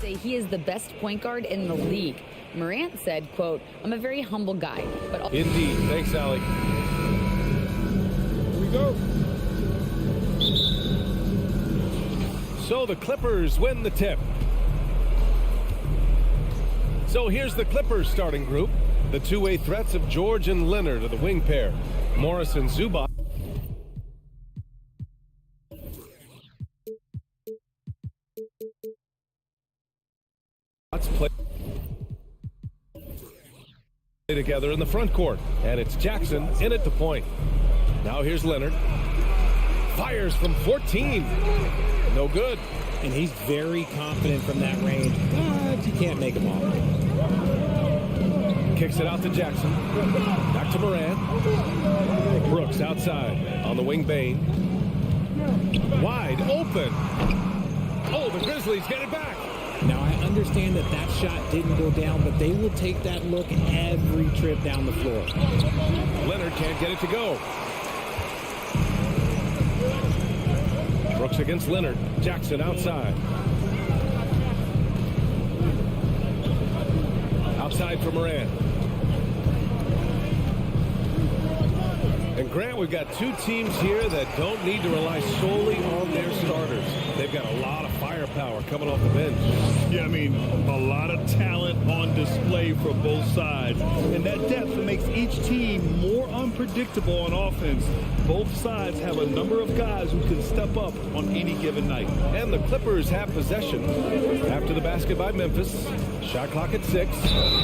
say he is the best point guard in the league. Morant said, quote, "I'm a very humble guy, but..." Indeed. Thanks, Allie. Here we go. So the Clippers win the tip. So here's the Clippers starting group. The two-way threats of George and Leonard are the wing pair. Morris and Zubac. Play together in the front court, and it's Jackson in at the point. Now here's Leonard. Fires from 14. No good. And he's very confident from that range, but you can't make him off. Kicks it out to Jackson. Back to Morant. Brooks outside on the wing. Bain. Wide open. Oh, the Grizzlies get it back. Now, I understand that that shot didn't go down, but they will take that look every trip down the floor. Leonard can't get it to go. Brooks against Leonard. Jackson outside. Outside for Morant. And Grant, we've got two teams here that don't need to rely solely on their starters. They've got a lot of firepower coming off the bench. Yeah, I mean, a lot of talent on display for both sides. And that depth makes each team more unpredictable on offense. Both sides have a number of guys who can step up on any given night. And the Clippers have possession after the basket by Memphis. Shot clock at 6.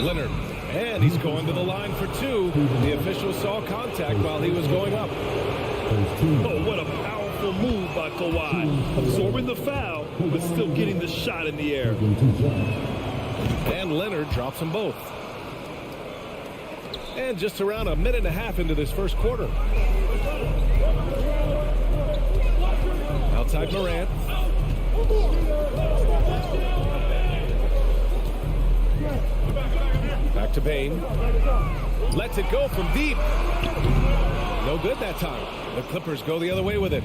Leonard. And he's going to the line for 2. The official saw contact while he was going up. Oh, what a powerful move by Kawhi. Absorbing the foul, but still getting the shot in the air. And Leonard drops them both. And just around a minute and a half into this first quarter. Outside Morant. Back to Bain. Lets it go from deep. No good that time. The Clippers go the other way with it.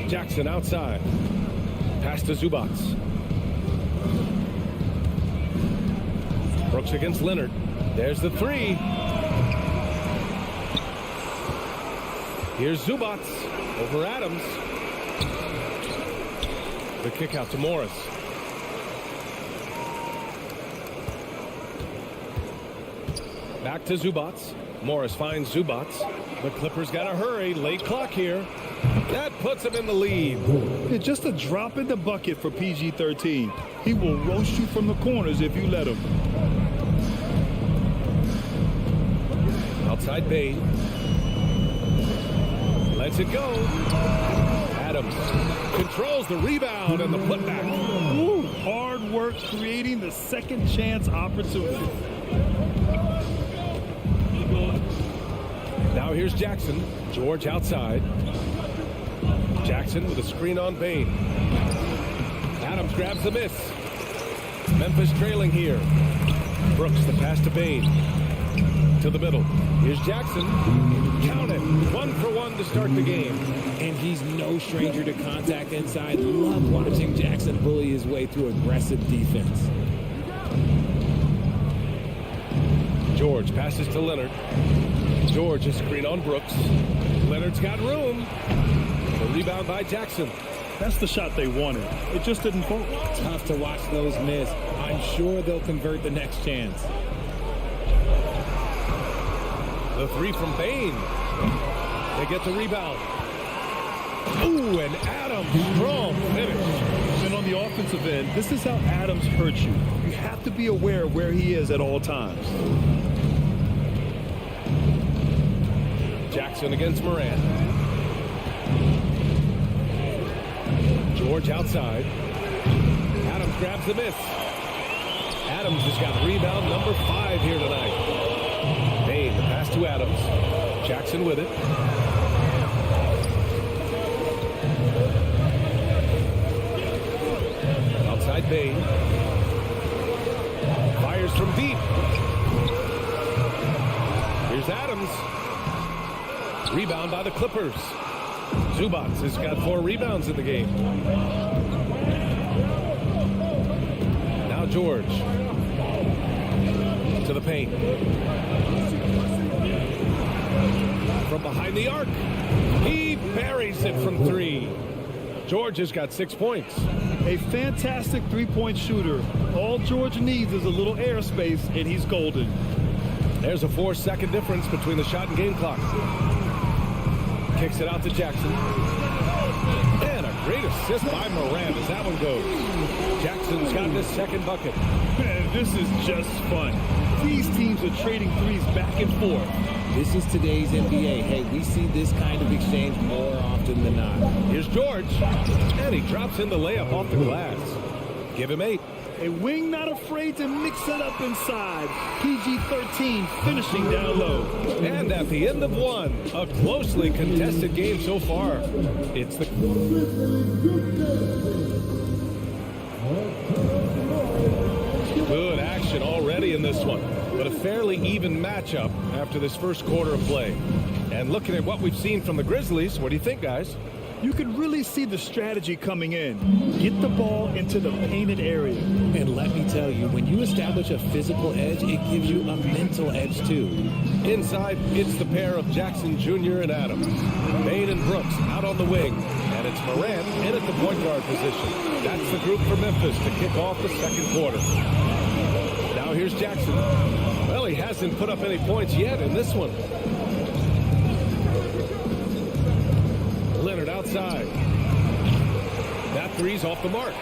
Jackson outside. Pass to Zubac. Brooks against Leonard. There's the 3. Here's Zubac over Adams. The kick out to Morris. Back to Zubac. Morris finds Zubac. The Clippers got to hurry. Late clock here. That puts them in the lead. It's just a drop in the bucket for PG-13. He will roast you from the corners if you let him. Outside Bain. Lets it go. Adams controls the rebound and the putback. Ooh, hard work creating the second chance opportunity. Now here's Jackson. George outside. Jackson with a screen on Bain. Adams grabs the miss. Memphis trailing here. Brooks the pass to Bain. To the middle. Here's Jackson. Count it. 1 for 1 to start the game. And he's no stranger to contact inside. Love watching Jackson bully his way through aggressive defense. George passes to Leonard. George is screen on Brooks. Leonard's got room. The rebound by Jackson. That's the shot they wanted. It just didn't fall. Tough to watch those miss. I'm sure they'll convert the next chance. The 3 from Bain. They get the rebound. Ooh, and Adams, strong finish. And on the offensive end, this is how Adams hurts you. You have to be aware of where he is at all times. Jackson against Morant. George outside. Adams grabs the miss. Adams has got rebound number 5 here tonight. Bain, the pass to Adams. Jackson with it. Outside Bain. Fires from deep. Here's Adams. Rebound by the Clippers. Zubats has got 4 rebounds in the game. Now George to the paint. From behind the arc. He buries it from 3. George has got 6 points. A fantastic three-point shooter. All George needs is a little airspace, and he's golden. There's a 4-second difference between the shot and game clock. Kicks it out to Jackson. And a great assist by Moran as that one goes. Jackson's got his second bucket. Man, this is just fun. These teams are trading threes back and forth. This is today's NBA. Hey, we see this kind of exchange more often than not. Here's George. And he drops in the layup off the glass. Give him 8. A wing not afraid to mix it up inside. PG-13 finishing down low. And at the end of 1, a closely contested game so far. It's the... Good action already in this one. But a fairly even matchup after this first quarter of play. And looking at what we've seen from the Grizzlies, what do you think, guys? You can really see the strategy coming in. Get the ball into the painted area. And let me tell you, when you establish a physical edge, it gives you a mental edge too. Inside, it's the pair of Jackson Jr. and Adams. Bain and Brooks out on the wing. And it's Morant in at the point guard position. That's the group for Memphis to kick off the second quarter. Now here's Jackson. Well, he hasn't put up any points yet in this one. Leonard outside. That three's off the mark.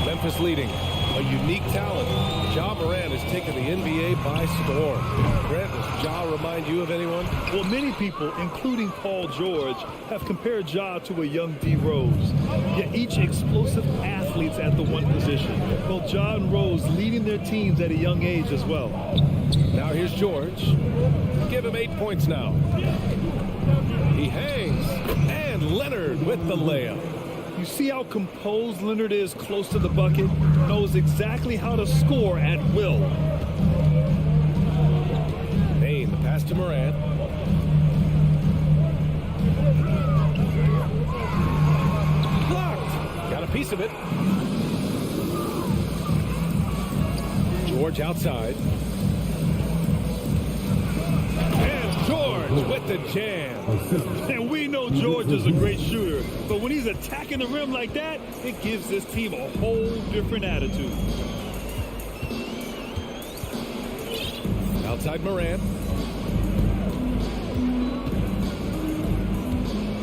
Memphis leading. A unique talent. Ja Morant has taken the NBA by storm. Grant, does Ja remind you of anyone? Well, many people, including Paul George, have compared Ja to a young D. Rose. Yet each explosive athletes at the one position. Well, Ja and Rose leading their teams at a young age as well. Now here's George. Give him 8 points now. He hangs. And Leonard with the layup. You see how composed Leonard is close to the bucket? Knows exactly how to score at will. Bain, the pass to Morant. Blocked. Got a piece of it. George outside. And George with the jam. And we know George is a great shooter, but when he's attacking the rim like that, it gives this team a whole different attitude. Outside Morant.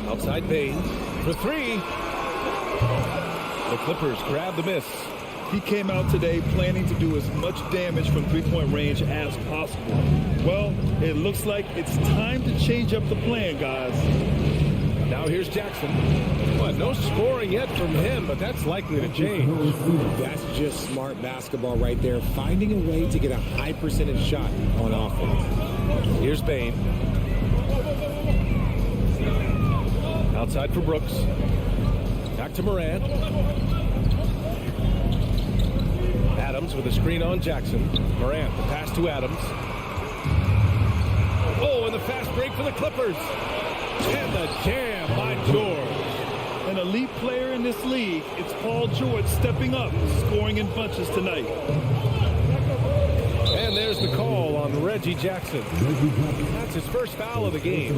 Outside Bain for 3. The Clippers grab the miss. He came out today planning to do as much damage from three-point range as possible. Well, it looks like it's time to change up the plan, guys. Now here's Jackson. Well, no scoring yet from him, but that's likely to change. That's just smart basketball right there. Finding a way to get a high percentage shot on offense. Here's Bain. Outside for Brooks. Back to Morant. Adams with a screen on Jackson. Morant, the pass to Adams. Oh, and the fast break for the Clippers. And the jam by George. An elite player in this league, it's Paul George stepping up, scoring in bunches tonight. And there's the call on Reggie Jackson. That's his first foul of the game.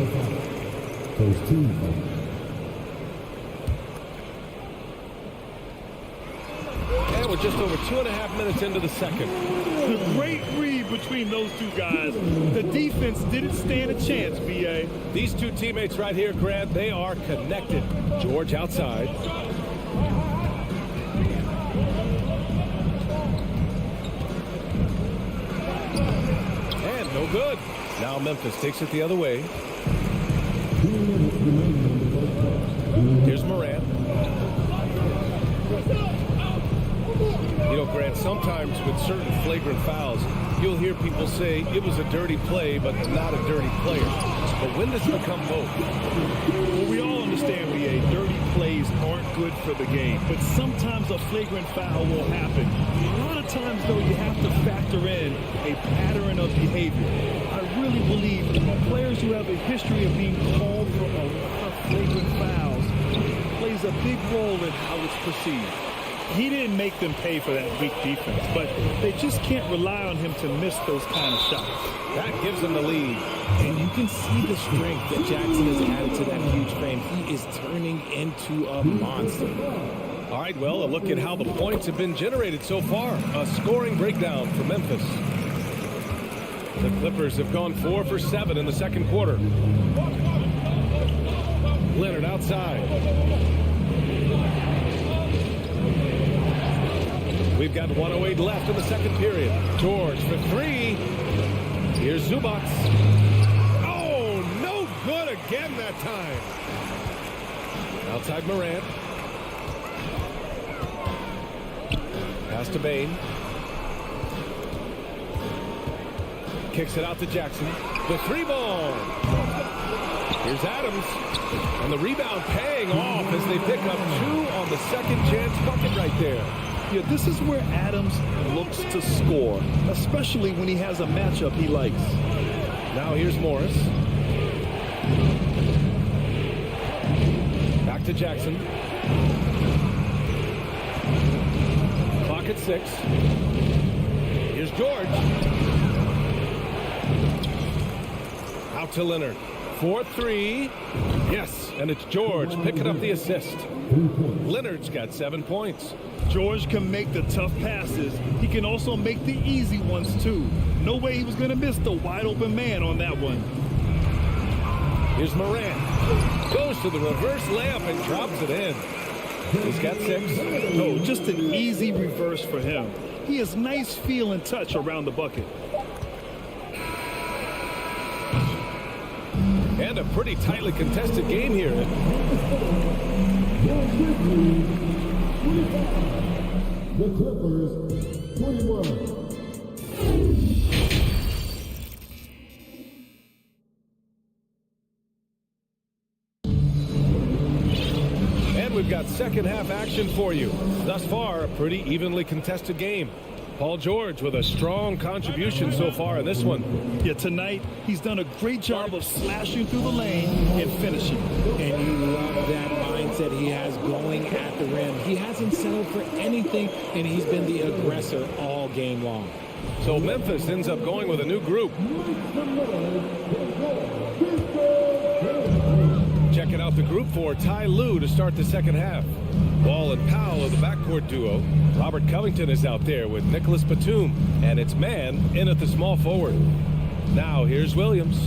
And we're just over 2.5 minutes into the second. A great read between those two guys. The defense didn't stand a chance, B.A. These two teammates right here, Grant, they are connected. George outside. And no good. Now Memphis takes it the other way. Here's Morant. You know, Grant, sometimes with certain flagrant fouls, you'll hear people say it was a dirty play, but not a dirty player. But when does it become both? Well, we all understand, B.A., dirty plays aren't good for the game. But sometimes a flagrant foul will happen. A lot of times, though, you have to factor in a pattern of behavior. I really believe players who have a history of being called for a lot of flagrant fouls plays a big role in how it's perceived. He didn't make them pay for that weak defense, but they just can't rely on him to miss those kind of shots. That gives them the lead. And you can see the strength that Jackson has added to that huge frame. He is turning into a monster. All right, well, a look at how the points have been generated so far. A scoring breakdown for Memphis. The Clippers have gone 4 for 7 in the second quarter. Leonard outside. We've got 1:08 left in the second period. George for 3. Here's Zubac. Oh, no good again that time. Outside Morant. Pass to Bain. Kicks it out to Jackson. The 3-ball. Here's Adams. And the rebound paying off as they pick up 2 on the second chance bucket right there. Yeah, this is where Adams looks to score, especially when he has a matchup he likes. Now here's Morris. Back to Jackson. Clock at 6. Here's George. Out to Leonard. 4-3. Yes, and it's George picking up the assist. Leonard's got 7 points. George can make the tough passes. He can also make the easy ones, too. No way he was going to miss the wide-open man on that one. Here's Morant. Goes to the reverse layup and drops it in. He's got 6. Oh, just an easy reverse for him. He has nice feel and touch around the bucket. And a pretty tightly contested game here. The Clippers, 21. And we've got second half action for you. Thus far, a pretty evenly contested game. Paul George with a strong contribution so far in this one. Yeah, tonight he's done a great job of slashing through the lane and finishing. And you love that mindset he has going at the rim. He hasn't settled for anything, and he's been the aggressor all game long. So Memphis ends up going with a new group. Checking out the group for Ty Lue to start the second half. Wall and Powell are the backcourt duo. Robert Covington is out there with Nicholas Batum, and it's Mann in at the small forward. Now here's Williams.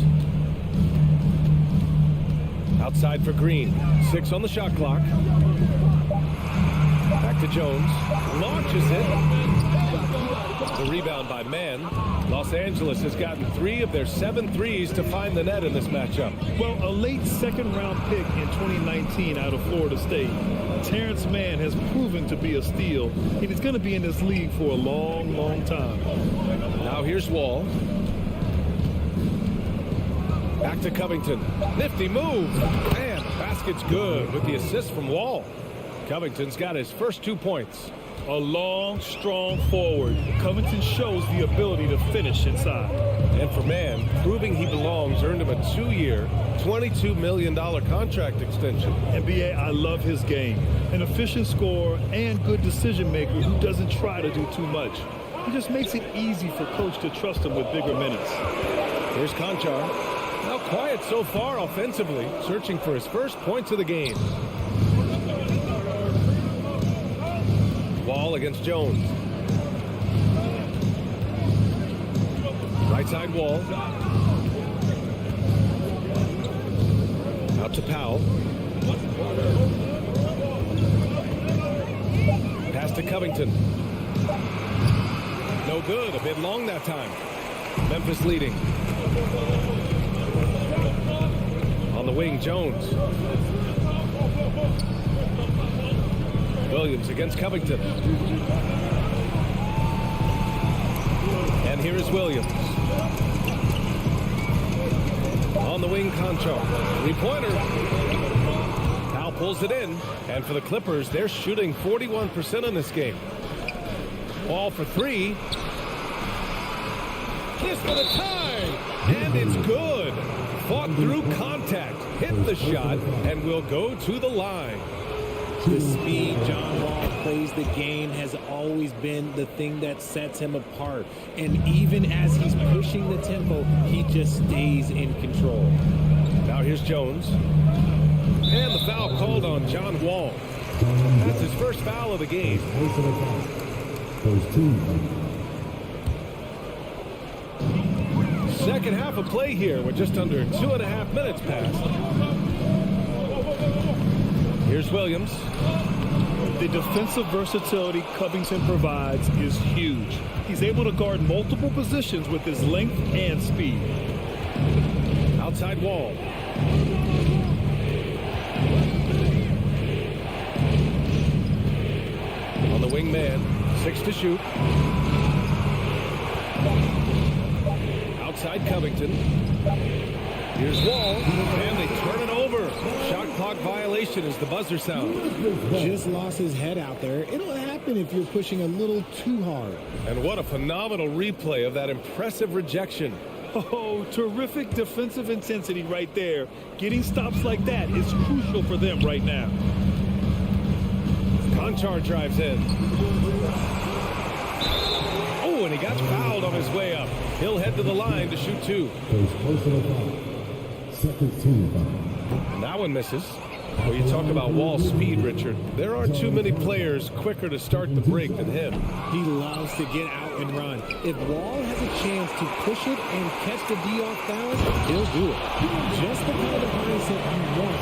Outside for Green. 6 on the shot clock. Back to Jones. Launches it. The rebound by Mann. Los Angeles has gotten 3 of their 7 threes to find the net in this matchup. Well, a late second-round pick in 2019 out of Florida State. Terrence Mann has proven to be a steal, and he's going to be in this league for a long, long time. Now here's Wall. Back to Covington. Nifty move. And the basket's good with the assist from Wall. Covington's got his first 2 points. A long, strong forward. Covington shows the ability to finish inside. And for Mann, proving he belongs earned him a 2-year, $22 million contract extension. NBA, I love his game. An efficient scorer and good decision maker who doesn't try to do too much. He just makes it easy for coach to trust him with bigger minutes. Here's Conchar. Now quiet so far offensively, searching for his first points of the game. Wall against Jones. Right side Wall. Out to Powell. Pass to Covington. No good. A bit long that time. Memphis leading. On the wing, Jones. Williams against Covington. And here is Williams. On the wing, Conchar. 3-pointer. Powell pulls it in. And for the Clippers, they're shooting 41% in this game. Ball for 3. Kiss for the time. And it's good. fought through contact, hit the shot, and will go to the line. The speed John Wall plays the game has always been the thing that sets him apart. And even as he's pushing the tempo, he just stays in control. Now here's Jones. And the foul called on John Wall. That's his first foul of the game. Second half of play here. We're just under 2.5 minutes past. Here's Williams. The defensive versatility Covington provides is huge. He's able to guard multiple positions with his length and speed. Outside Wall. On the wing man, 6 to shoot. Outside Covington. Here's Wall, and they turn it over. Shot clock violation as the buzzer sounds. Just lost his head out there. It'll happen if you're pushing a little too hard. And what a phenomenal replay of that impressive rejection. Oh, terrific defensive intensity right there. Getting stops like that is crucial for them right now. Conchar drives in. Oh, and he got fouled on his way up. He'll head to the line to shoot 2. And that one misses. Well, you talk about Wall's speed, Richard. There aren't too many players quicker to start the break than him. He loves to get out and run. If Wall has a chance to push it and catch the D off balance, he'll do it. Just the kind of mindset you want.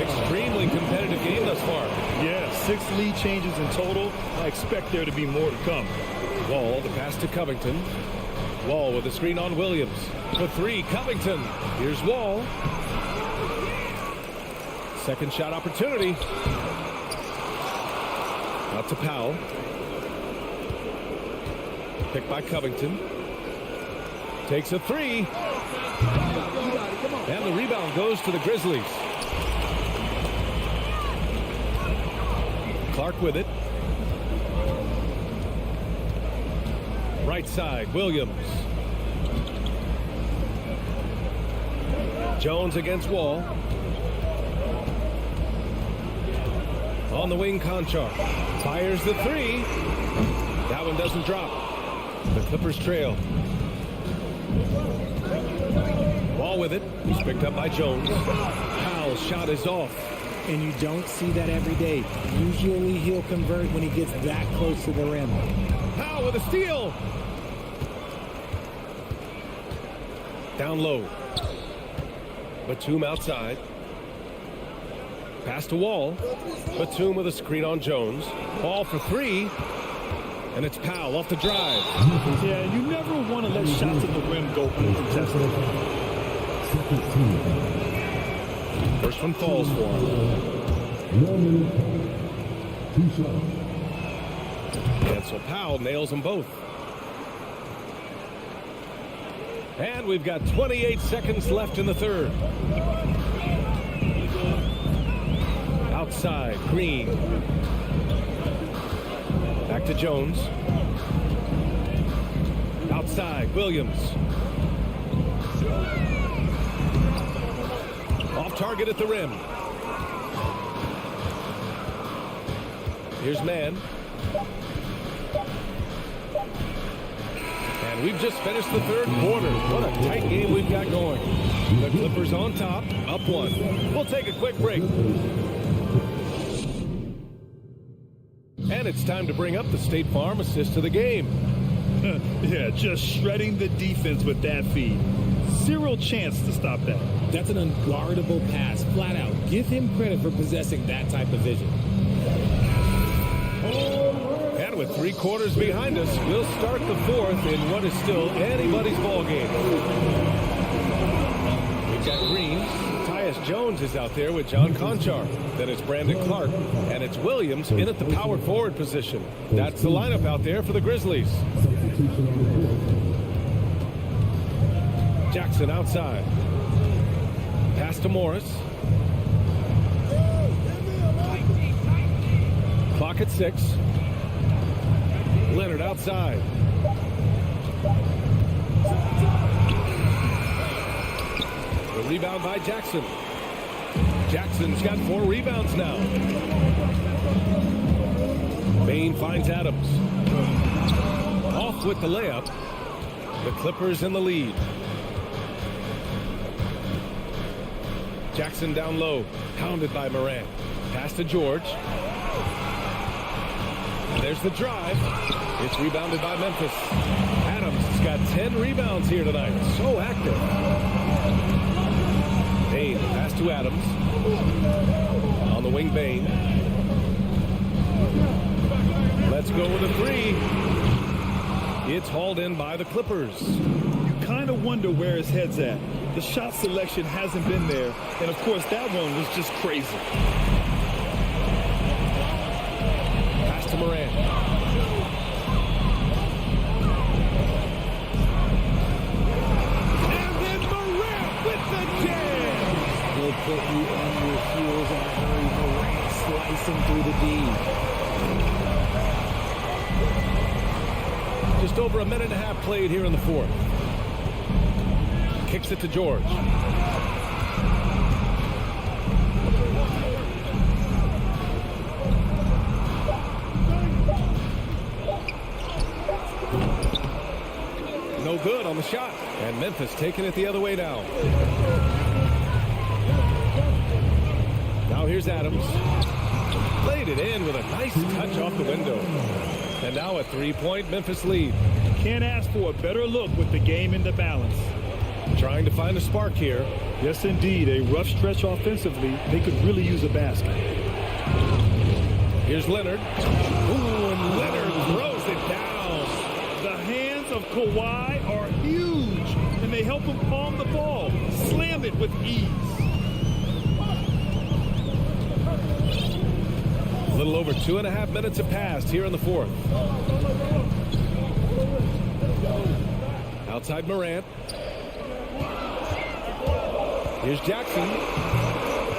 Extremely competitive game thus far. Yeah, 6 lead changes in total. I expect there to be more to come. Wall, the pass to Covington. Wall with a screen on Williams. For 3, Covington. Here's Wall. Second shot opportunity. Out to Powell. Picked by Covington. Takes a 3. And the rebound goes to the Grizzlies. Clark with it. Right side, Williams. Jones against Wall. On the wing, Conchar. Fires the 3. That one doesn't drop. The Clippers trail. Wall with it. He's picked up by Jones. Powell's shot is off. And you don't see that every day. Usually he'll convert when he gets that close to the rim. Powell with a steal. Down low. Batum outside. Pass to Wall. Batum with a screen on Jones. Ball for 3. And it's Powell off the drive. Yeah, you never want to let shots at the rim go uncontested. First one falls for him. And so Powell nails them both. And we've got 28 seconds left in the third. Outside, Green. Back to Jones. Outside, Williams. Off target at the rim. Here's Mann. And we've just finished the third quarter. What a tight game we've got going. The Clippers on top, up 1. We'll take a quick break. And it's time to bring up the State Farm assist of the game. Yeah, just shredding the defense with that feed. Zero chance to stop that. That's an unguardable pass, flat out. Give him credit for possessing that type of vision. And with 3 quarters behind us, we'll start the fourth in what is still anybody's ball game. We've got Green. Tyus Jones is out there with John Conchar. Then it's Brandon Clark. And it's Williams in at the power forward position. That's the lineup out there for the Grizzlies. Jackson outside. Pass to Morris. Clock at 6. Leonard outside. Rebound by Jackson. Jackson's got 4 rebounds now. Bain finds Adams. Off with the layup. The Clippers in the lead. Jackson down low, hounded by Morant. Pass to George. And there's the drive. It's rebounded by Memphis. Adams has got 10 rebounds here tonight. So active. Bain, pass to Adams. On the wing, Bain. Let's go with a 3. It's hauled in by the Clippers. You kind of wonder where his head's at. The shot selection hasn't been there. And, of course, that one was just crazy. Pass to Morant. And then Morant with the jam. He'll put you on your heels in a hurry. Morant slicing through the D. Just over a minute and a half played here in the fourth. Kicks it to George. No good on the shot. And Memphis taking it the other way now. Now here's Adams. Played it in with a nice touch off the window. And now a 3-point Memphis lead. Can't ask for a better look with the game in the balance. Trying to find a spark here. Yes, indeed. A rough stretch offensively. They could really use a basket. Here's Leonard. Ooh, and Leonard throws it down. The hands of Kawhi are huge, and they help him palm the ball. Slam it with ease. A little over 2.5 minutes have passed here in the fourth. Outside Morant. Here's Jackson.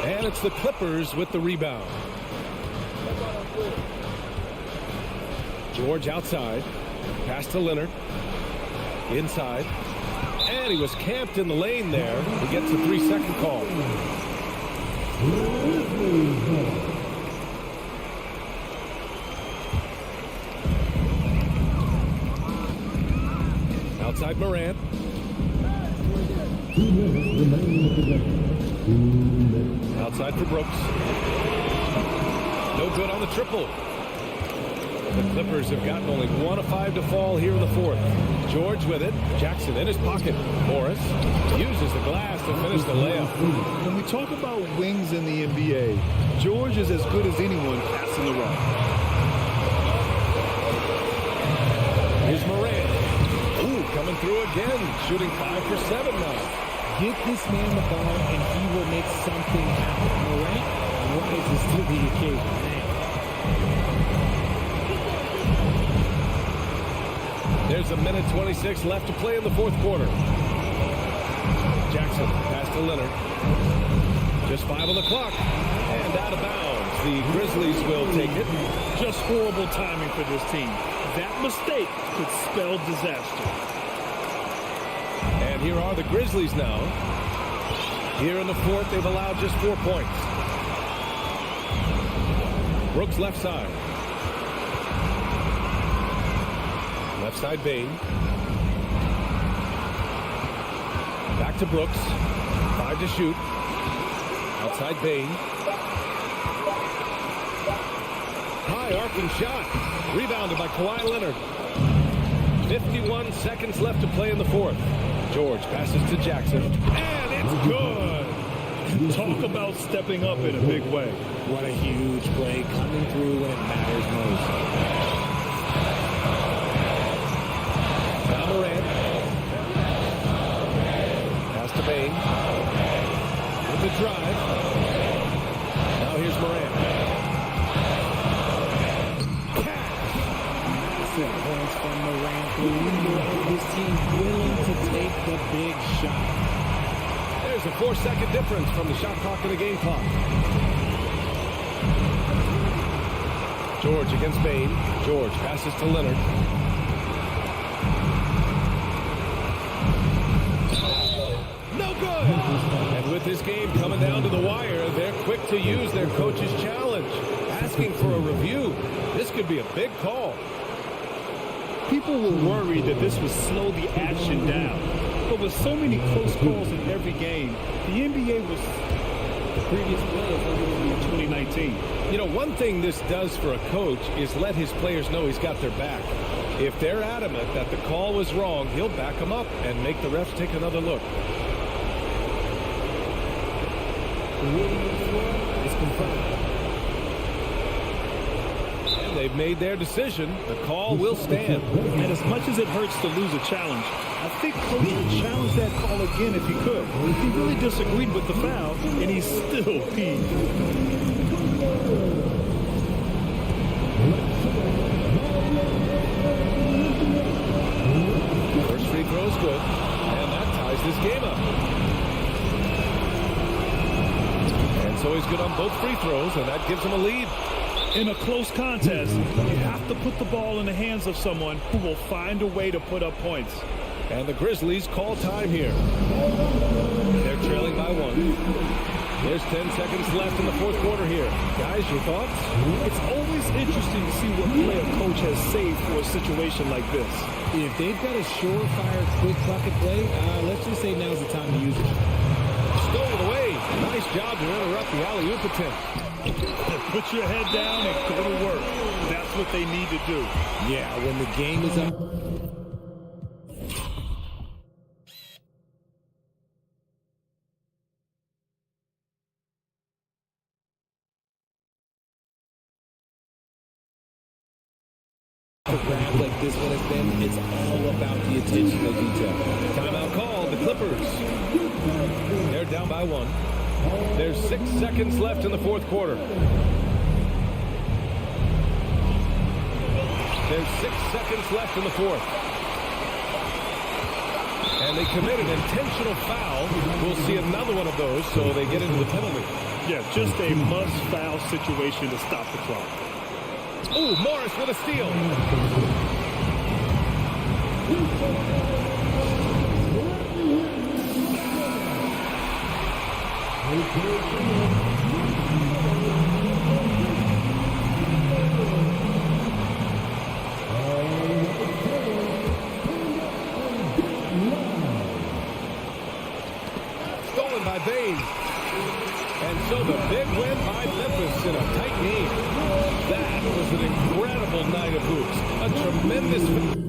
And it's the Clippers with the rebound. George outside. Pass to Leonard. Inside. And he was camped in the lane there. He gets a 3-second call. Outside Morant. 2 minutes remaining of the game. 2 minutes. Outside for Brooks. No good on the triple. The Clippers have gotten only 1 of 5 to fall here in the fourth. George with it. Jackson in his pocket. Morris uses the glass to finish the layup. When we talk about wings in the NBA, George is as good as anyone passing the rock. Here's Morant. Ooh, coming through again. Shooting 5 for 7 now. Get this man the ball, and he will make something happen. Morant rises to the occasion. There's a minute 26 left to play in the fourth quarter. Jackson pass to Leonard. Just 5 on the clock. And out of bounds. The Grizzlies will take it. Just horrible timing for this team. That mistake could spell disaster. And here are the Grizzlies now. Here in the fourth, they've allowed just 4 points. Brooks left side. Left side Bain. Back to Brooks. 5 to shoot. Outside Bain. High arcing shot. Rebounded by Kawhi Leonard. 51 seconds left to play in the fourth. George passes to Jackson. And it's good. Talk about stepping up in a big way. What a huge play, coming through when it matters most. Now Morant. Pass to Bain. With the drive. Now here's Morant. Massive points from Morant. This team willing to take the big shot. There's a 4-second difference from the shot clock to the game clock. George against Bain. George passes to Leonard. No good. And with this game coming down to the wire, they're quick to use their coach's challenge, asking for a review. This could be a big call. People were worried that this would slow the action down. But with so many close calls in every game, the NBA was the previous players in 2019. You know, one thing this does for a coach is let his players know he's got their back. If they're adamant that the call was wrong, he'll back them up and make the refs take another look. It's confirmed. And they've made their decision. The call will stand. And as much as it hurts to lose a challenge, I think Coach would challenge that call again if he could. He really disagreed with the foul, and he's still peeved. First free throw is good, and that ties this game up. And so he's good on both free throws, and that gives him a lead. In a close contest, you have to put the ball in the hands of someone who will find a way to put up points. And the Grizzlies call time here. They're trailing by 1. There's 10 seconds left in the fourth quarter here. Guys, your thoughts? It's always interesting to see what play a coach has saved for a situation like this. If they've got a surefire, quick bucket play, let's just say now's the time to use it. Stolen away. Nice job to interrupt the alley-oop attempt. Put your head down and go to work. That's what they need to do. Yeah, when the game is up. A grab like this one has been, it's all about the attention to detail. Timeout called. The Clippers. They're down by 1. There's 6 seconds left in the fourth quarter. There's 6 seconds left in the fourth. And they commit an intentional foul. We'll see another one of those, so they get into the penalty. Yeah, just a must-foul situation to stop the clock. Ooh, Morris with a steal. Stolen by Bain. And so the big win by Memphis in a tight game. That was an incredible night of hoops. A tremendous...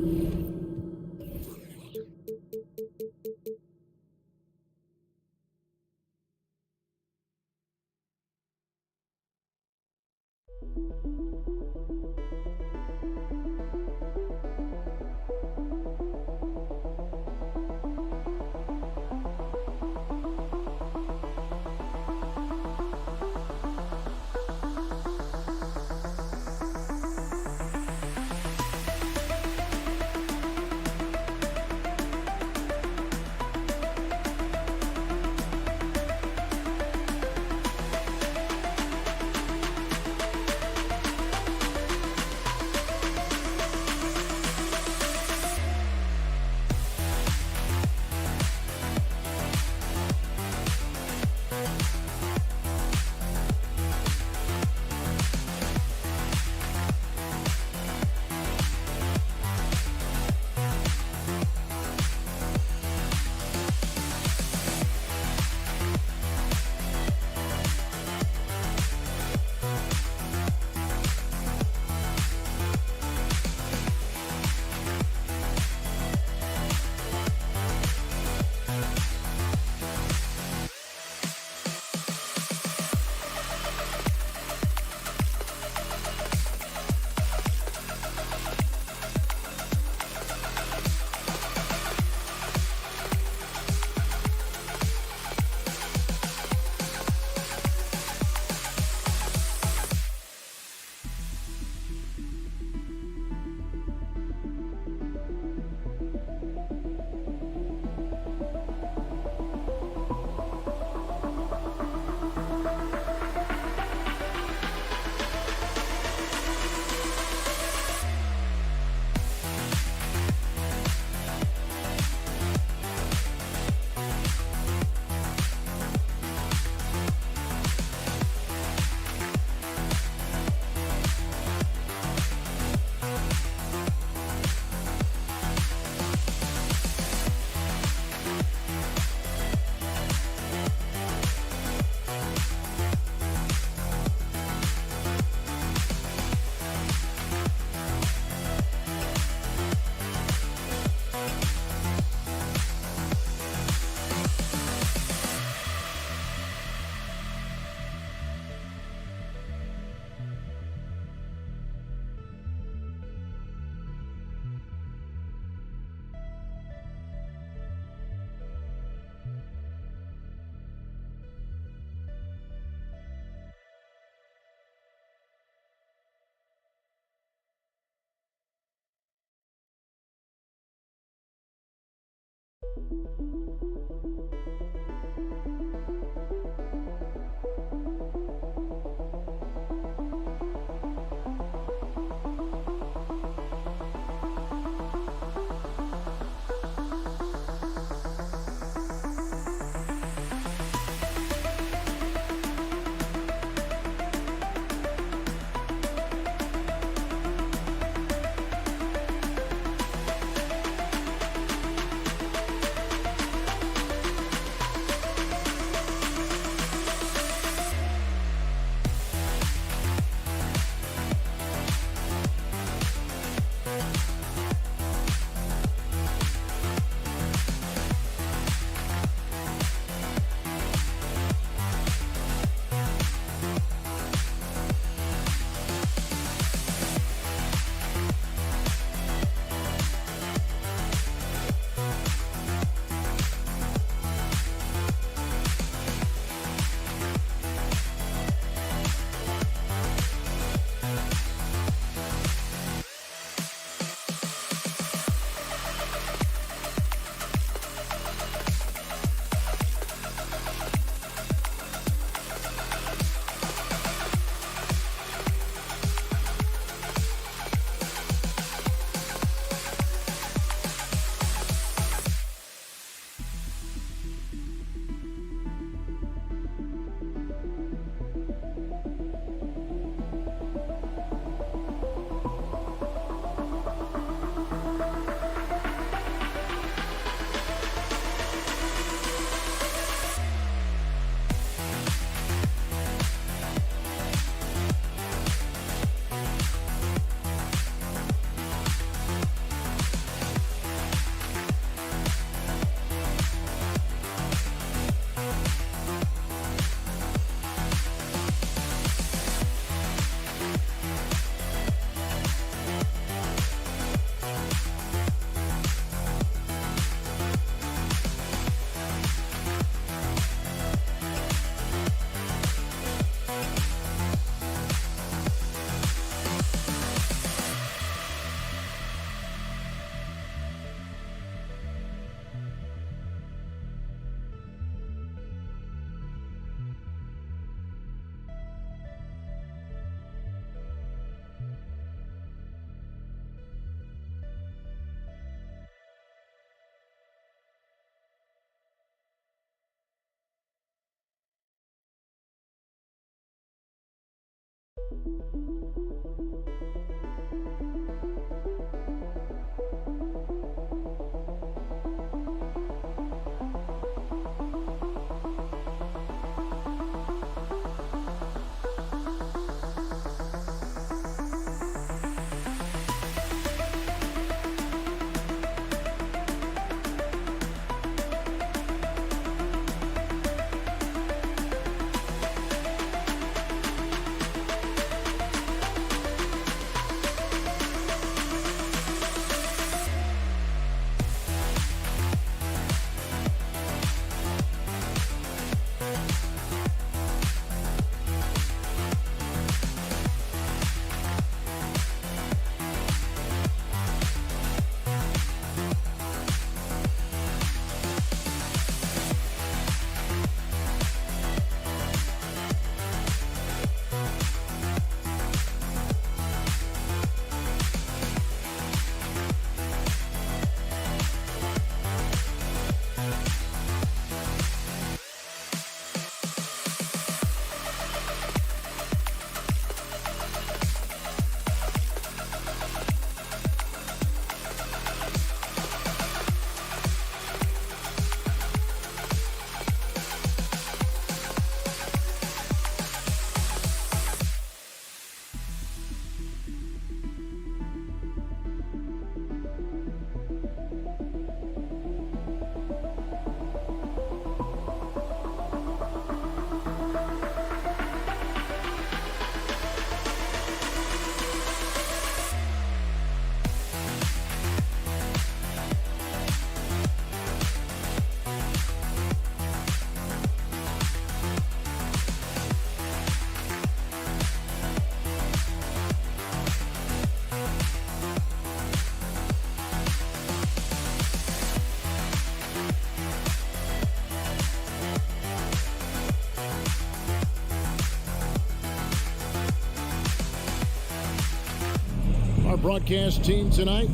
our broadcast team tonight.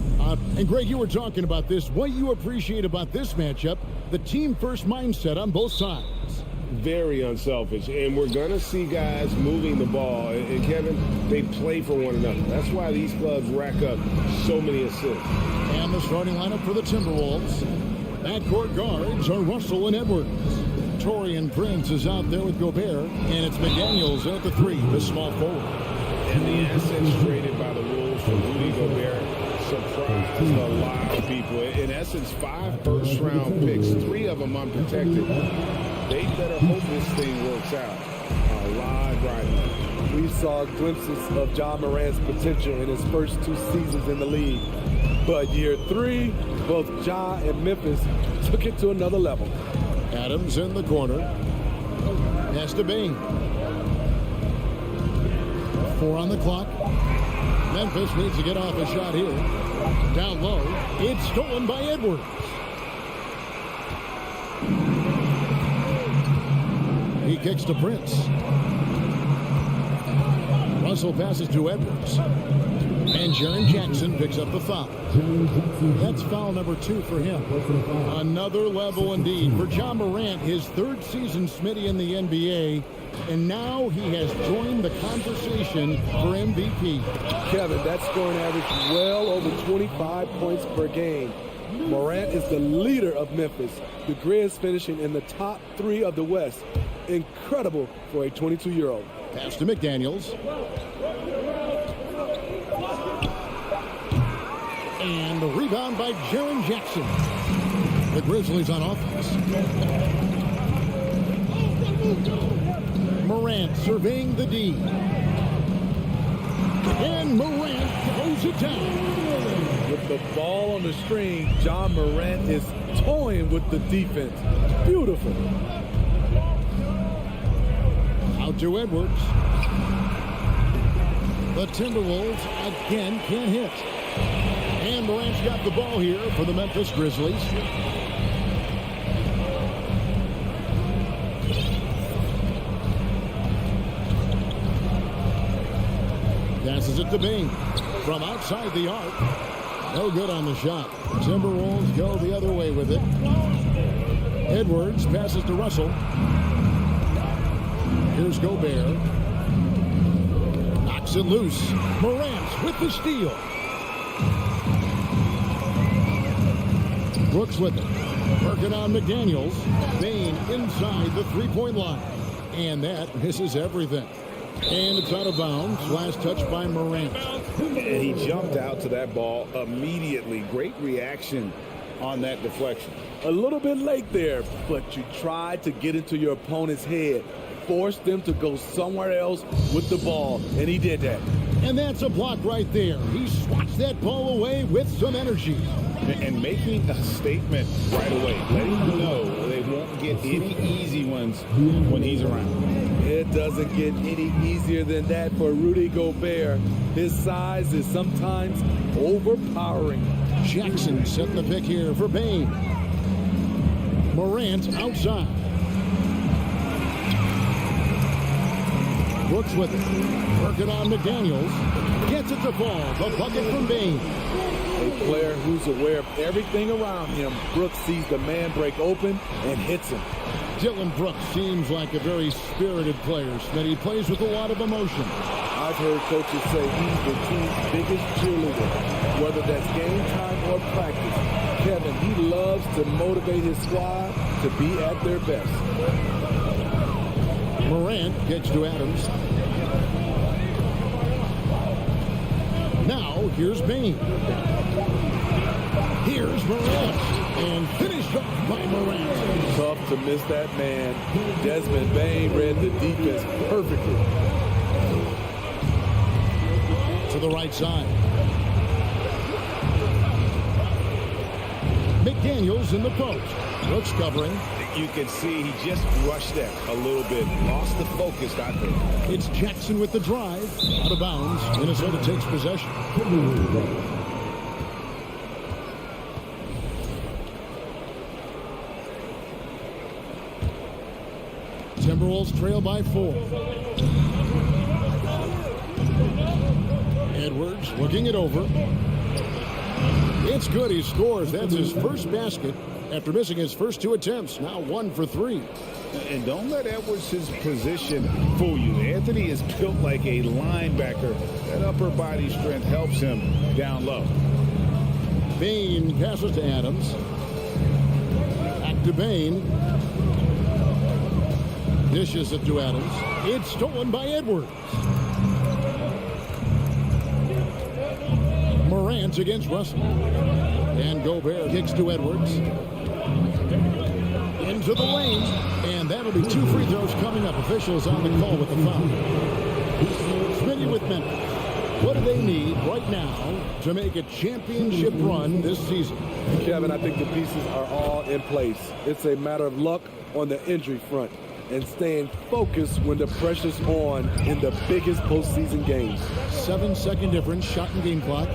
And Greg, you were talking about this. What you appreciate about this matchup, the team-first mindset on both sides. Very unselfish, and we're going to see guys moving the ball. And Kevin, they play for one another. That's why these clubs rack up so many assists. And the starting lineup for the Timberwolves. Backcourt guards are Russell and Edwards. Taurean Prince is out there with Gobert, and it's McDaniels at the 3, the small forward. And the assets traded by the Wolves for Rudy Gobert surprised a lot of people. In essence, 5 first-round picks, 3 of them unprotected. They better hope this thing works out. A lot right. We saw glimpses of John Morant's potential in his first 2 seasons in the league. But year 3, both Ja and Memphis took it to another level. Adams in the corner. Pass to Bain. 4 on the clock. Memphis needs to get off a shot here. Down low. It's stolen by Edwards. He kicks to Prince. Russell passes to Edwards. And Jaren Jackson picks up the foul. That's foul number 2 for him. Another level indeed for John Morant, his 3rd season, Smitty, in the NBA. And now he has joined the conversation for MVP. Kevin, that scoring average well over 25 points per game. Morant is the leader of Memphis. The Grizz finishing in the top 3 of the West. Incredible for a 22-year-old. Pass to McDaniels. And the rebound by Jaren Jackson. The Grizzlies on offense. Morant surveying the D. And Morant throws it down. With the ball on the string, John Morant is toying with the defense. Beautiful. Out to Edwards. The Timberwolves again can't hit. And Morant's got the ball here for the Memphis Grizzlies. Passes it to Bing from outside the arc. No good on the shot. Timberwolves go the other way with it. Edwards passes to Russell. Here's Gobert. Knocks it loose. Morant with the steal. Brooks with it. Working on McDaniels. Bain inside the three-point line. And that misses everything. And it's out of bounds. Last touch by Morant. And he jumped out to that ball immediately. Great reaction on that deflection. A little bit late there, but you tried to get into your opponent's head. Force them to go somewhere else with the ball, and he did that. And that's a block right there. He swats that ball away with some energy. And making a statement right away, letting them know they won't get any easy ones when he's around. It doesn't get any easier than that for Rudy Gobert. His size is sometimes overpowering. Jackson set the pick here for Bain. Morant outside. Brooks with it. Working on McDaniels. Gets it to fall. The bucket from Bain. A player who's aware of everything around him. Brooks sees the man break open and hits him. Dylan Brooks seems like a very spirited player, that he plays with a lot of emotion. I've heard coaches say he's the team's biggest cheerleader, whether that's game time or practice. Kevin, he loves to motivate his squad to be at their best. Morant gets to Adams. Now, here's Bain. Here's Morant. And finished off by Morant. Tough to miss that man. Desmond Bain read the defense perfectly. To the right side. McDaniels in the post. Brooks covering. You can see he just rushed that a little bit. Lost the focus out there. It's Jackson with the drive. Out of bounds. Minnesota takes possession. Timberwolves trail by 4. Edwards Looking it over. It's good. He scores. That's his first basket after missing his first 2 attempts. Now 1 for 3. And don't let Edwards' position fool you. Anthony is built like a linebacker. That upper body strength helps him down low. Bain passes to Adams. Back to Bain. Dishes it to Adams. It's stolen by Edwards. Morant against Russell. And Gobert kicks to Edwards. Into the lane. And that'll be 2 free throws coming up. Officials on the call with the foul. Smitty with Memphis. What do they need right now to make a championship run this season? Kevin, I think the pieces are all in place. It's a matter of luck on the injury front and staying focused when the pressure's on in the biggest postseason games. 7-second difference, shot and game clock.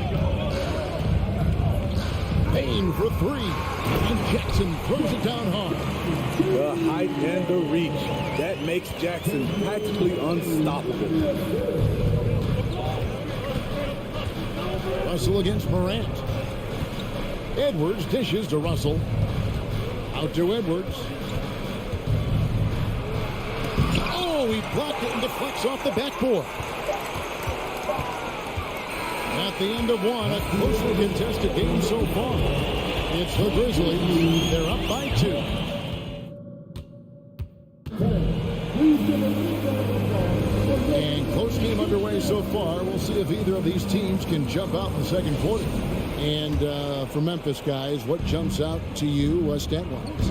Bain for 3. And Jackson throws it down hard. The height and the reach. That makes Jackson practically unstoppable. Russell against Morant. Edwards dishes to Russell. Out to Edwards. Oh, he blocked it and deflects off the backboard. At the end of 1, a closely contested game so far. It's the Grizzlies. They're up by 2. And close game underway so far. We'll see if either of these teams can jump out in the second quarter. And for Memphis, guys, what jumps out to you stat-wise?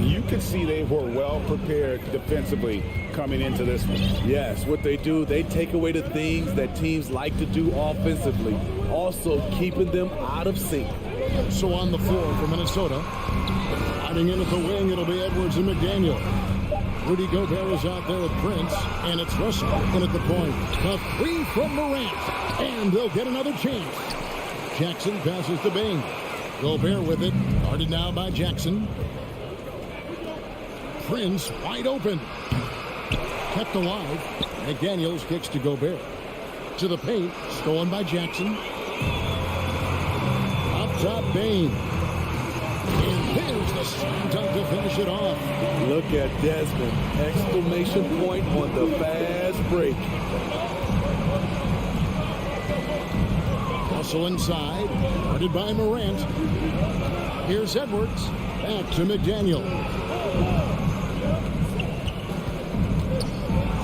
You can see they were well prepared defensively coming into this one. Yes, what they do, they take away the things that teams like to do offensively, also keeping them out of sync. So on the floor for Minnesota, hiding in at the wing, it'll be Edwards and McDaniel. Rudy Gobert is out there with Prince, and it's Russell in at the point. The 3 from Morant, and they'll get another chance. Jackson passes to Bain. Gobert with it, guarded now by Jackson. Prince wide open. Kept alive. McDaniels kicks to Gobert. To the paint, stolen by Jackson. Up top, Bain. And there's the slam dunk to finish it off. Look at Desmond. Exclamation point on the fast break. Russell inside. Guarded by Morant. Here's Edwards. Back to McDaniel.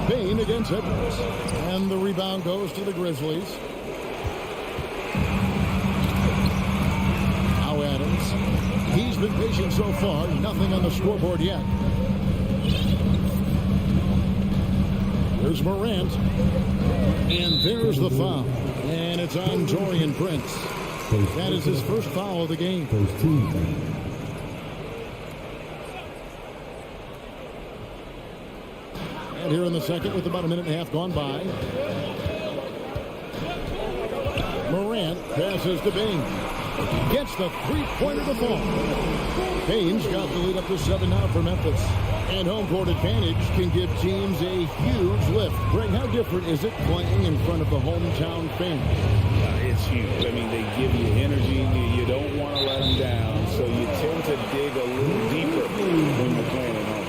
Bain against Edwards. And the rebound goes to the Grizzlies. Now Adams. He's been patient so far. Nothing on the scoreboard yet. There's Morant. And there's the foul. And it's on Taurean Prince. That is his first foul of the game. And here in the second with about a minute and a half gone by. Morant passes to Bain. Gets the three-pointer to fall. Bain's got the lead up to 7 now for Memphis. And home court advantage can give teams a huge lift. Greg, how different is it playing in front of the hometown fans? It's huge. I mean, they give you energy. You don't want to let them down. So you tend to dig a little deeper when you're playing at home.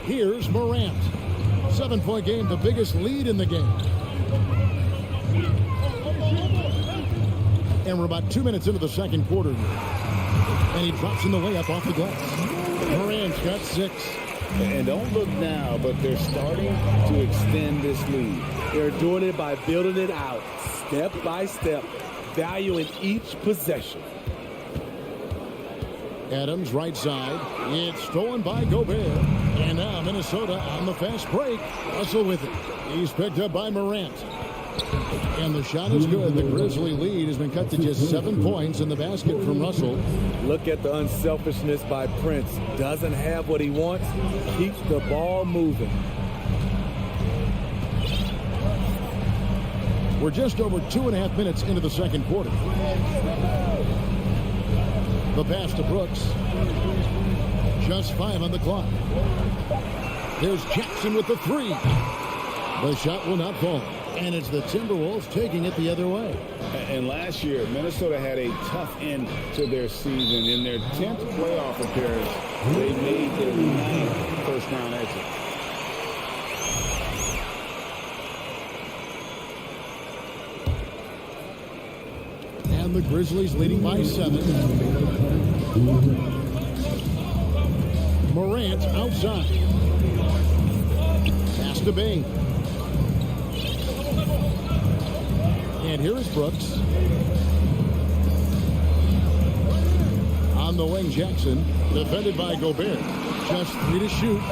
Here's Morant. 7-point game, the biggest lead in the game. And we're about 2 minutes into the second quarter. And he drops in the layup off the glass. Morant's got 6. And don't look now, but they're starting to extend this lead. They're doing it by building it out, step by step, valuing each possession. Adams, right side. It's stolen by Gobert. And now Minnesota on the fast break. Russell with it. He's picked up by Morant. And the shot is good. The Grizzly lead has been cut to just 7 points in the basket from Russell. Look at the unselfishness by Prince. Doesn't have what he wants. Keeps the ball moving. We're just over 2.5 minutes into the second quarter. The pass to Brooks. Just 5 on the clock. There's Jackson with the three. The shot will not fall. And it's the Timberwolves taking it the other way. And last year, Minnesota had a tough end to their season. In their 10th playoff appearance, they made their 9th first-round exit. And the Grizzlies leading by 7. Morant outside. Pass to Bain. And here is Brooks. On the wing, Jackson. Defended by Gobert. Just 3 to shoot.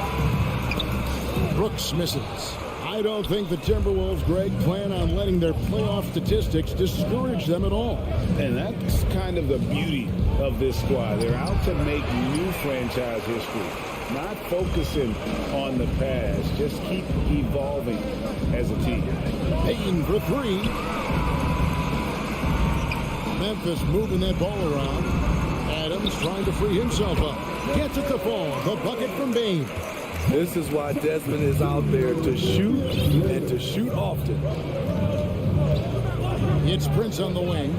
Brooks misses. I don't think the Timberwolves, Greg, plan on letting their playoff statistics discourage them at all. And that's kind of the beauty of this squad. They're out to make new franchise history. Not focusing on the past. Just keep evolving as a team. Payton for 3. Memphis moving that ball around. Adams trying to free himself up. Gets it to fall. The bucket from Bain. This is why Desmond is out there, to shoot and to shoot often. It's Prince on the wing.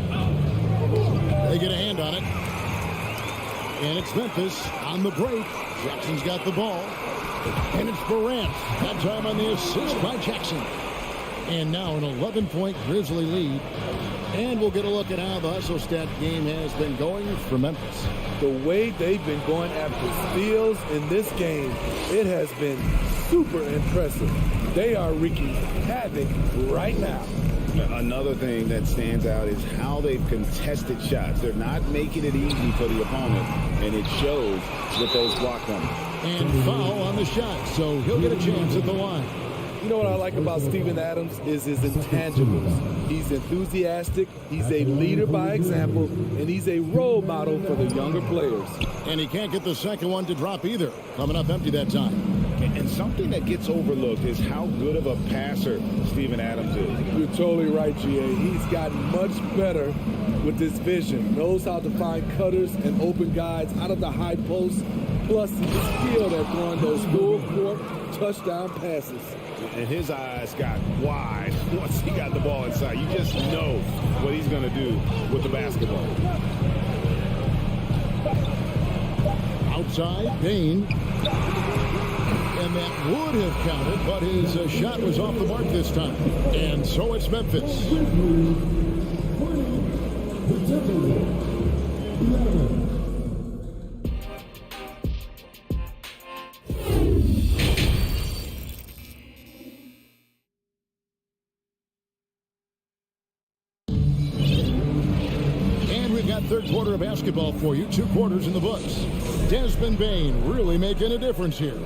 They get a hand on it. And it's Memphis on the break. Jackson's got the ball. And it's Morant. That time on the assist by Jackson. And now an 11-point Grizzly lead. And we'll get a look at how the hustle stat game has been going for Memphis. The way they've been going after steals in this game, it has been super impressive. They are wreaking havoc right now. Another thing that stands out is how they've contested shots. They're not making it easy for the opponent, and it shows with those block numbers. And foul on the shot, so he'll get a chance at the line. You know what I like about Steven Adams is his intangibles. He's enthusiastic, he's a leader by example, and he's a role model for the younger players. And he can't get the second one to drop either. Coming up empty that time. And something that gets overlooked is how good of a passer Steven Adams is. You're totally right, GA. He's gotten much better with his vision. Knows how to find cutters and open guys out of the high post. Plus, he's skilled at throwing those full-court touchdown passes. And his eyes got wide once he got the ball inside. You just know what he's going to do with the basketball. Outside, Bain. And that would have counted, but his shot was off the mark this time. And so it's Memphis. Third quarter of basketball for you. 2 quarters in the books. Desmond Bain really making a difference here.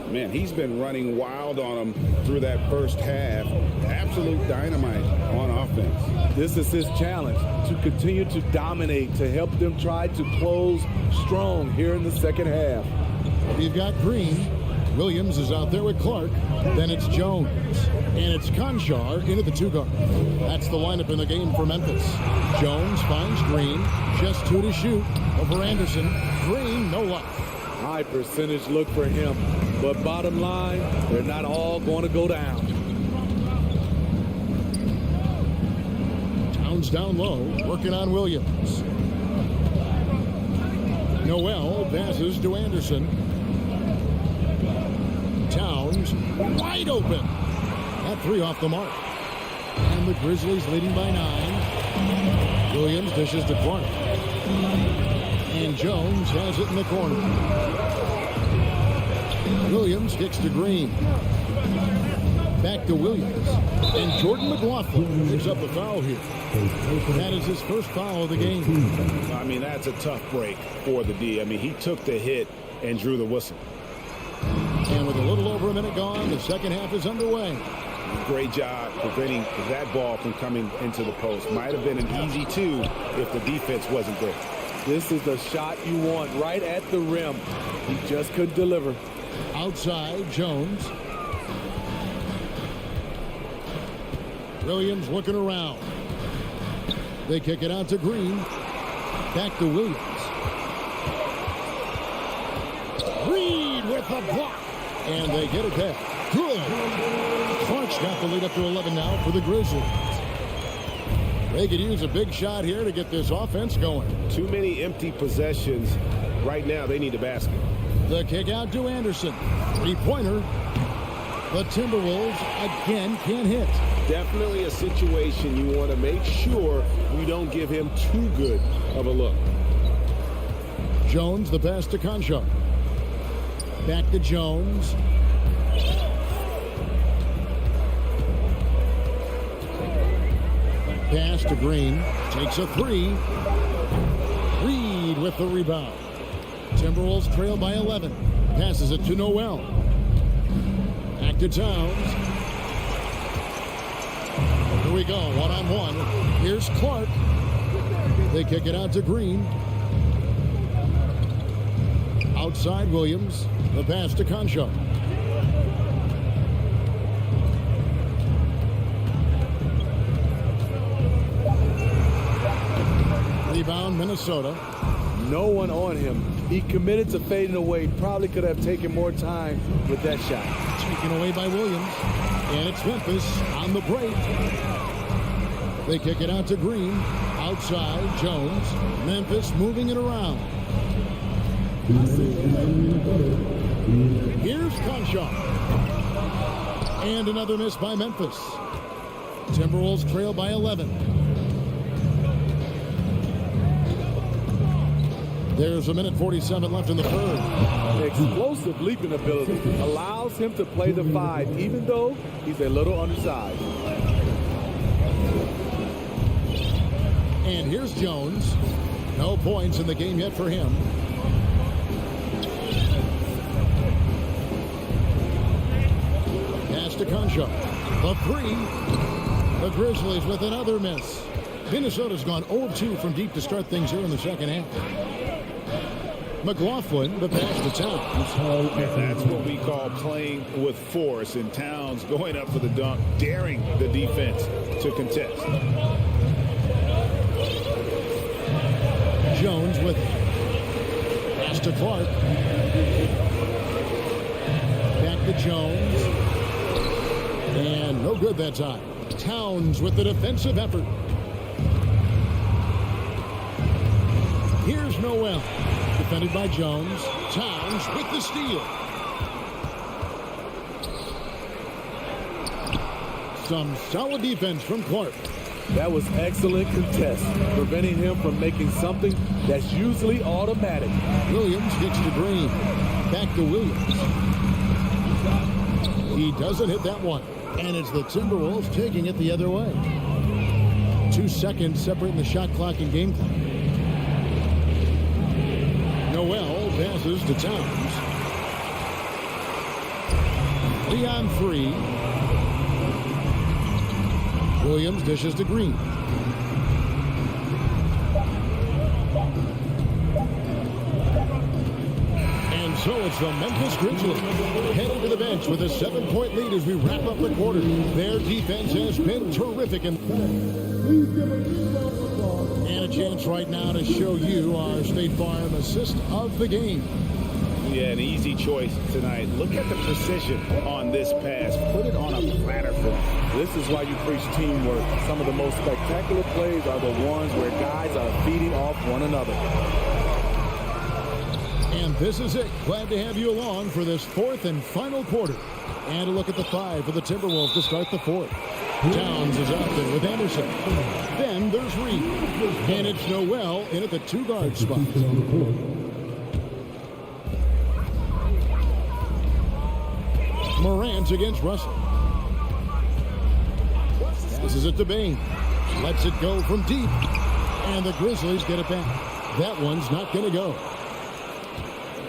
Man, he's been running wild on him through that first half. Absolute dynamite on offense. This is his challenge, to continue to dominate, to help them try to close strong here in the second half. You've got Green. Williams is out there with Clark. Then it's Jones. And it's Conchar into the 2-guard. That's the lineup in the game for Memphis. Jones finds Green. Just 2 to shoot over Anderson. Green, no luck. High percentage look for him. But bottom line, they're not all going to go down. Towns down low, working on Williams. Noel passes to Anderson. Towns wide open. That 3 off the mark. And the Grizzlies leading by 9. Williams dishes to Clark. And Jones has it in the corner. Williams kicks to Green. Back to Williams. And Jordan McLaughlin picks up the foul here. That is his first foul of the game. I mean, that's a tough break for the D. I mean, he took the hit and drew the whistle. And with a little over a minute gone, the second half is underway. Great job preventing that ball from coming into the post. Might have been an easy 2 if the defense wasn't there. This is the shot you want right at the rim. He just couldn't deliver. Outside, Jones. Williams looking around. They kick it out to Green. Back to Williams. Reed with the block. And they get it back. Good. Clark's got the lead up to 11 now for the Grizzlies. They could use a big shot here to get this offense going. Too many empty possessions. Right now, they need a basket. The kick out to Anderson. Three-pointer. The Timberwolves again can't hit. Definitely a situation you want to make sure we don't give him too good of a look. Jones, the pass to Concho. Back to Jones. Pass to Green. Takes a three. Reed with the rebound. Timberwolves trail by 11. Passes it to Noel. Back to Towns. Here we go, one-on-one. Here's Clark. They kick it out to Green. Outside Williams. The pass to Concho. Rebound Minnesota. No one on him. He committed to fading away. Probably could have taken more time with that shot. Taken away by Williams. And it's Memphis on the break. They kick it out to Green. Outside Jones. Memphis moving it around. Here's Concho. And another miss by Memphis. Timberwolves trail by 11. There's a minute 47 left in the third. Explosive leaping ability allows him to play the 5, even though he's a little undersized. And here's Jones. No points in the game yet for him. Pass to Concho. The three. The Grizzlies with another miss. Minnesota's gone 0-2 from deep to start things here in the second half. McLaughlin, the pass to Towns. And that's what we call playing with force. And Towns going up for the dunk, daring the defense to contest. Jones with pass to Clark. Back to Jones. And no good that time. Towns with the defensive effort. Here's Noel. Defended by Jones. Towns with the steal. Some solid defense from Clark. That was excellent contest, preventing him from making something that's usually automatic. Williams gets to Green. Back to Williams. He doesn't hit that one. And it's the Timberwolves taking it the other way. 2 seconds separating the shot clock and game clock. Noel passes to Towns. 3-on-3. Williams dishes to Green. And so it's the Memphis Grizzlies heading to the bench with a 7-point lead as we wrap up the quarter. Their defense has been terrific. And a chance right now to show you our State Farm assist of the game. Yeah, an easy choice tonight. Look at the precision on this pass. Put it on a platter for him. This is why you preach teamwork. Some of the most spectacular plays are the ones where guys are feeding off one another. And this is it. Glad to have you along for this fourth and final quarter. And a look at the 5 for the Timberwolves to start the fourth. Towns is out there with Anderson. Then there's Reed. And it's Noel in at the 2-guard spot. Morant against Russell. Passes it to Bain. Lets it go from deep. And the Grizzlies get it back. That one's not going to go.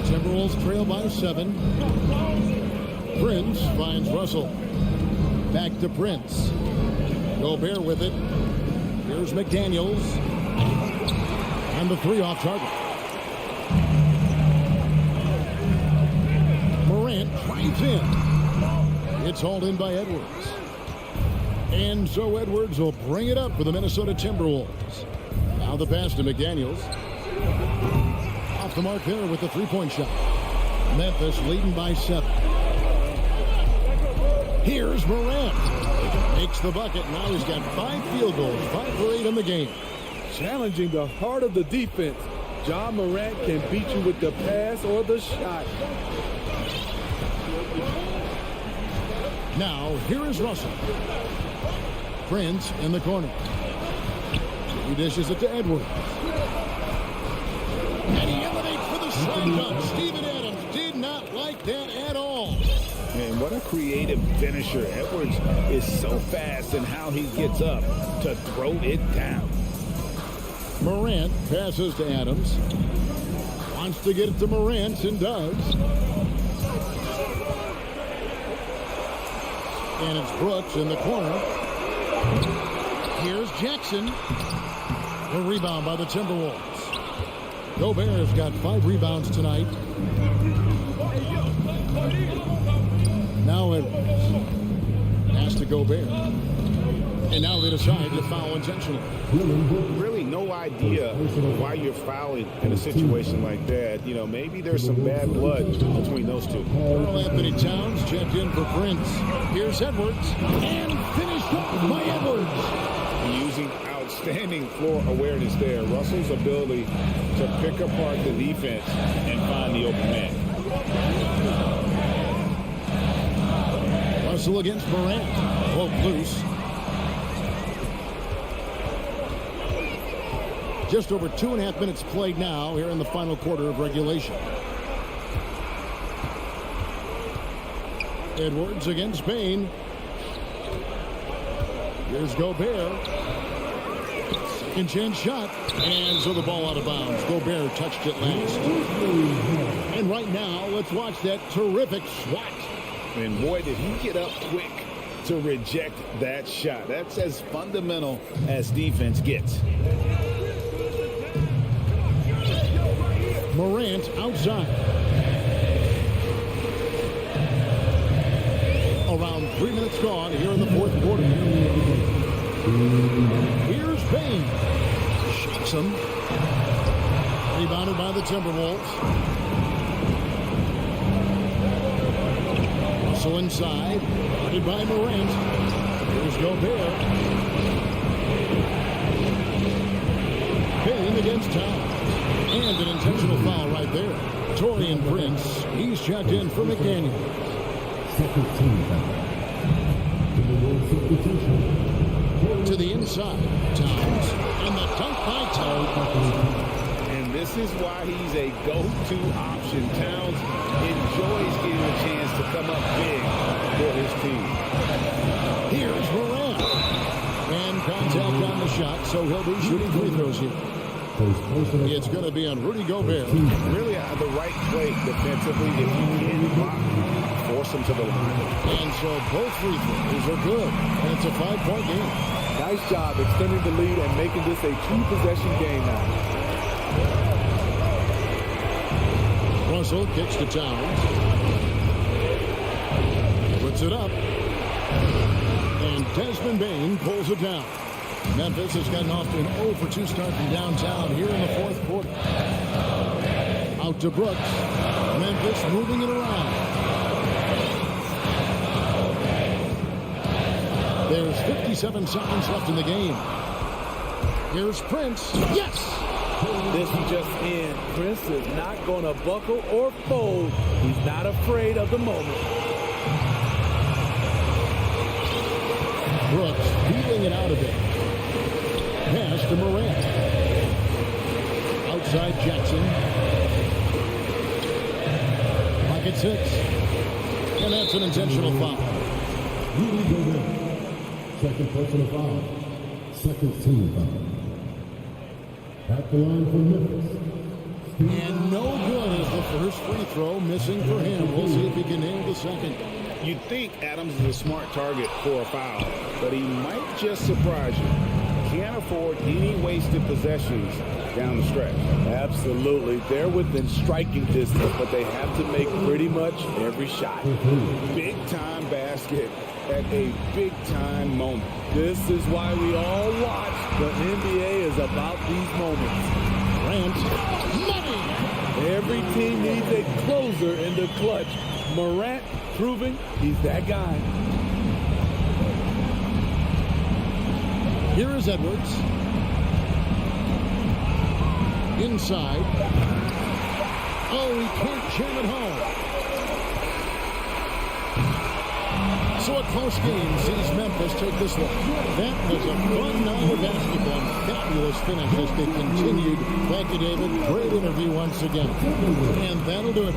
Timberwolves trail by 7. Prince finds Russell. Back to Prince. Gobert with it. Here's McDaniels. And the 3 off target. Morant drives in. It's hauled in by Edwards. And so Edwards will bring it up for the Minnesota Timberwolves. Now the pass to McDaniels. Off the mark there with the 3-point shot. Memphis leading by 7. Here's Morant. Makes the bucket. Now he's got 5 field goals, 5 for 8 in the game. Challenging the heart of the defense. John Morant can beat you with the pass or the shot. Now, here is Russell. Prince in the corner. He dishes it to Edwards. And he elevates for the slam dunk. Steven Adams did not like that at all. Man, what a creative finisher. Edwards is so fast in how he gets up to throw it down. Morant passes to Adams. Wants to get it to Morant and does. And it's Brooks in the corner. Here's Jackson. The rebound by the Timberwolves. Gobert has got 5 rebounds tonight. Now Edwards. Pass to Gobert. And now they decide to foul intentionally. Really no idea why you're fouling in a situation like that. You know, maybe there's some bad blood between those two. Karl Anthony Towns checked in for Prince. Here's Edwards. And finished off by Edwards. Using outstanding floor awareness there. Russell's ability to pick apart the defense and find the open man. Russell against Morant. Broke loose. Just over 2.5 minutes played now here in the final quarter of regulation. Edwards against Bain. Here's Gobert. Second chance shot. And so the ball out of bounds. Gobert touched it last. And right now, let's watch that terrific swat. And boy, did he get up quick to reject that shot. That's as fundamental as defense gets. Morant outside. Around 3 minutes gone here in the fourth quarter. Here's Bain. Shoots him. Rebounded by the Timberwolves. Russell inside. Guarded by Morant. Here's Gobert. Bain against Towns. And an intentional foul right there. Taurean Prince. He's checked in for McDaniel. Second team foul. To the inside. Towns. And the dunk by Towns. And this is why he's a go-to option. Towns enjoys getting a chance to come up big for his team. Here's Morant. And contact on the shot, so he'll be shooting free throws here. It's going to be on Rudy Gobert. Really the right play defensively if you can block, force him to the line. And so both free throws are good. And it's a 5-point game. Nice job extending the lead and making this a 2-possession game now. Russell kicks to Towns. Puts it up. And Desmond Bain pulls it down. Memphis has gotten off to an 0-for-2 start from downtown here in the fourth quarter. Out to Brooks. Memphis moving it around. There's 57 seconds left in the game. Here's Prince. Yes! This just in. Prince is not going to buckle or fold. He's not afraid of the moment. Brooks feeling it out a bit. Pass to Morant. Outside Jackson. Pocket 6. And that's an intentional foul. Rudy Gobert. Second personal foul. Second team foul. At the line for Memphis. And no good as the first free throw missing for him. We'll see if he can nail the second. You'd think Adams is a smart target for a foul, but he might just surprise you. Can't afford any wasted possessions down the stretch. Absolutely. They're within striking distance, but they have to make pretty much every shot. Big-time basket at a big-time moment. This is why we all watch. The NBA is about these moments. Morant. Money! Every team needs a closer in the clutch. Morant proving he's that guy. Here is Edwards. Inside. Oh, he can't jam it home. So a close game sees Memphis take this one. That was a fun night of basketball and fabulous finish as they continued. Thank you, David. Great interview once again. And that'll do it.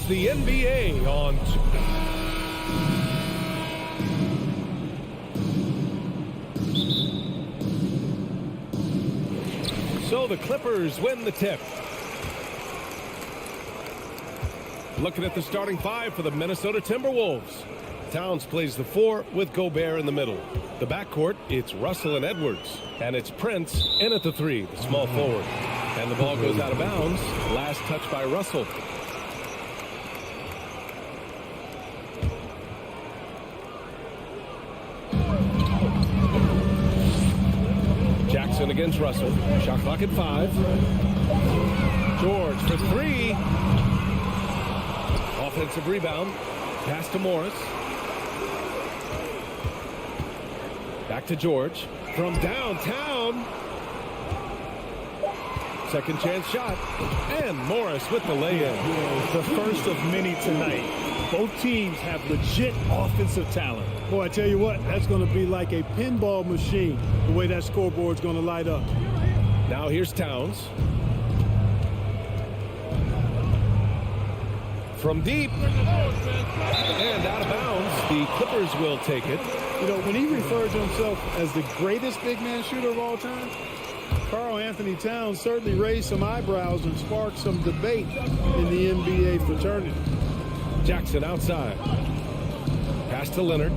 The NBA on. So the Clippers win the tip. Looking at the starting five for the Minnesota Timberwolves. Towns plays the 4 with Gobert in the middle. The backcourt, it's Russell and Edwards. And it's Prince in at the 3, the small forward. And the ball goes out of bounds. Last touch by Russell. Jackson against Russell. Shot clock at 5. George for 3. Offensive rebound. Pass to Morris. Back to George. From downtown. Second chance shot. And Morris with the lay-in. The first of many tonight. Both teams have legit offensive talent. Boy, I tell you what, that's going to be like a pinball machine, the way that scoreboard's going to light up. Now here's Towns. From deep. And out of bounds. The Clippers will take it. You know, when he referred to himself as the greatest big man shooter of all time, Karl Anthony Towns certainly raised some eyebrows and sparked some debate in the NBA fraternity. Jackson outside. Pass to Leonard.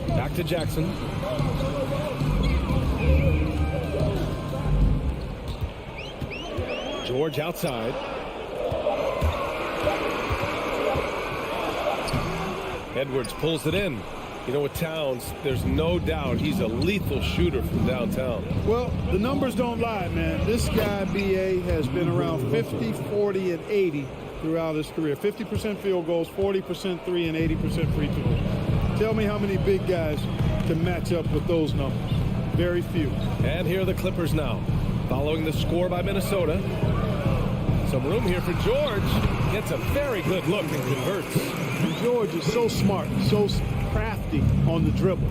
Back to Jackson. George outside. Edwards pulls it in. You know, with Towns, there's no doubt he's a lethal shooter from downtown. Well, the numbers don't lie, man. This guy, B.A., has been around 50, 40, and 80 throughout his career. 50% field goals, 40% three, and 80% free throws. Tell me how many big guys can match up with those numbers. Very few. And here are the Clippers now, following the score by Minnesota. Some room here for George. Gets a very good look and converts. And George is so smart, so crafty on the dribble.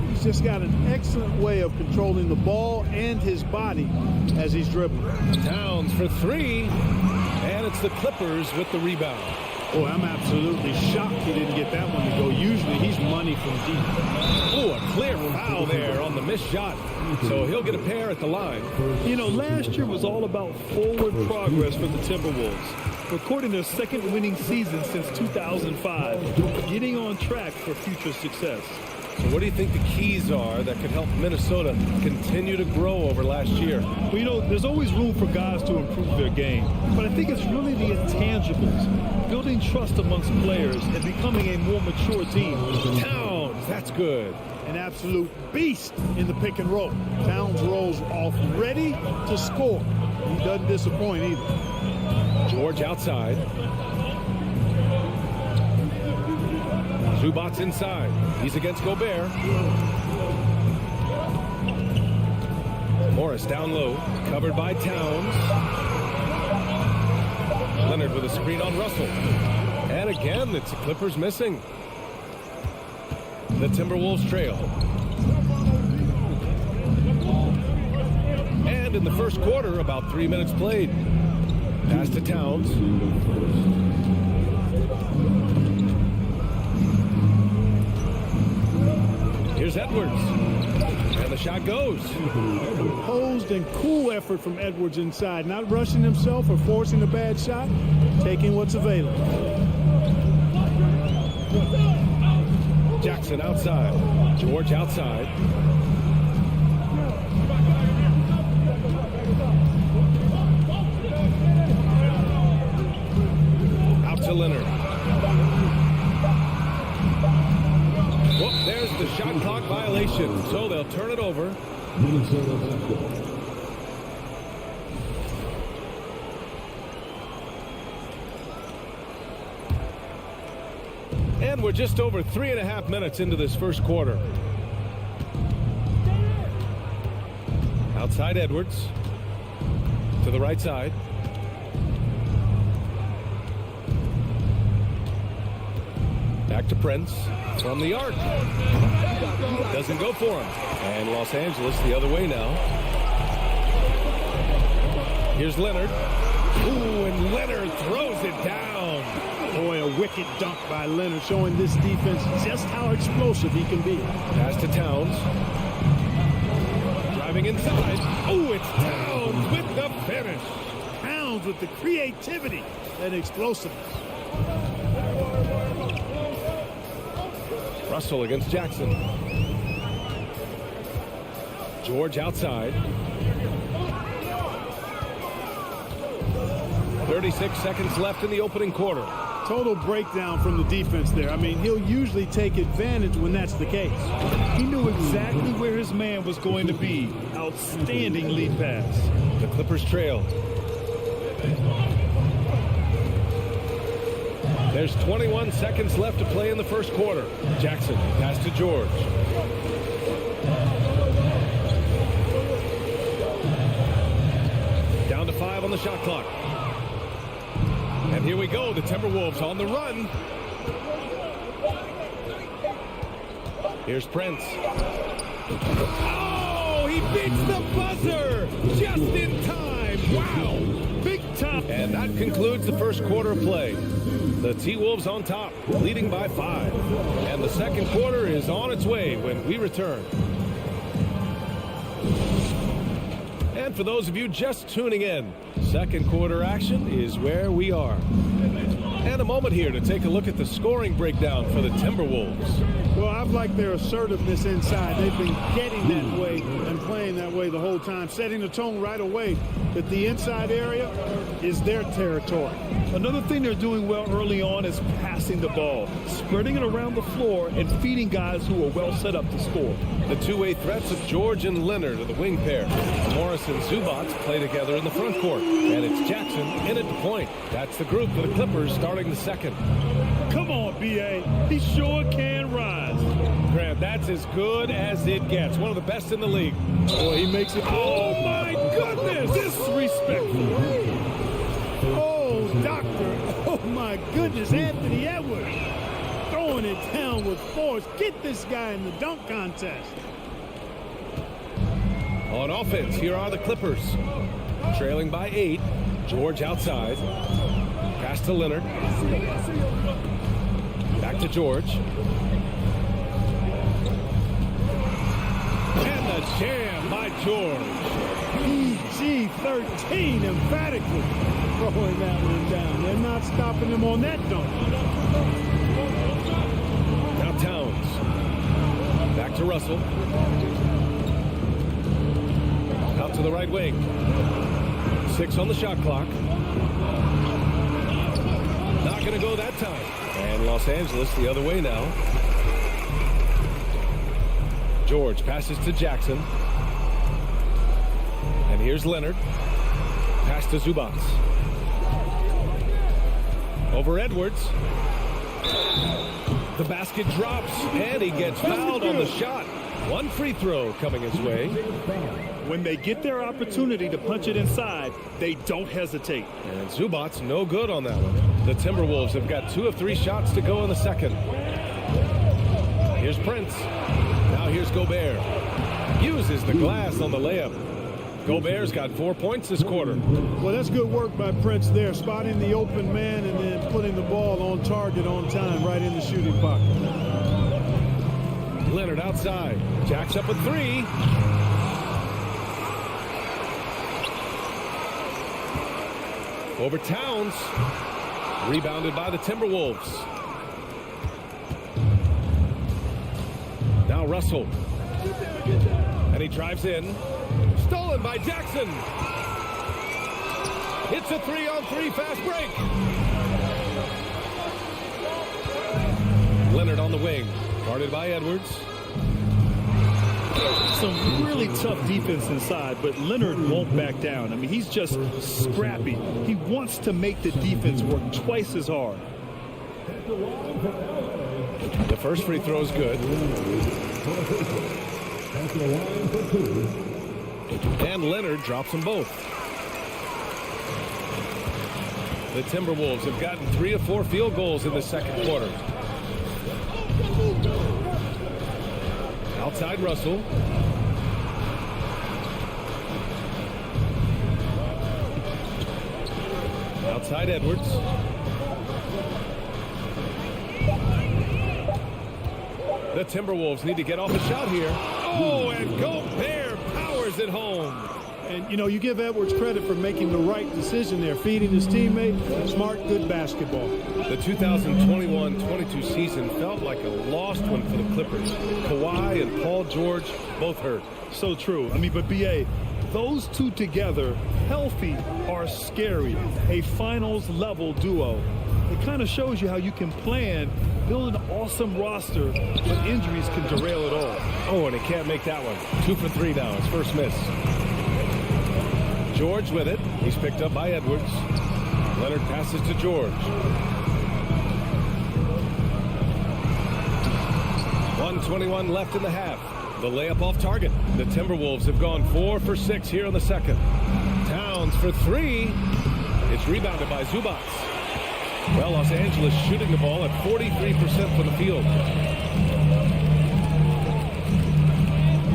He's just got an excellent way of controlling the ball and his body as he's dribbling. Towns for 3. And it's the Clippers with the rebound. Boy, I'm absolutely shocked he didn't get that one to go. Usually he's money from deep. Oh, a clear foul there on the missed shot. So he'll get a pair at the line. You know, last year was all about forward progress for the Timberwolves. Recording their second winning season since 2005. Getting on track for future success. So what do you think the keys are that could help Minnesota continue to grow over last year? Well, you know, there's always room for guys to improve their game. But I think it's really the intangibles. Building trust amongst players and becoming a more mature team. Towns, that's good. An absolute beast in the pick and roll. Towns rolls off ready to score. He doesn't disappoint either. George outside. Zubac's inside. He's against Gobert. Morris down low. Covered by Towns. Leonard with a screen on Russell. And again, it's the Clippers missing. The Timberwolves trail. And in the first quarter, about 3 minutes played. Pass to Towns. Here's Edwards. And the shot goes. Composed and cool effort from Edwards inside. Not rushing himself or forcing a bad shot. Taking what's available. Jackson outside. George outside. Out to Leonard. Whoop, there's the shot clock violation, so they'll turn it over. And we're just over 3.5 minutes into this first quarter. Outside Edwards. To the right side. Back to Prince. From the arc. Doesn't go for him. And Los Angeles the other way now. Here's Leonard. Ooh, and Leonard throws it down. Boy, a wicked dunk by Leonard, showing this defense just how explosive he can be. Pass to Towns. Driving inside. Oh, it's Towns with the finish. Towns with the creativity and explosiveness. Russell against Jackson. George outside. 36 seconds left in the opening quarter. Total breakdown from the defense there. I mean, he'll usually take advantage when that's the case. He knew exactly where his man was going to be. Outstanding lead pass. The Clippers trail. There's 21 seconds left to play in the first quarter. Jackson, pass to George. Down to 5 on the shot clock. And here we go, the Timberwolves on the run. Here's Prince. Oh, he beats the buzzer just in time. Wow, big time. And that concludes the first quarter of play. The T-Wolves on top, leading by 5. And the second quarter is on its way when we return. And for those of you just tuning in, second quarter action is where we are. And a moment here to take a look at the scoring breakdown for the Timberwolves. Well, I've liked their assertiveness inside. They've been getting that way and playing that way the whole time, setting the tone right away that the inside area is their territory. Another thing they're doing well early on is passing the ball, spreading it around the floor and feeding guys who are well set up to score. The two-way threats of George and Leonard are the wing pair. Morris and Zubac play together in the front court. And it's Jackson in at the point. That's the group for the Clippers starting the second. Come on, B.A. He sure can rise. Grant, that's as good as it gets. One of the best in the league. Boy, he makes it. Oh, my goodness! Disrespectful. Oh, doctor. Oh, my goodness. Anthony Edwards throwing it down with force. Get this guy in the dunk contest. On offense, here are the Clippers. Trailing by 8. George outside. Pass to Leonard. Back to George. And the jam by George. PG-13 emphatically throwing that one down. They're not stopping him on that dunk. Now Towns. Back to Russell. Out to the right wing. 6 on the shot clock. Not going to go that time. And Los Angeles the other way now. George passes to Jackson. And here's Leonard. Pass to Zubats. Over Edwards. The basket drops, and he gets fouled on the shot. One free throw coming his way. When they get their opportunity to punch it inside, they don't hesitate. And Zubats no good on that one. The Timberwolves have got 2 of 3 shots to go in the second. Here's Prince. Now here's Gobert. Uses the glass on the layup. Gobert's got 4 points this quarter. Well, that's good work by Prince there, spotting the open man and then putting the ball on target on time right in the shooting pocket. Leonard outside. Jacks up a 3. Over Towns. Rebounded by the Timberwolves. Now Russell. And he drives in. Stolen by Jackson. It's a 3-on-3 fast break. Leonard on the wing. Guarded by Edwards. Some really tough defense inside, but Leonard won't back down. I mean, he's just scrappy. He wants to make the defense work twice as hard. The first free throw is good. And Leonard drops them both. The Timberwolves have gotten 3 of 4 field goals in the second quarter. Outside Russell. Outside Edwards. The Timberwolves need to get off a shot here. Oh, and Gobert powers it home. And, you know, you give Edwards credit for making the right decision there, feeding his teammate. Smart, good basketball. The 2021-22 season felt like a lost one for the Clippers. Kawhi and Paul George both hurt. So true. I mean, but B.A., those two together, healthy, are scary. A finals-level duo. It kind of shows you how you can plan, build an awesome roster, but injuries can derail it all. Oh, and he can't make that one. 2 for 3 now. His first miss. George with it. He's picked up by Edwards. Leonard passes to George. 1:21 left in the half. The layup off target. The Timberwolves have gone 4 for 6 here in the second. Towns for 3. It's rebounded by Zubats. Well, Los Angeles shooting the ball at 43% from the field.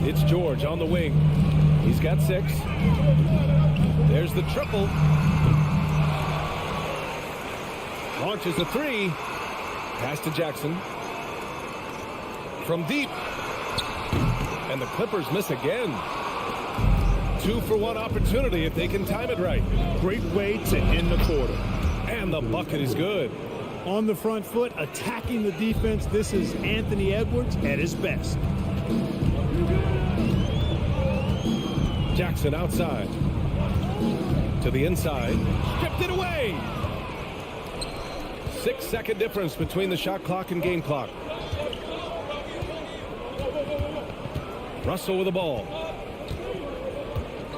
It's George on the wing. He's got 6. There's the triple. Launches a 3. Pass to Jackson. From deep. And the Clippers miss again. 2 for 1 opportunity if they can time it right. Great way to end the quarter. And the bucket is good. On the front foot, attacking the defense. This is Anthony Edwards at his best. Jackson outside. To the inside. Stripped it away. 6-second difference between the shot clock and game clock. Russell with the ball.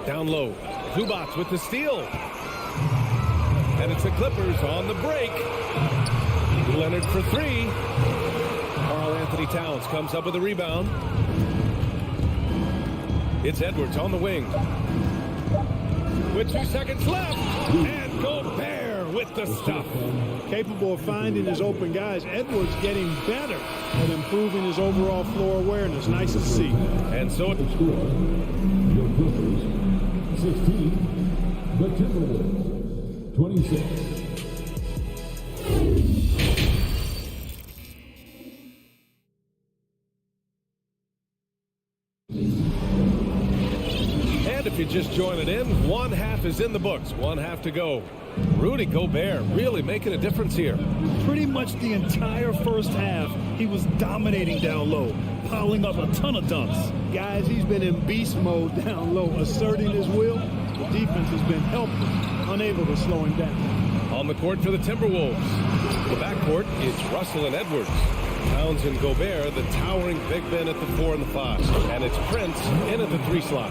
Down low. Zubats with the steal. And it's the Clippers on the break. Leonard for 3. Karl Anthony Towns comes up with a rebound. It's Edwards on the wing. With 2 seconds left. And Gobert with the stuff. Capable of finding his open guys. Edwards getting better at improving his overall floor awareness. Nice to see. And so The score, your Clippers, 16. The Timberwolves, 26. just joining in, one half is in the books, one half to go. Rudy Gobert really making a difference here. Pretty much the entire first half, he was dominating down low, piling up a ton of dunks. Guys, he's been in beast mode down low, asserting his will. The defense has been helpless, unable to slow him down. On the court for the Timberwolves. The backcourt is Russell and Edwards. Towns and Gobert, the towering big men at the 4 and the 5. And it's Prince in at the 3 slot.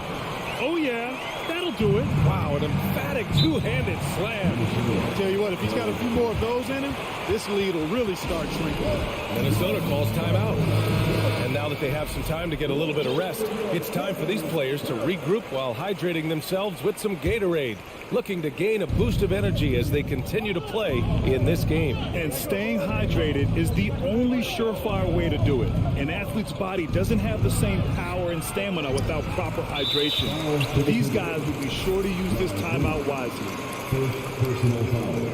Oh, yeah, that'll do it. Wow, an emphatic two-handed slam. I tell you what, if he's got a few more of those in him, this lead will really start shrinking. Minnesota calls timeout. And now that they have some time to get a little bit of rest, it's time for these players to regroup while hydrating themselves with some Gatorade, looking to gain a boost of energy as they continue to play in this game. And staying hydrated is the only surefire way to do it. An athlete's body doesn't have the same power and stamina without proper hydration. These guys will be sure to use this timeout wisely. First personal foul.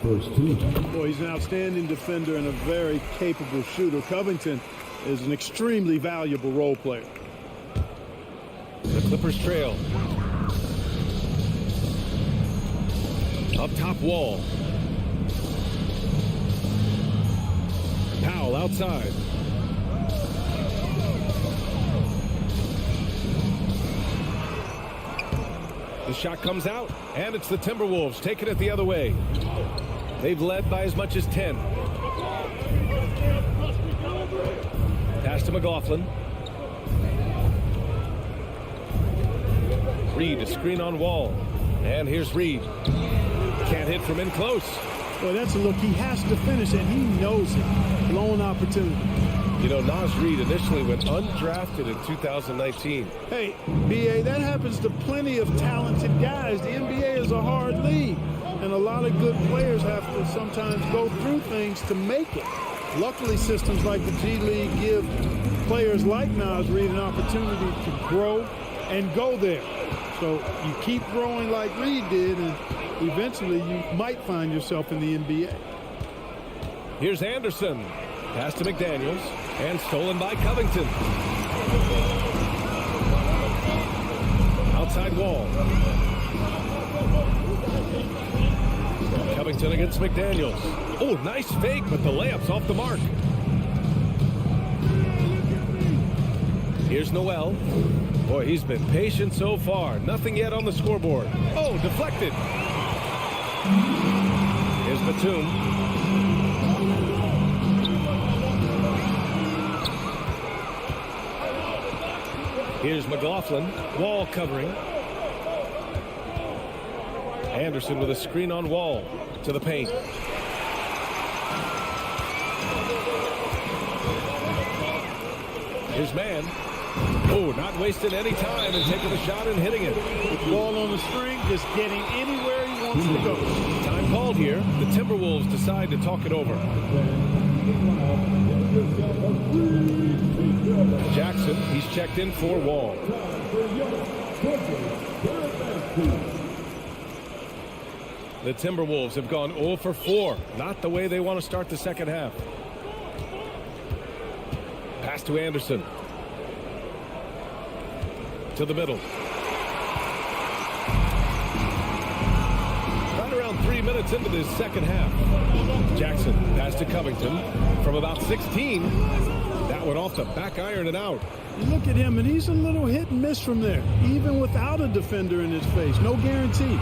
First team. Boy, he's an outstanding defender and a very capable shooter. Covington is an extremely valuable role player. The Clippers trail. Up top Wall. Powell outside. The shot comes out, and it's the Timberwolves taking it the other way. They've led by as much as 10. Pass to McLaughlin. Reed, a screen on Wall. And here's Reed. Can't hit from in close. Boy, that's a look he has to finish, and he knows it. Blown opportunity. You know, Naz Reid initially went undrafted in 2019. Hey, B.A., that happens to plenty of talented guys. The NBA is a hard league, and a lot of good players have to sometimes go through things to make it. Luckily, systems like the G League give players like Naz Reid an opportunity to grow and go there. So you keep growing like Reid did, and eventually you might find yourself in the NBA. Here's Anderson. Pass to McDaniels, and stolen by Covington. Outside Wall. Covington against McDaniels. Oh, nice fake, but the layup's off the mark. Here's Noel. Boy, he's been patient so far. Nothing yet on the scoreboard. Oh, deflected. Here's Batum. Here's McLaughlin. Wall covering. Anderson with a screen on Wall to the paint. Here's Mann. Oh, not wasting any time and taking the shot and hitting it. With Wall on the string, just getting anywhere he wants to go. Time called here. The Timberwolves decide to talk it over. Jackson, he's checked in for Wall. The Timberwolves have gone 0 for 4. Not the way they want to start the second half. Pass to Anderson. To the middle. Right around 3 minutes into this second half. Jackson pass to Covington from about 16. That went off the back iron and out. You look at him, and he's a little hit and miss from there, even without a defender in his face. No guarantee.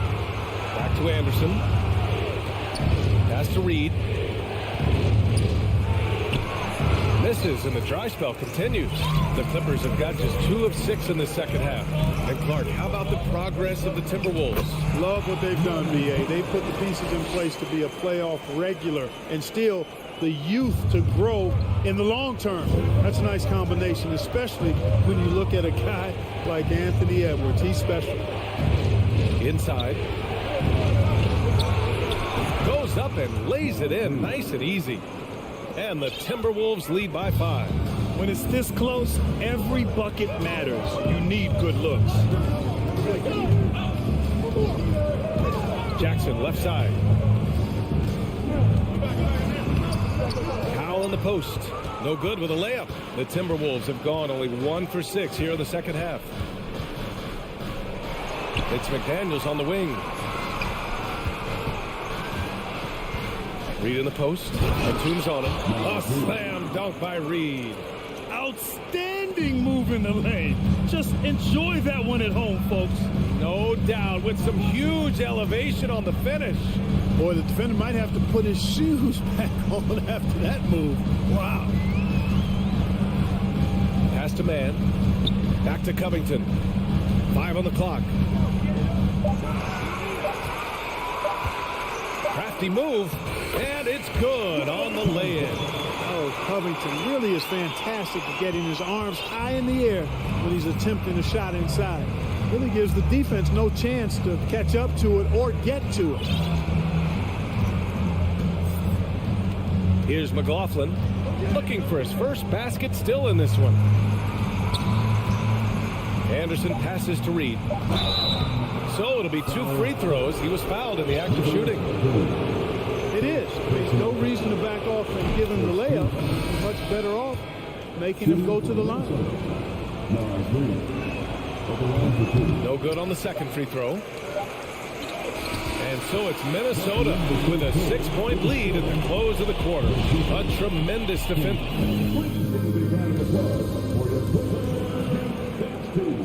Back to Anderson. Pass to Reed. Misses, and the dry spell continues. The Clippers have got just 2 of 6 in the second half. And Clark, how about the progress of the Timberwolves? Love what they've done, B.A. They put the pieces in place to be a playoff regular and still the youth to grow in the long term. That's a nice combination, especially when you look at a guy like Anthony Edwards. He's special. Inside. Goes up and lays it in nice and easy. And the Timberwolves lead by 5. When it's this close, every bucket matters. You need good looks. Jackson left side. Powell in the post. No good with a layup. The Timberwolves have gone only 1 for 6 here in the second half. It's McDaniels on the wing. Reed in the post. Batum's on him. A slam dunk by Reed. Outstanding move in the lane. Just enjoy that one at home, folks. No doubt, with some huge elevation on the finish. Boy, the defender might have to put his shoes back on after that move. Wow. Pass to man. Back to Covington. 5 on the clock. Crafty move, and it's good on the lay-in. Oh, Covington really is fantastic at getting his arms high in the air when he's attempting a shot inside. Really gives the defense no chance to catch up to it or get to it. Here's McLaughlin looking for his first basket, still in this one. Anderson passes to Reed. So it'll be 2 free throws. He was fouled in the act of shooting. It is. There's no reason to back off and give him the layup. He's much better off making him go to the line. No good on the second free throw. And so it's Minnesota with a 6-point lead at the close of the quarter. A tremendous defense.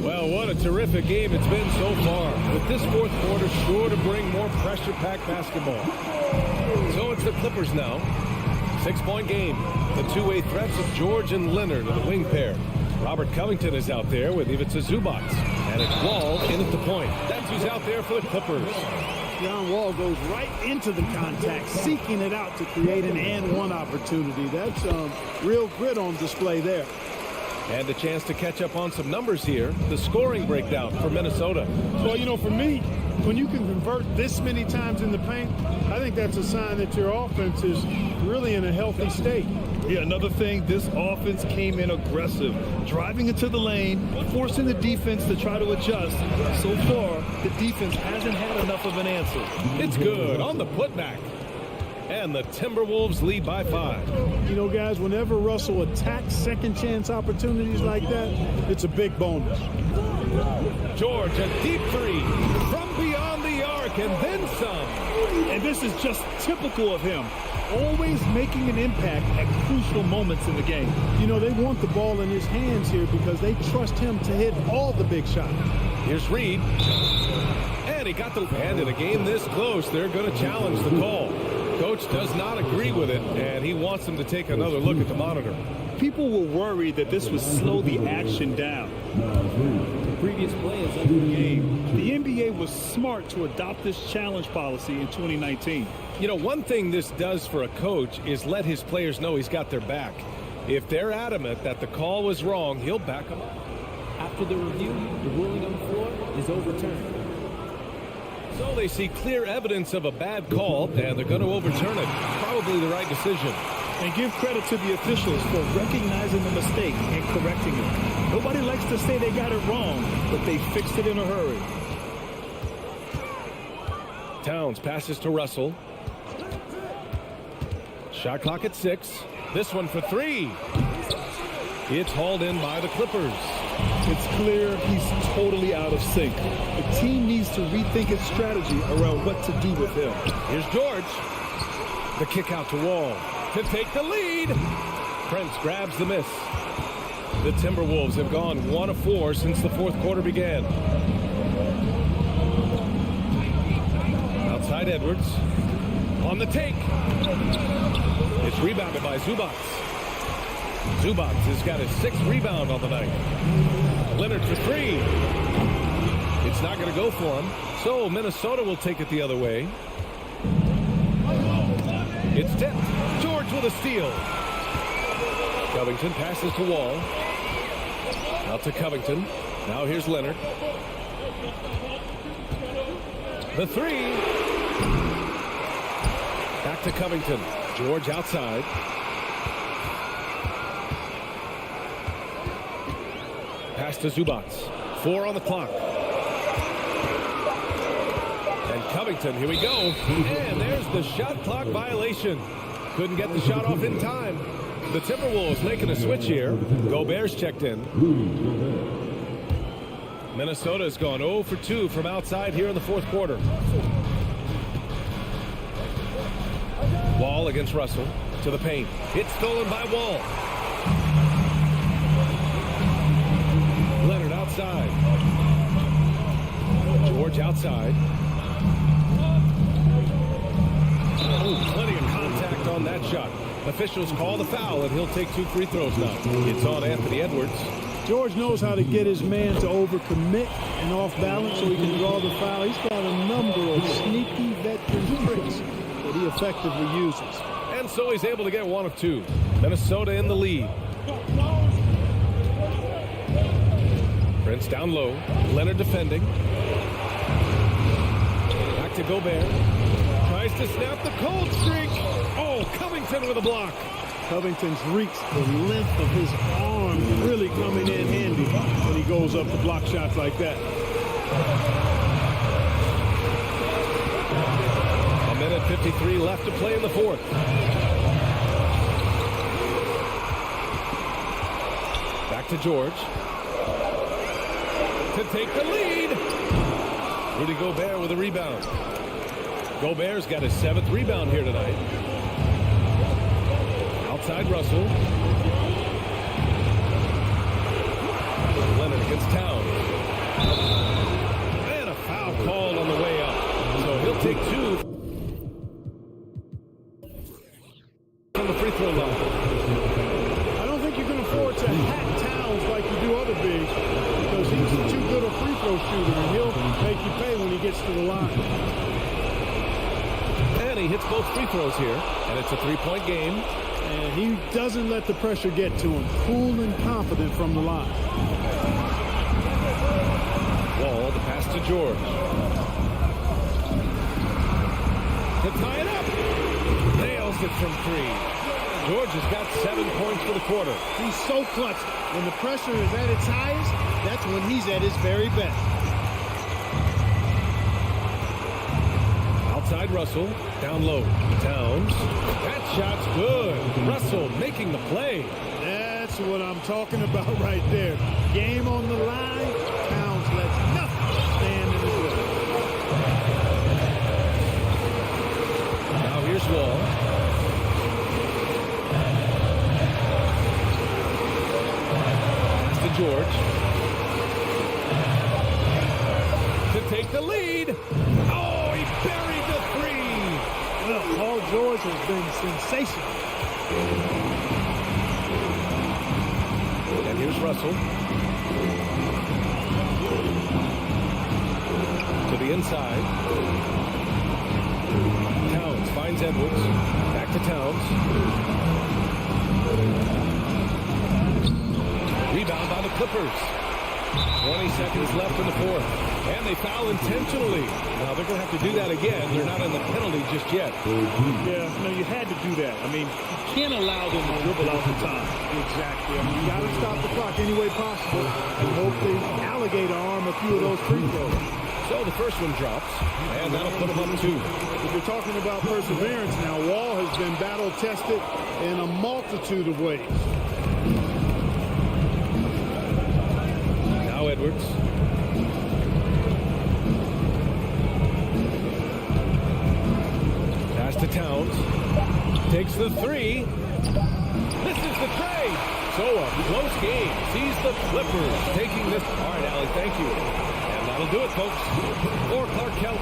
Well, what a terrific game it's been so far. With this fourth quarter sure to bring more pressure-packed basketball. So it's the Clippers now. 6-point game. The two-way threats of George and Leonard are the wing pair. Robert Covington is out there with Ivica Zubac. And it's Wall in at the point. That's who's out there for the Clippers. John Wall goes right into the contact, seeking it out to create an and-one opportunity. That's real grit on display there. And a chance to catch up on some numbers here. The scoring breakdown for Minnesota. Well, you know, for me, when you can convert this many times in the paint, I think that's a sign that your offense is really in a healthy state. Yeah, another thing, this offense came in aggressive, driving into the lane, forcing the defense to try to adjust. So far, the defense hasn't had enough of an answer. It's good on the putback. And the Timberwolves lead by 5. You know, guys, whenever Russell attacks second chance opportunities like that, it's a big bonus. George, a deep three from beyond the arc and then some. And this is just typical of him. Always making an impact at crucial moments in the game. You know, they want the ball in his hands here because they trust him to hit all the big shots. Here's Reed. And he got the... And in a game this close, they're going to challenge the call. Coach does not agree with it, and he wants them to take another look at the monitor. People were worried that this would slow the action down. The previous play is under the game. The NBA was smart to adopt this challenge policy in 2019. You know, one thing this does for a coach is let his players know he's got their back. If they're adamant that the call was wrong, he'll back them up. After the review, the ruling on the floor is overturned. So they see clear evidence of a bad call, and they're going to overturn it. Probably the right decision. And give credit to the officials for recognizing the mistake and correcting it. Nobody likes to say they got it wrong, but they fixed it in a hurry. Towns passes to Russell. Shot clock at 6. This one for 3. It's hauled in by the Clippers. It's clear he's totally out of sync. The team needs to rethink its strategy around what to do with him. Here's George. The kick out to Wall to take the lead. Prince grabs the miss. The Timberwolves have gone 1 of 4 since the fourth quarter began. Outside Edwards. On the take. It's rebounded by Zubac. Zubac has got his 6th rebound on the night. Leonard for 3. It's not going to go for him. So Minnesota will take it the other way. It's tipped. George with a steal. Covington passes to Wall. Out to Covington. Now here's Leonard. The 3. Back to Covington. George outside. Pass to Zubac. 4 on the clock. And Covington, here we go. And there's the shot clock violation. Couldn't get the shot off in time. The Timberwolves making a switch here. Gobert's checked in. Minnesota's gone 0 for 2 from outside here in the fourth quarter. Wall against Russell to the paint. It's stolen by Wall. Leonard outside. George outside. Oh, plenty of contact on that shot. Officials call the foul, and he'll take 2 free throws now. It's on Anthony Edwards. George knows how to get his man to overcommit and off balance so he can draw the foul. He's got a number of sneaky veteran tricks that he effectively uses. And so he's able to get 1 of 2. Minnesota in the lead. Prince down low. Leonard defending. Back to Gobert. Tries to snap the cold streak. Oh, Covington with a block. Covington's reach, the length of his arm really coming in handy when he goes up to block shots like that. A minute 53 left to play in the fourth. Back to George. To take the lead. Rudy Gobert with a rebound. Gobert's got his 7th rebound here tonight. Outside Russell. Leonard against Towns. And a foul called on the way up. So he'll take 2 from the free throw line. I don't think you can afford to hack Towns like you do other bigs because he's too good a free throw shooter and he'll make you pay when he gets to the line. And he hits both free throws here. And it's a 3-point game. And he doesn't let the pressure get to him. Cool and confident from the line. Wall, the pass to George. To tie it up. Nails it from 3. George has got 7 points for the quarter. He's so clutch. When the pressure is at its highest, that's when he's at his very best. Outside Russell, down low, Towns. That shot's good. Russell making the play. That's what I'm talking about right there. Game on the line, Towns lets nothing stand in his way. Now here's Wall. Pass to George. To take the lead. Oh, he buried the 3. Well, Paul George has been sensational. And here's Russell. To the inside. Towns finds Edwards. Back to Towns. Rebound by the Clippers. 20 seconds left in the fourth. And they foul intentionally. Now they're going to have to do that again. They're not in the penalty just yet. Yeah, no, you had to do that. I mean, you can't allow them to dribble out the time. Exactly. I mean, you got to stop the clock any way possible and hope they alligator arm a few of those free throws. So the first one drops, and that'll put them up 2. If you're talking about perseverance now, Wall has been battle-tested in a multitude of ways. Now Edwards. Pass to Towns. Takes the 3. Misses the trade. So a close game. Sees the Clippers taking this. All right, Allie, thank you. And that'll do it, folks. For Clark Kent.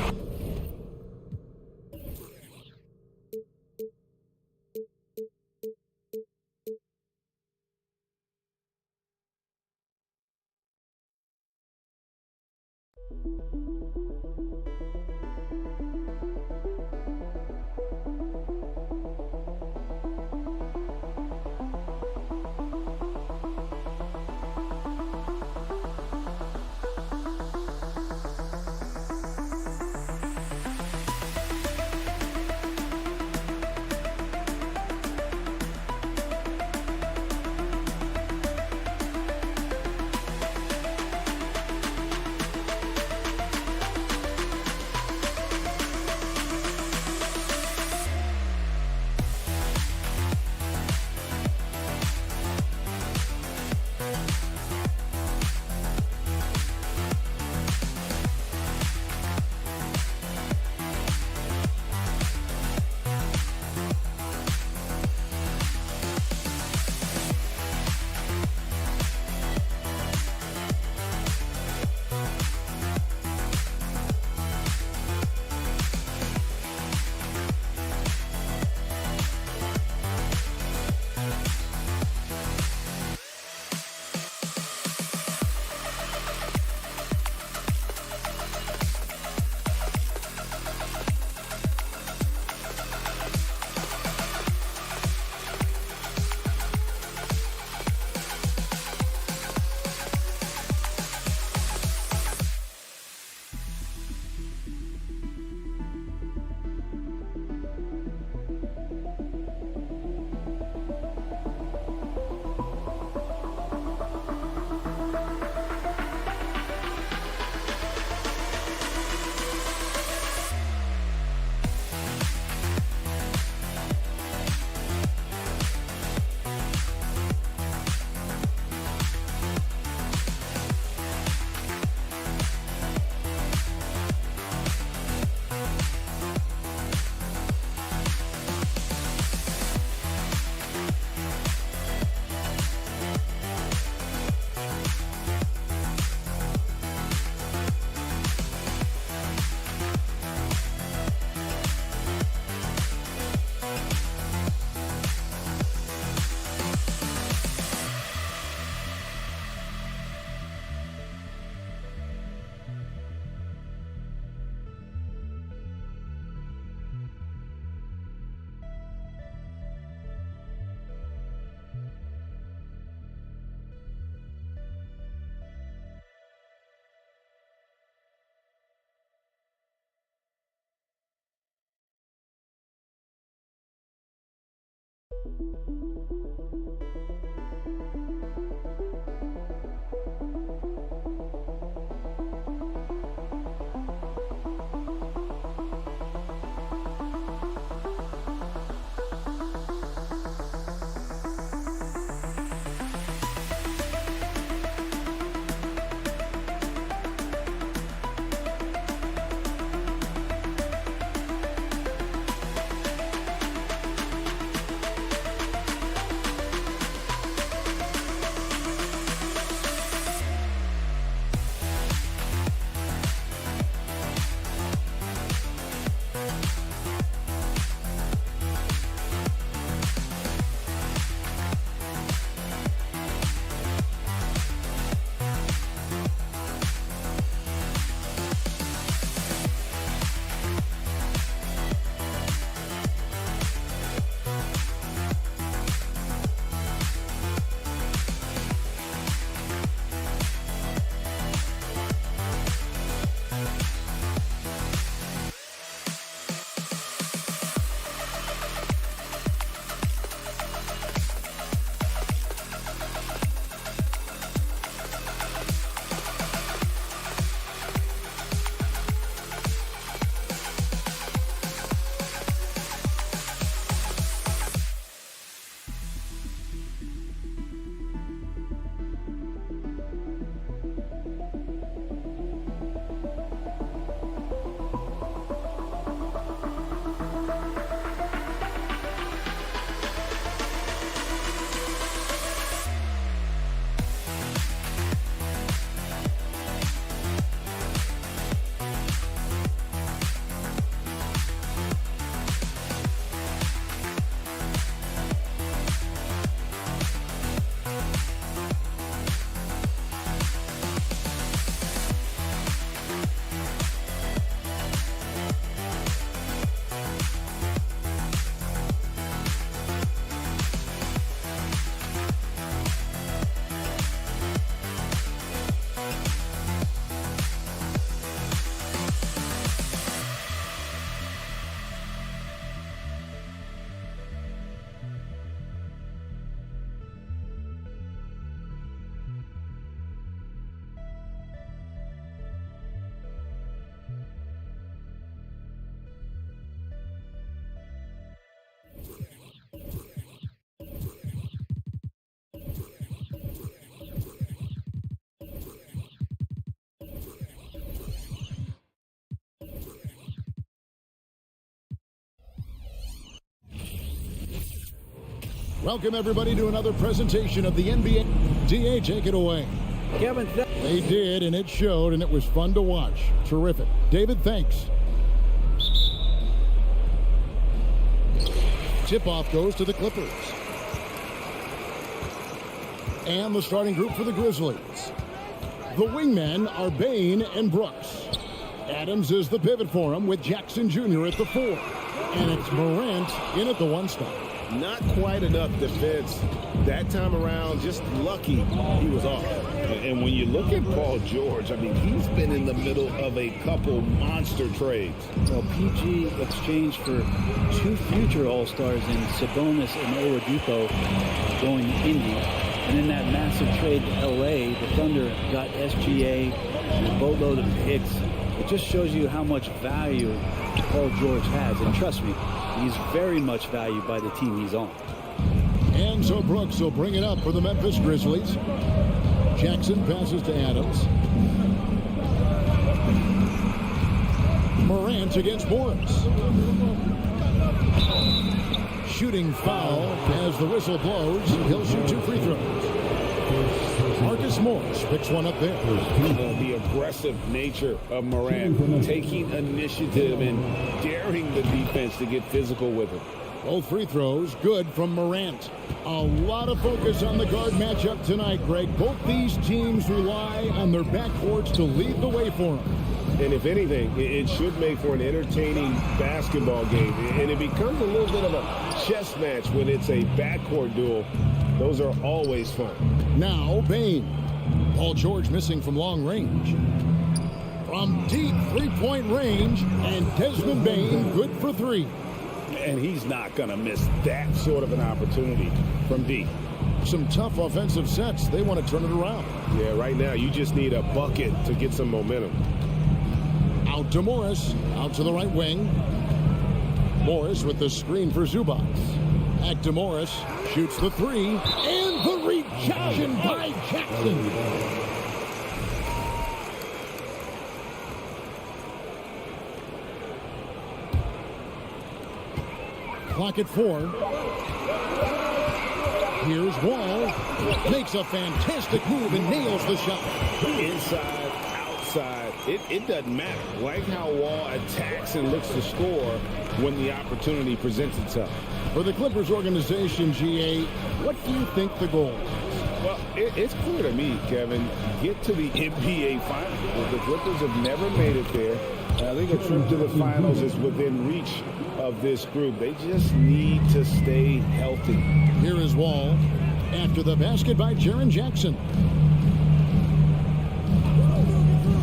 Welcome, everybody, to another presentation of the NBA. DA, take it away. Kevin, They did, and it showed, and it was fun to watch. Terrific. David, thanks. Tip-off goes to the Clippers. And the starting group for the Grizzlies. The wingmen are Bain and Brooks. Adams is the pivot for him with Jackson Jr. at the 4. And it's Morant in at the 1 spot. Not quite enough defense that time around. Just lucky he was off. And when you look at Paul George, I mean, he's been in the middle of a couple monster trades. Well, PG exchanged for 2 future All-Stars in Sabonis and Oladipo going to Indy. And in that massive trade to L.A., the Thunder got SGA and a boatload of picks. It just shows you how much value Paul George has. And trust me, he's very much valued by the team he's on. And so Brooks will bring it up for the Memphis Grizzlies. Jackson passes to Adams. Morant against Morris. Shooting foul as the whistle blows. He'll shoot 2 free throws. Marcus Morris picks one up there. The aggressive nature of Morant, taking initiative and daring the defense to get physical with him. Both free throws good from Morant. A lot of focus on the guard matchup tonight, Greg. Both these teams rely on their backcourts to lead the way for them. And if anything, it should make for an entertaining basketball game. And it becomes a little bit of a chess match when it's a backcourt duel. Those are always fun. Now, Bain. Paul George missing from long range. From deep three-point range, and Desmond Bain good for 3. And he's not going to miss that sort of an opportunity from deep. Some tough offensive sets. They want to turn it around. Yeah, right now you just need a bucket to get some momentum. Out to Morris. Out to the right wing. Morris with the screen for Zubac. Back to Morris. Shoots the 3. And the rejection by Jackson. Clock at 4. Here's Wall. Makes a fantastic move and nails the shot. Inside, outside, it doesn't matter. Like how Wall attacks and looks to score when the opportunity presents itself. For the Clippers organization, GA, what do you think the goal is? Well, it's clear to me, Kevin, get to the NBA Finals. The Clippers have never made it there. I think a trip to the Finals is within reach of this group. They just need to stay healthy. Here is Wall after the basket by Jaren Jackson.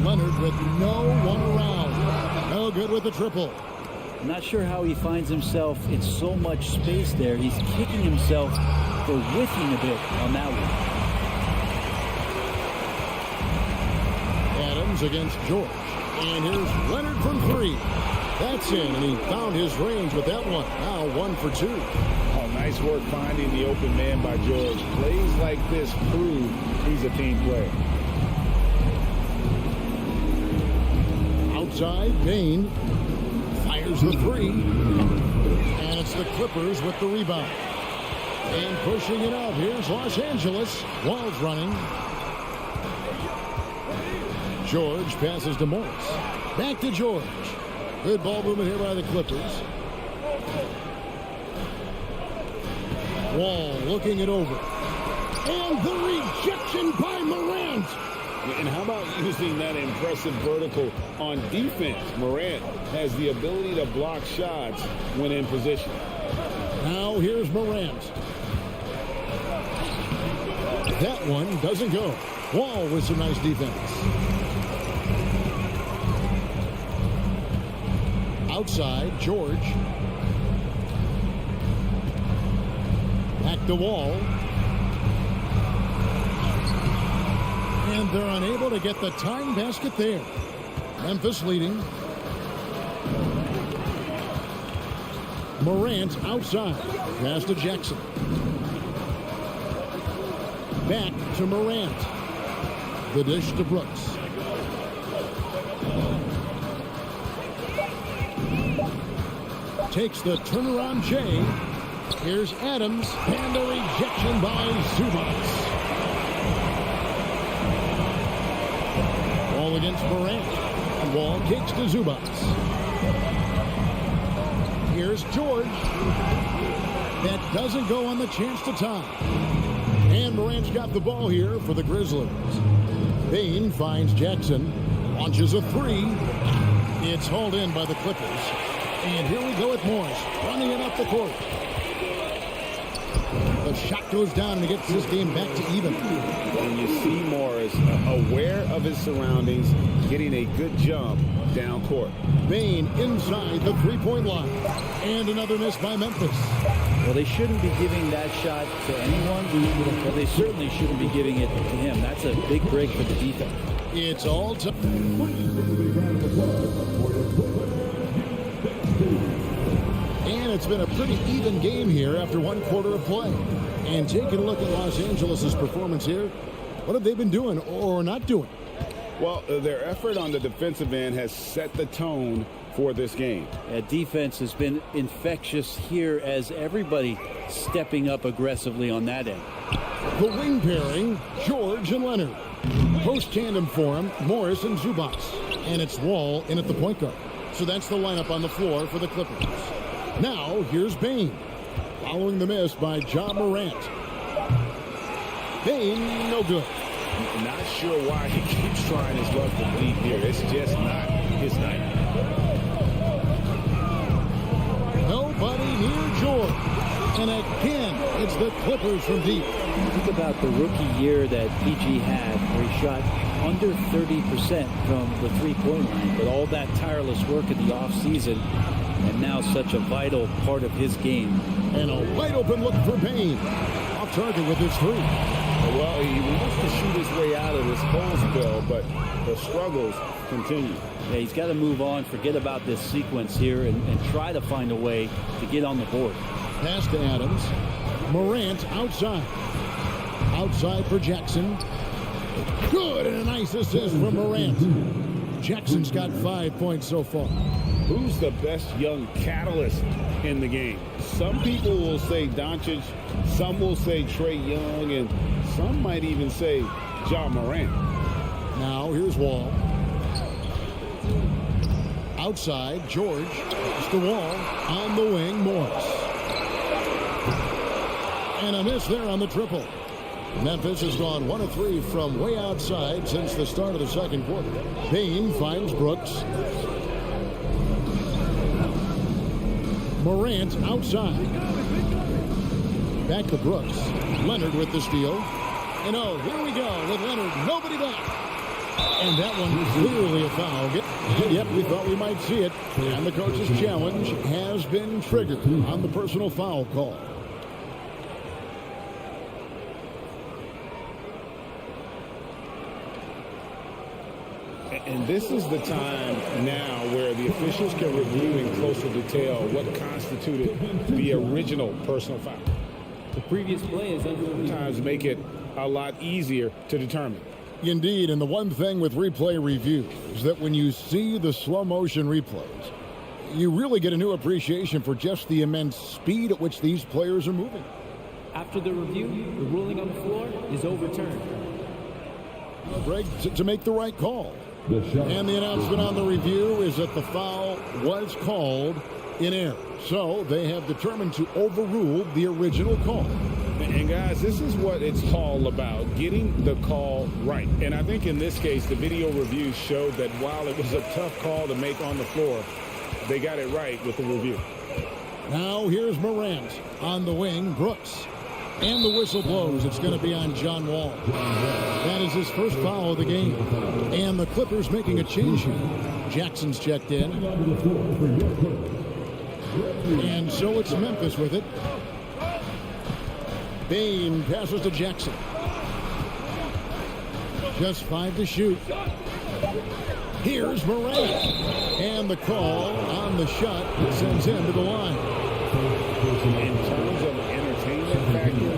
Leonard with no one around. No good with the triple. I'm not sure how he finds himself in so much space there. He's kicking himself for whiffing a bit on that one. Adams against George. And here's Leonard from 3. That's in, and he found his range with that one. Now 1 for 2. Oh, nice work finding the open man by George. Plays like this prove he's a team player. Outside, Bain fires the 3. And it's the Clippers with the rebound. And pushing it up, here's Los Angeles. Wall's running. George passes to Morris. Back to George. Good ball movement here by the Clippers. Wall looking it over. And the rejection by Morant. And how about using that impressive vertical on defense? Morant has the ability to block shots when in position. Now here's Morant. That one doesn't go. Wall with some nice defense. Outside, George. Back to Wall. And they're unable to get the tying basket there. Memphis leading. Morant outside. Pass to Jackson. Back to Morant. The dish to Brooks. Takes the turnaround Jay. Here's Adams, and a rejection by Zubats. Ball against Morant. Wall kicks to Zubats. Here's George. That doesn't go on the chance to tie. And Morant's got the ball here for the Grizzlies. Bain finds Jackson. Launches a three. It's hauled in by the Clippers. And here we go with Morris running it up the court. The shot goes down and he gets this game back to even. When you see Morris aware of his surroundings, getting a good jump down court. Bain inside the three-point line. And another miss by Memphis. Well, they shouldn't be giving that shot to anyone, but they certainly shouldn't be giving it to him. That's a big break for the defense. It's all time. And it's been a pretty even game here after one quarter of play. And taking a look at Los Angeles' performance here, what have they been doing or not doing? Well, their effort on the defensive end has set the tone for this game. Defense has been infectious here as everybody stepping up aggressively on that end. The wing pairing, George and Leonard. Post tandem for him, Morris and Zubats. And it's Wall in at the point guard. So that's the lineup on the floor for the Clippers. Now, here's Bain. Following the miss by John Morant. Bain, no good. Not sure why he keeps trying his luck to lead here. It's just not his night. Nobody near George. And again, it's the Clippers from deep. Think about the rookie year that PG had where he shot under 30% from the three-point line. But all that tireless work in the offseason, and now such a vital part of his game. And a wide open look for Bain. Off target with his three. Well, he wants to shoot his way out of this cold spell, but the struggles continue. Yeah, he's got to move on, forget about this sequence here, and try to find a way to get on the board. Pass to Adams. Morant outside. Outside for Jackson. Good, and a nice assist from Morant. Jackson's got 5 points so far. Who's the best young catalyst in the game? Some people will say Doncic, some will say Trae Young, and some might even say John Morant. Now here's Wall. Outside, George. It's the Wall. On the wing, Morris. And a miss there on the triple. Memphis has gone 1 of 3 from way outside since the start of the second quarter. Bain finds Brooks. Morant outside. Back to Brooks. Leonard with the steal. And oh, here we go with Leonard. Nobody back. And that one was clearly a foul. Yep, we thought we might see it. And the coach's challenge has been triggered on the personal foul call. And this is the time now where the officials can review in closer detail what constituted the original personal foul. The previous play is sometimes make it a lot easier to determine. Indeed, and the one thing with replay review is that when you see the slow motion replays, you really get a new appreciation for just the immense speed at which these players are moving. After the review, the ruling on the floor is overturned. Greg, to make the right call. And the announcement on the review is that the foul was called in error. So they have determined to overrule the original call. And guys, this is what it's all about, getting the call right. And I think in this case, the video review showed that while it was a tough call to make on the floor, they got it right with the review. Now here's Morant on the wing, Brooks. And the whistle blows. It's going to be on John Wall. That is his first foul of the game. And the Clippers making a change here. Jackson's checked in. And so it's Memphis with it. Bain passes to Jackson. Just 5 to shoot. Here's Morant. And the call on the shot sends him to the line. In terms of entertainment factor,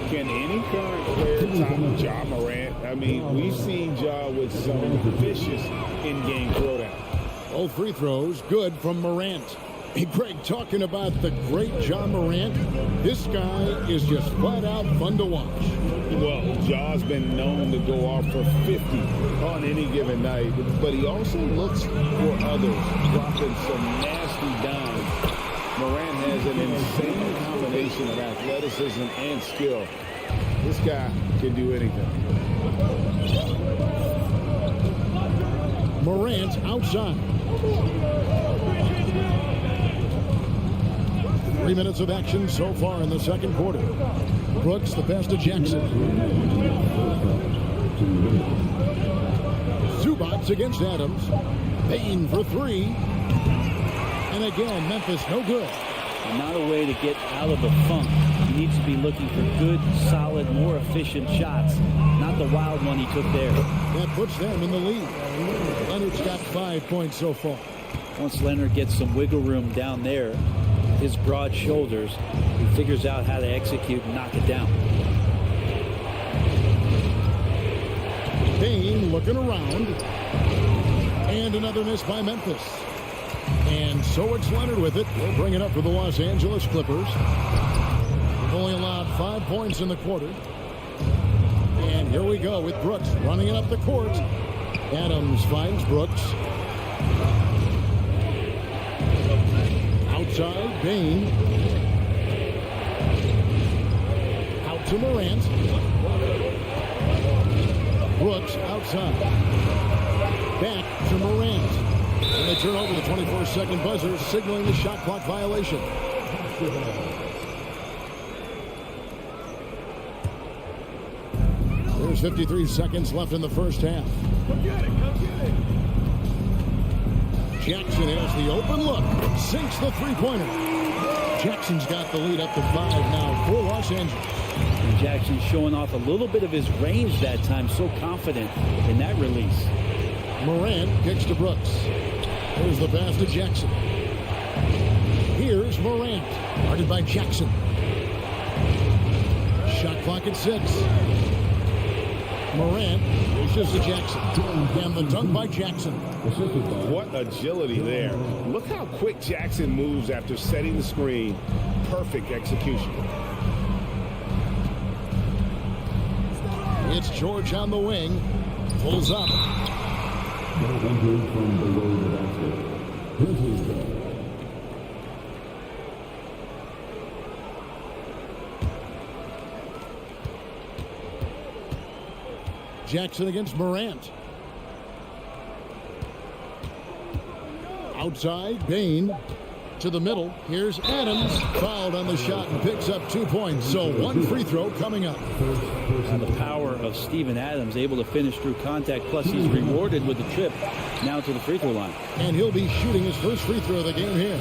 can any current player top Ja Morant? I mean, we've seen Ja with some vicious in-game throwdown. Both free throws good from Morant. Hey, Greg, talking about the great John Morant, this guy is just flat out fun to watch. Well, Jaw's been known to go off for 50 on any given night, but he also looks for others, dropping some nasty dimes. Morant has an insane combination of athleticism and skill. This guy can do anything. Morant outside. 3 minutes of action so far in the second quarter. Brooks, the pass to Jackson. Zubats against Adams. Payne for three. And again, Memphis no good. And not a way to get out of the funk. He needs to be looking for good, solid, more efficient shots. Not the wild one he took there. That puts them in the lead. Leonard's got 5 points so far. Once Leonard gets some wiggle room down there, his broad shoulders, he figures out how to execute and knock it down. Payne looking around. And another miss by Memphis. And so it's Leonard with it. He'll bring it up for the Los Angeles Clippers. Only allowed 5 points in the quarter. And here we go with Brooks running it up the court. Adams finds Brooks. Outside, Payne. Out to Morant. Brooks outside. Back to Morant. And they turn over the 24-second buzzer, signaling the shot clock violation. There's 53 seconds left in the first half. Jackson has the open look. Sinks the three-pointer. Jackson's got the lead up to 5 now for Los Angeles. And Jackson's showing off a little bit of his range that time. So confident in that release. Morant kicks to Brooks. Here's the pass to Jackson. Here's Morant. Guarded by Jackson. Shot clock at 6. Morant pushes to Jackson. And the dunk by Jackson. What agility there. Look how quick Jackson moves after setting the screen. Perfect execution. It's George on the wing. Pulls up. Jackson against Morant. Outside, Payne to the middle. Here's Adams. Fouled on the shot and picks up 2 points. So one free throw coming up. And the power of Steven Adams, able to finish through contact. Plus he's rewarded with the trip now to the free throw line. And he'll be shooting his first free throw of the game here.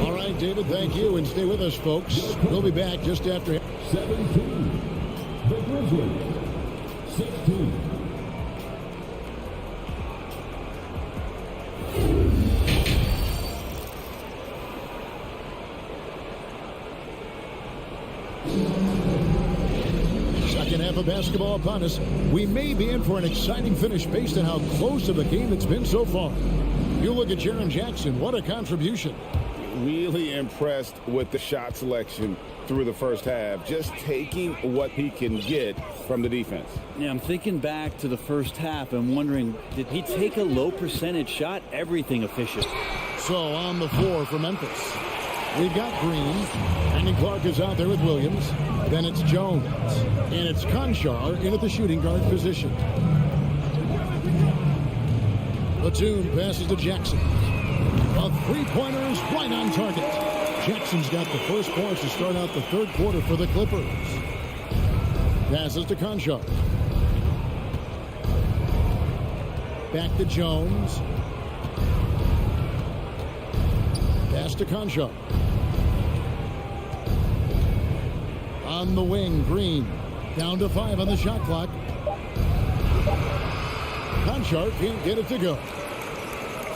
All right, David, thank you. And stay with us, folks. We'll be back just after 17. The Grizzlies. 16. Second half of basketball upon us. We may be in for an exciting finish based on how close to the game it's been so far. You look at Jaren Jackson. What a contribution. Really impressed with the shot selection through the first half. Just taking what he can get from the defense. Yeah, I'm thinking back to the first half and wondering, did he take a low percentage shot? Everything efficient. So on the floor for Memphis, we've got Green. Brandon Clark is out there with Williams. Then it's Jones. And it's Conchar in at the shooting guard position. Platoon passes to Jackson. A three-pointer is right on target. Jackson's got the first points to start out the third quarter for the Clippers. Passes to Conchar. Back to Jones. Pass to Conchar. On the wing, Green. Down to 5 on the shot clock. Conchar can't get it to go.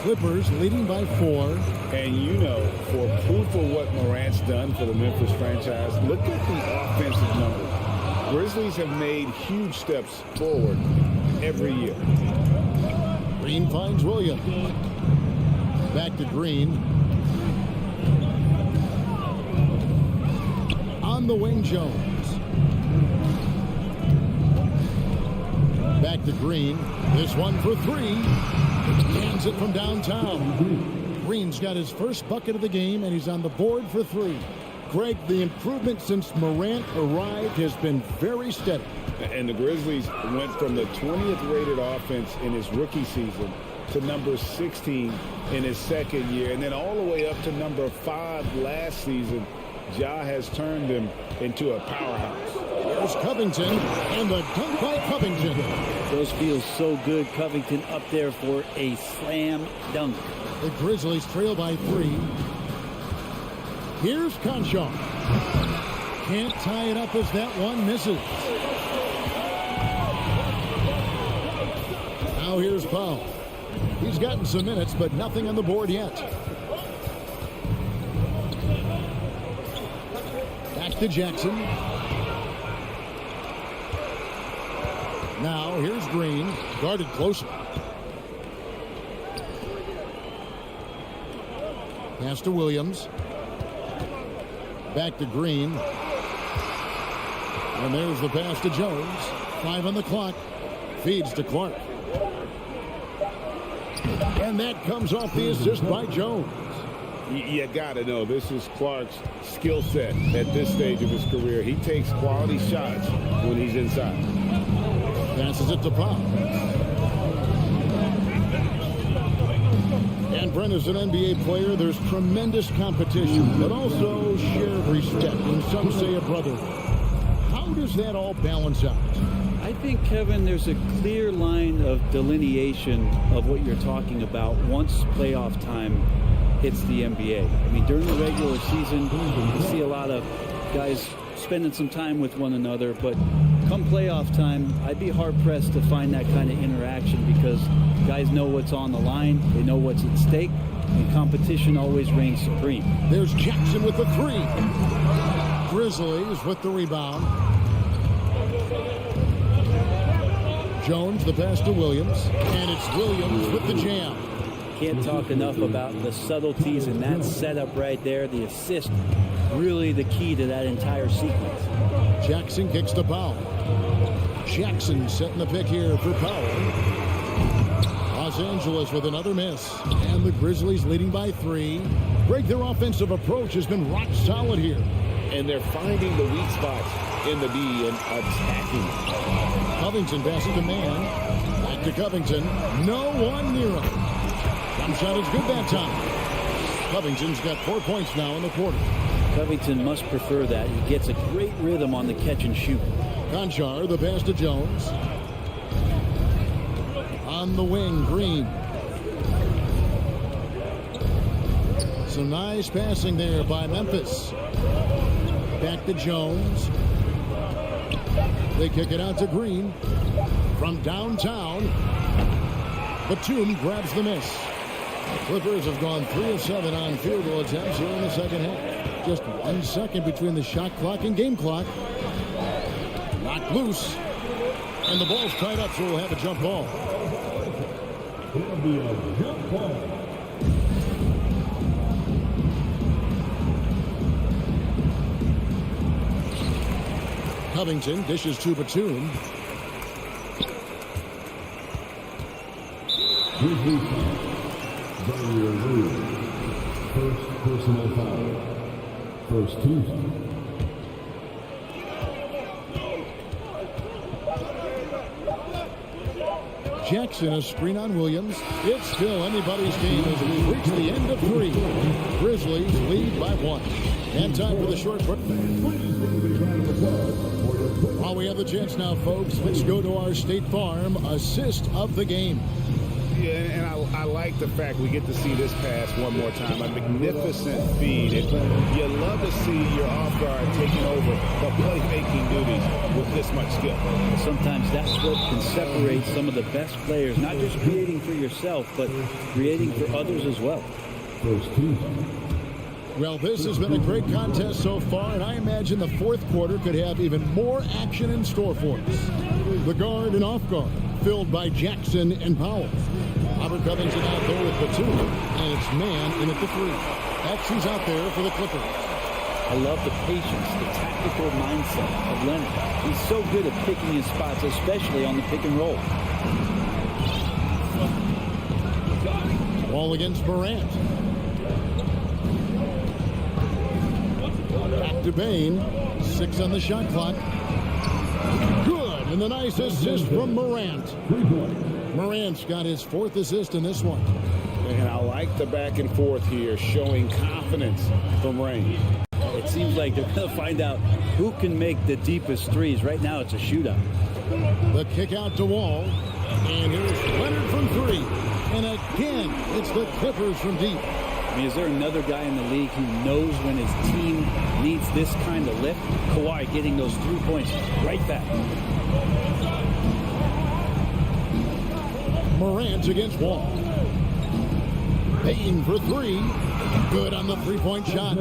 Clippers leading by 4. And you know, for proof of what Morant's done for the Memphis franchise, look at the offensive numbers. Grizzlies have made huge steps forward every year. Green finds Williams. Back to Green. On the wing, Jones. Back to Green. This one for three. Hands it from downtown. Green's got his first bucket of the game, and he's on the board for three. Greg, the improvement since Morant arrived has been very steady. And the Grizzlies went from the 20th rated offense in his rookie season to number 16 in his second year, and then all the way up to number 5 last season. Ja has turned them into a powerhouse. There's Covington, and the dunk by Covington. Those feel so good. Covington up there for a slam dunk. The Grizzlies trail by 3. Here's Conchar. Can't tie it up as that one misses. Now here's Powell. He's gotten some minutes, but nothing on the board yet. Back to Jackson. Now here's Green, guarded closer. Pass to Williams. Back to Green. And there's the pass to Jones. 5 on the clock. Feeds to Clark. And that comes off the assist by Jones. You got to know, this is Clark's skill set at this stage of his career. He takes quality shots when he's inside. Passes it to Powell. And Brent, as an NBA player, there's tremendous competition, but also shared respect, and some say a brotherhood. How does that all balance out? I think, Kevin, there's a clear line of delineation of what you're talking about once playoff time hits the NBA. I mean, during the regular season, you see a lot of guys spending some time with one another, but come playoff time, I'd be hard-pressed to find that kind of interaction because guys know what's on the line, they know what's at stake, and competition always reigns supreme. There's Jackson with the 3. Grizzlies with the rebound. Jones, the pass to Williams, and it's Williams with the jam. Can't talk enough about the subtleties in that setup right there. The assist, really the key to that entire sequence. Jackson kicks to Powell. Jackson setting the pick here for Powell. Los Angeles with another miss. And the Grizzlies leading by 3. Greg, their offensive approach has been rock solid here. And they're finding the weak spots in the D and attacking. Covington passes to man. Back to Covington. No one near him. Jump shot is good that time. Covington's got 4 points now in the quarter. Covington must prefer that. He gets a great rhythm on the catch and shoot. Conchar, the pass to Jones. On the wing, Green. Some nice passing there by Memphis. Back to Jones. They kick it out to Green. From downtown, Batum grabs the miss. The Clippers have gone 3 of 7 on field goal attempts here in the second half. Just 1 second between the shot clock and game clock. Knocked loose. And the ball's tied up, so we'll have a jump ball. It'll be a jump ball. Covington dishes to Batum. First personal foul. First team. Jackson, a screen on Williams. It's still anybody's game as we reach the end of 3. Grizzlies lead by 1. And time for the short break. While we have the chance now, folks, let's go to our State Farm assist of the game. Yeah, and I like the fact we get to see this pass one more time. A magnificent feed. And you love to see your off guard taking over the playmaking duties with this much skill. Sometimes that's what can separate some of the best players, not just creating for yourself, but creating for others as well. First team. Well, this has been a great contest so far, and I imagine the fourth quarter could have even more action in store for us. The guard and off guard, filled by Jackson and Powell. Robert Covington out there with Batum, and it's man in at the 3. That's who's out there for the Clippers. I love the patience, the tactical mindset of Leonard. He's so good at picking his spots, especially on the pick and roll. Ball against Morant. Back to Bain. 6 on the shot clock. Good, and a nice assist from Morant. Morant's got his 4th assist in this one. And I like the back and forth here, showing confidence from Rain. It seems like they're going to find out who can make the deepest threes. Right now, it's a shootout. The kick out to Wall. And here's Leonard from 3. And again, it's the Clippers from deep. I mean, is there another guy in the league who knows when his team needs this kind of lift? Kawhi getting those 3 points right back. Morant against Wall. Bain for 3. Good on the 3-point shot.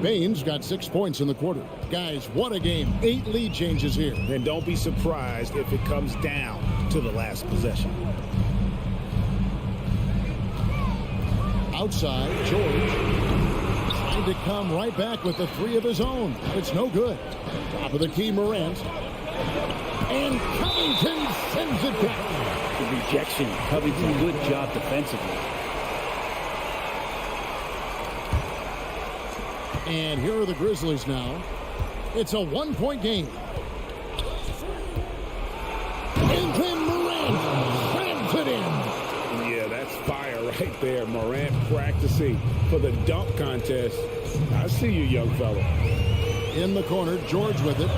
Bain's got 6 points in the quarter. Guys, what a game. 8 lead changes here. And don't be surprised if it comes down to the last possession. Outside, George trying to come right back with the 3 of his own. It's no good. Top of the key, Morant. And Covington sends it back. The rejection. Covington, good job defensively. And here are the Grizzlies now. It's a 1-point game. And then Morant slams it in. Yeah, that's fire right there. Morant practicing for the dunk contest. I see you, young fella. In the corner, George with it.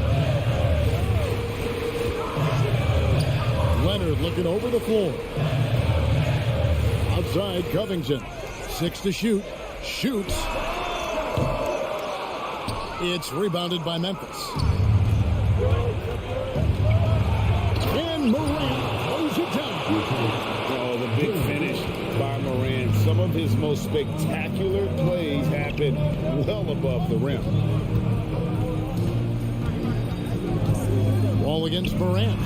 Leonard looking over the floor. Outside, Covington. 6 to shoot. Shoots. It's rebounded by Memphis. And Morant throws it down. Oh, the big finish by Morant. Some of his most spectacular plays happen well above the rim. Ball against Morant.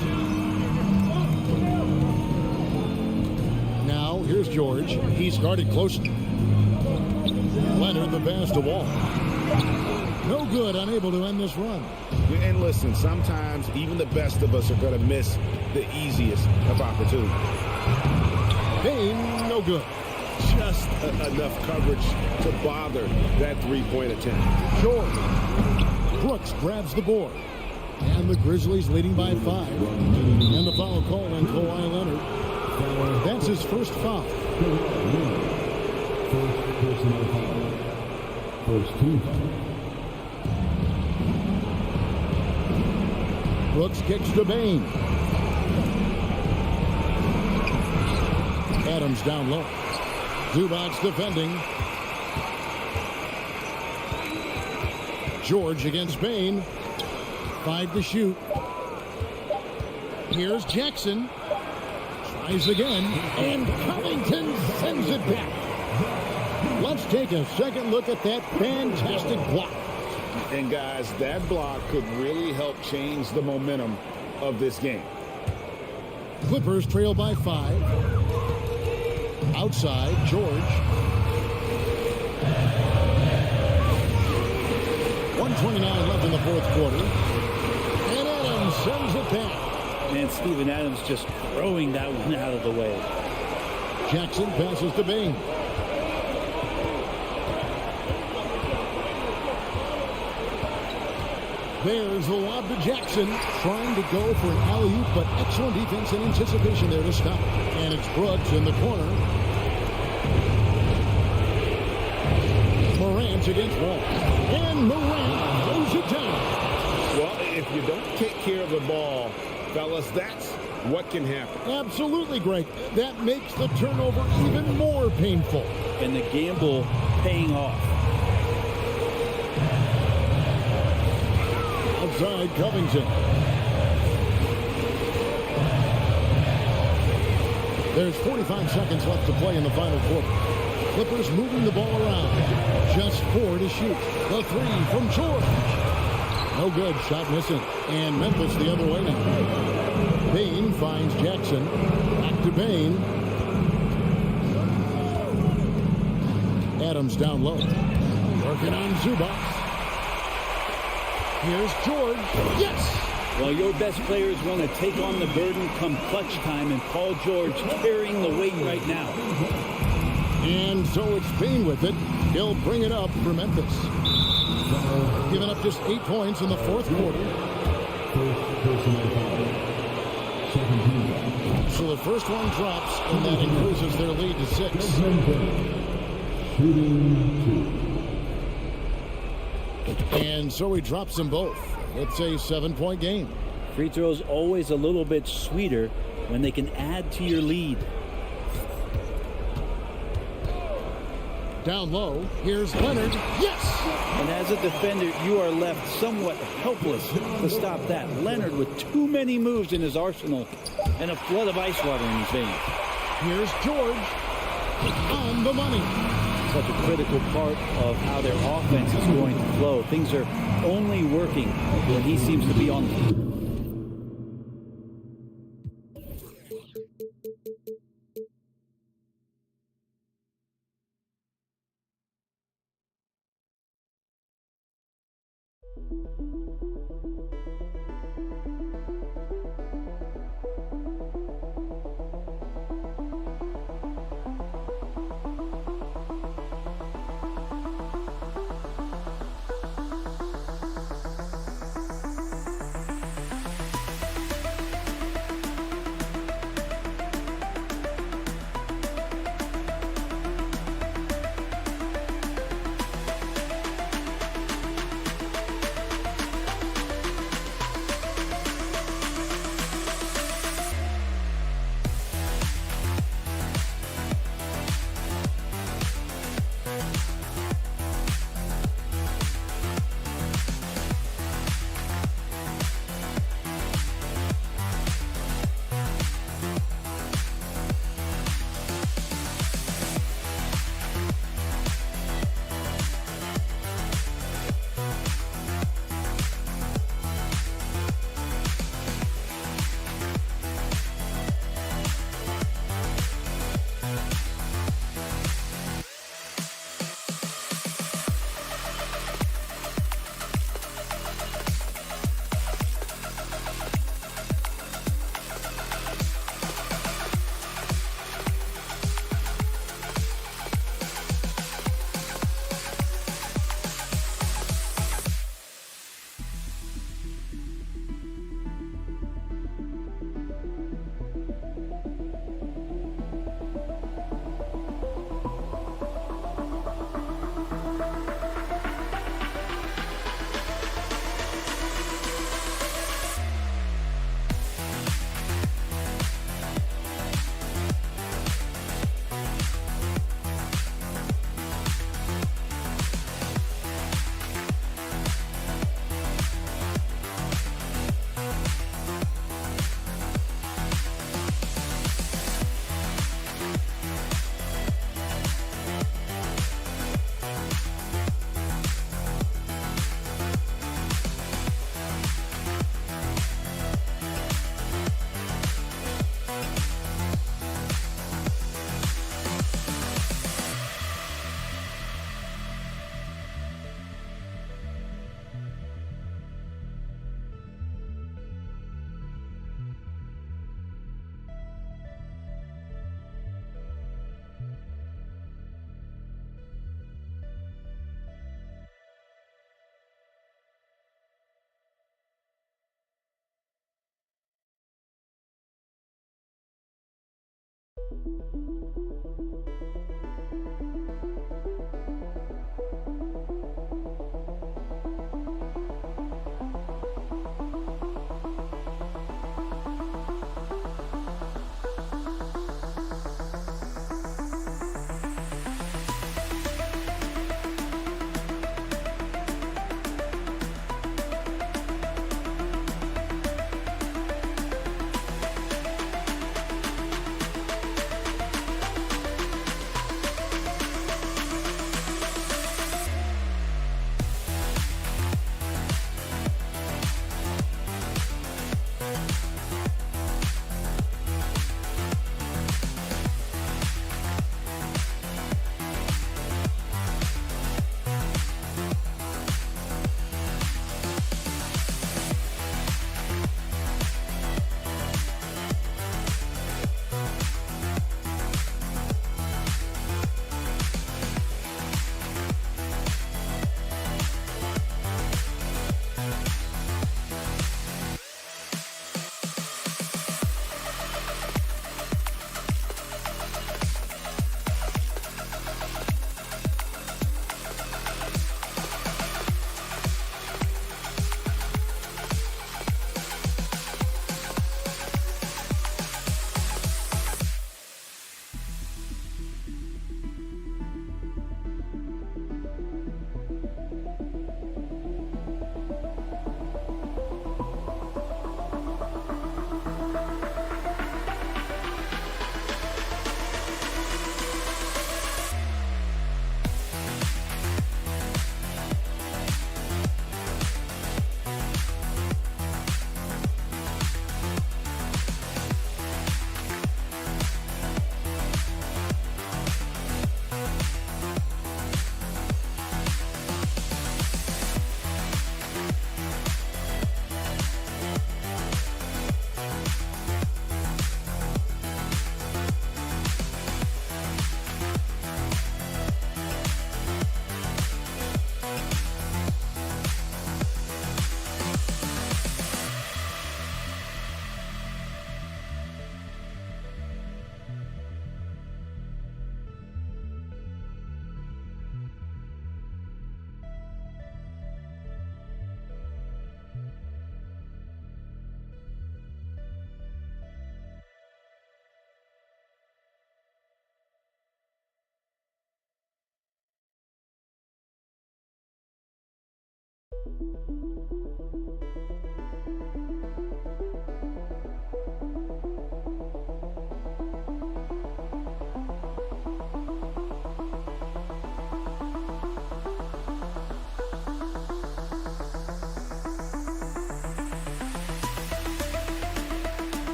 Now, here's George. He's guarded closely. Leonard, the pass to Wall. No good, unable to end this run. And listen, sometimes even the best of us are going to miss the easiest of opportunities. Bain, no good. Just enough coverage to bother that 3-point attempt. George. Brooks grabs the board. And the Grizzlies leading by 5. And the foul call on Kawhi Leonard. That's his first foul. First personal foul. First team foul. Brooks kicks to Bain. Adams down low. Zubac's defending. George against Bain. 5 to shoot. Here's Jackson. Tries again. And Covington sends it back. Let's take a second look at that fantastic block. And guys, that block could really help change the momentum of this game. Clippers trail by 5. Outside, George. 1:29 left in the 4th quarter. And Adams sends it back. And Steven Adams just throwing that one out of the way. Jackson passes to Bain. There's the lob to Jackson, trying to go for an alley-oop, but excellent defense and anticipation there to stop. And it's Brooks in the corner. Morant against Wall. And Morant throws it down. Well, if you don't take care of the ball, fellas, that's what can happen. Absolutely, Greg. That makes the turnover even more painful. And the gamble paying off. Outside, Covington. There's 45 seconds left to play in the final quarter. Clippers moving the ball around. Just 4 to shoot. The 3 from George. No good. Shot missing. And Memphis the other way now. Bain finds Jackson. Back to Bain. Adams down low. Working on Zubac. Here's George. Yes! Well, your best players want to take on the burden come clutch time, and Paul George carrying the weight right now. And so it's Spain with it. He'll bring it up for Memphis. Giving up just 8 points in the fourth quarter. So the first one drops, and that increases their lead to 6. And so he drops them both. It's a 7-point game. Free throws always a little bit sweeter when they can add to your lead. Down low, here's Leonard. Yes! And as a defender, you are left somewhat helpless to stop that. Leonard with too many moves in his arsenal and a flood of ice water in his veins. Here's George on the money. Such a critical part of how their offense is going to flow. Things are only working when he seems to be on the field.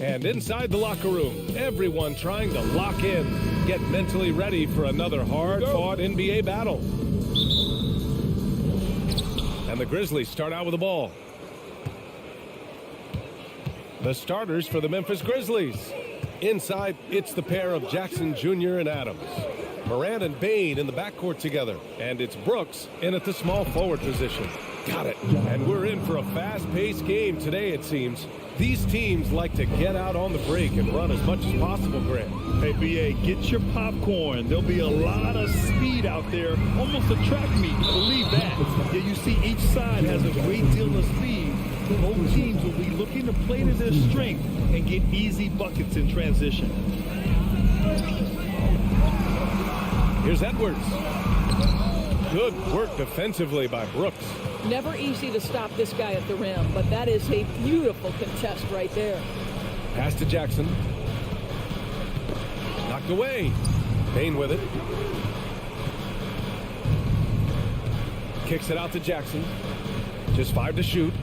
And inside the locker room, everyone trying to lock in, get mentally ready for another hard-fought NBA battle. And the Grizzlies start out with the ball. The starters for the Memphis Grizzlies. Inside, it's the pair of Jackson Jr. and Adams. Morant and Bane in the backcourt together. And it's Brooks in at the small forward position. Got it. And we're in for a fast-paced game today, it seems. These teams like to get out on the break and run as much as possible, Grant. Hey, B.A., get your popcorn. There'll be a lot of speed out there, almost a track meet. Believe that. Yeah, you see each side has a great deal of speed. Both teams will be looking to play to their strength and get easy buckets in transition. Here's Edwards. Good work defensively by Brooks. Never easy to stop this guy at the rim, but that is a beautiful contest right there. Pass to Jackson. Knocked away. Payne with it. Kicks it out to Jackson. Just 5 to shoot.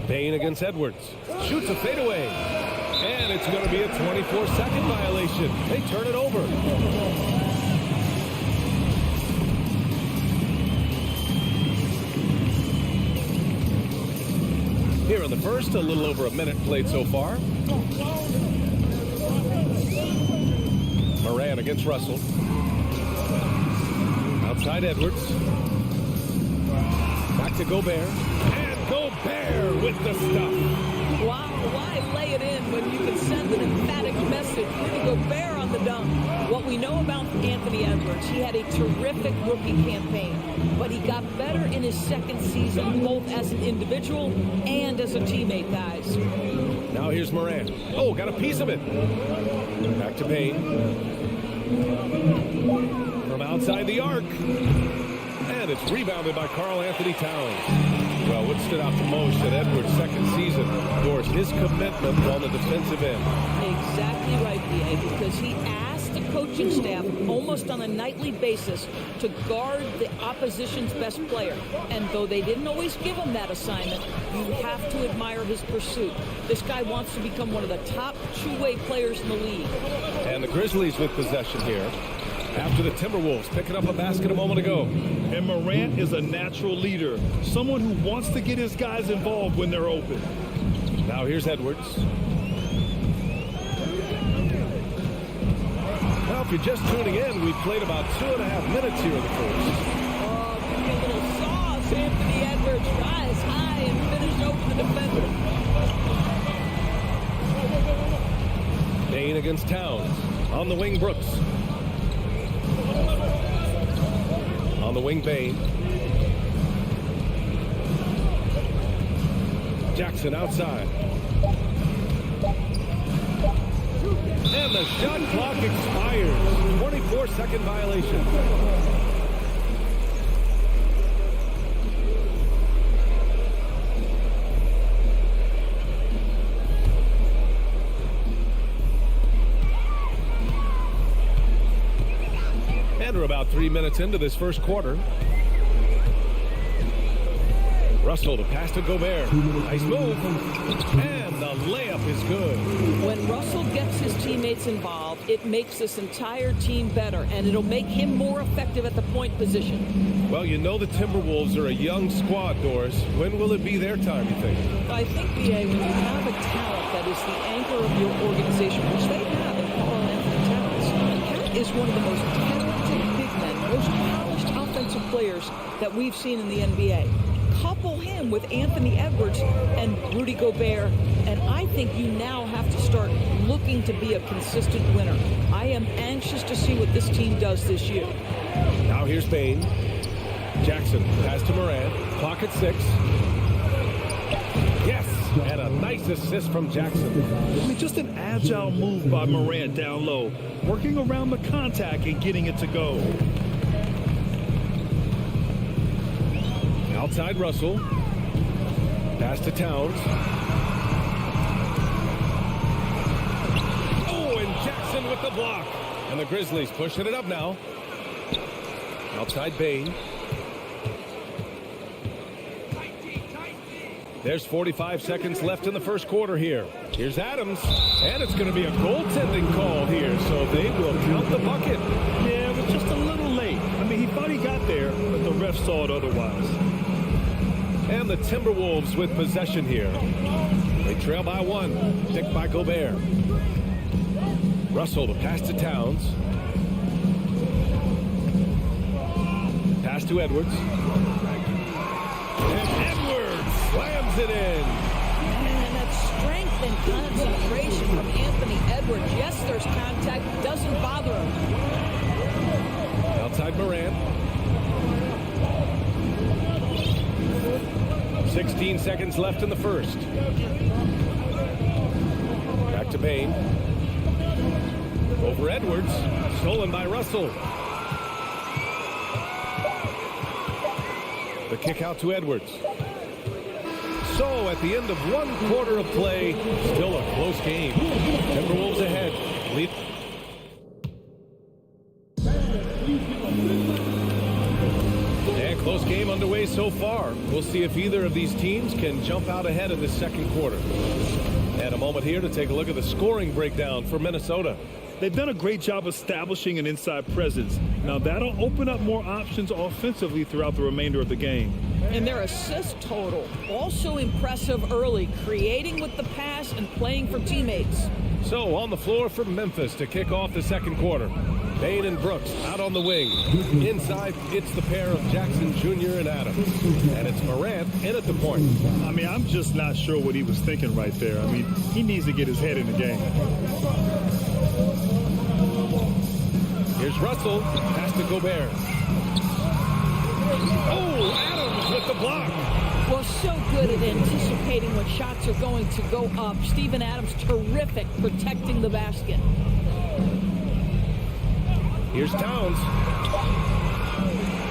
Payne against Edwards. Shoots a fadeaway. And it's going to be a 24-second violation. They turn it over. Here in the first, a little over a minute played so far. Moran against Russell. Outside Edwards. Back to Gobert. And Gobert with the stuff. Wow, why lay it in when you can send an emphatic message? Rudy Gobert on the dunk. What we know about Anthony Edwards, he had a terrific rookie campaign, but he got better in his second season, both as an individual and as a teammate, guys. Now here's Moran. Oh, got a piece of it. Back to Payne. From outside the arc. And it's rebounded by Karl Anthony Towns. Well, what stood out the most at Edwards' second season, Doris, his commitment on the defensive end. Exactly right, B.A., because he asked the coaching staff almost on a nightly basis to guard the opposition's best player. And though they didn't always give him that assignment, you have to admire his pursuit. This guy wants to become one of the top two-way players in the league. And the Grizzlies with possession here. After the Timberwolves picking up a basket a moment ago. And Morant is a natural leader, someone who wants to get his guys involved when they're open. Now here's Edwards. Well, if you're just tuning in, we've played about 2.5 minutes here in the first. Oh, give me a little sauce. Anthony Edwards rise high and finish over the defender. Payne against Towns. On the wing, Brooks. On the wing, Payne. Jackson outside. And the shot clock expires. 24-second violation. And we're about 3 minutes into this first quarter. Russell, the pass to Gobert. Nice move. And the layup is good. When Russell gets his teammates involved, it makes this entire team better, and it'll make him more effective at the point position. Well, you know the Timberwolves are a young squad, Doris. When will it be their time, you think? I think, B.A., when you have a talent that is the anchor of your organization, which they have in Karl Anthony Towns, Cat is one of the most talented big men, most polished offensive players that we've seen in the NBA. Couple him with Anthony Edwards and Rudy Gobert, and I think you now have to start looking to be a consistent winner. I am anxious to see what this team does this year. Now here's Payne. Jackson, pass to Moran. Clock at 6. Yes, and a nice assist from Jackson. I mean, just an agile move by Morant down low, working around the contact and getting it to go. Outside Russell. Pass to Towns. Oh, and Jackson with the block. And the Grizzlies pushing it up now. Outside Payne. There's 45 seconds left in the first quarter here. Here's Adams. And it's going to be a goaltending call here, so they will count the bucket. Yeah, it was just a little late. I mean, he thought he got there, but the ref saw it otherwise. And the Timberwolves with possession here. They trail by 1. Picked by Gobert. Russell, the pass to Towns. Pass to Edwards. And Edwards slams it in. And that strength and concentration from Anthony Edwards. Yes, there's contact. Doesn't bother him. Outside Moran. 16 seconds left in the first. Back to Payne. Over Edwards. Stolen by Russell. The kick out to Edwards. So at the end of one quarter of play, still a close game. Timberwolves ahead. Lead. And close game underway so far. We'll see if either of these teams can jump out ahead in the second quarter. And a moment here to take a look at the scoring breakdown for Minnesota. They've done a great job establishing an inside presence. Now that'll open up more options offensively throughout the remainder of the game. And their assist total, also impressive early, creating with the pass and playing for teammates. So on the floor for Memphis to kick off the second quarter. Payne and Brooks out on the wing. Inside, it's the pair of Jackson Jr. and Adams. And it's Morant in at the point. I mean, I'm just not sure what he was thinking right there. I mean, he needs to get his head in the game. Here's Russell. Pass to Gobert. Oh, Adams with the block. Well, so good at anticipating when shots are going to go up. Steven Adams, terrific protecting the basket. Here's Towns.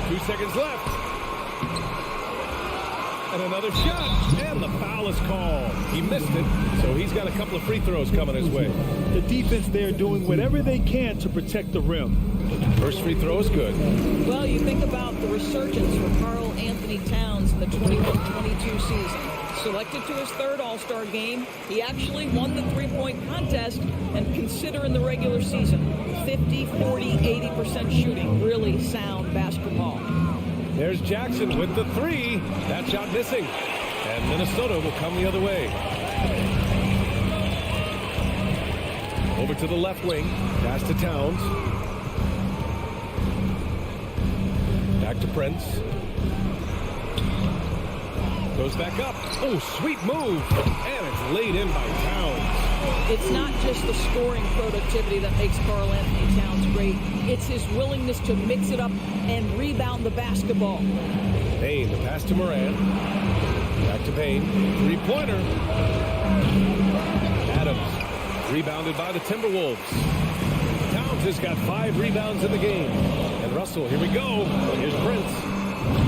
2 seconds left. And another shot. And the foul is called. He missed it, so he's got a couple of free throws coming his way. The defense there doing whatever they can to protect the rim. First free throw is good. Well, you think about the resurgence for Karl Anthony Towns in the 21-22 season. Selected to his third All-Star game, he actually won the three-point contest, and consider in the regular season, 50, 40, 80% shooting. Really sound basketball. There's Jackson with the three. That shot missing. And Minnesota will come the other way. Over to the left wing. Pass to Towns. Back to Prince. Goes back up. Oh, sweet move. And it's laid in by Towns. It's not just the scoring productivity that makes Karl Anthony Towns great. It's his willingness to mix it up and rebound the basketball. Payne, the pass to Morant. Back to Payne. Three-pointer. Adams. Rebounded by the Timberwolves. Towns has got 5 rebounds in the game. And Russell, here we go. Here's Prince.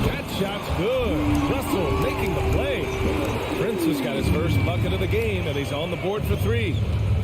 That shot's good. Russell making the play. Prince has got his first bucket of the game, and he's on the board for 3.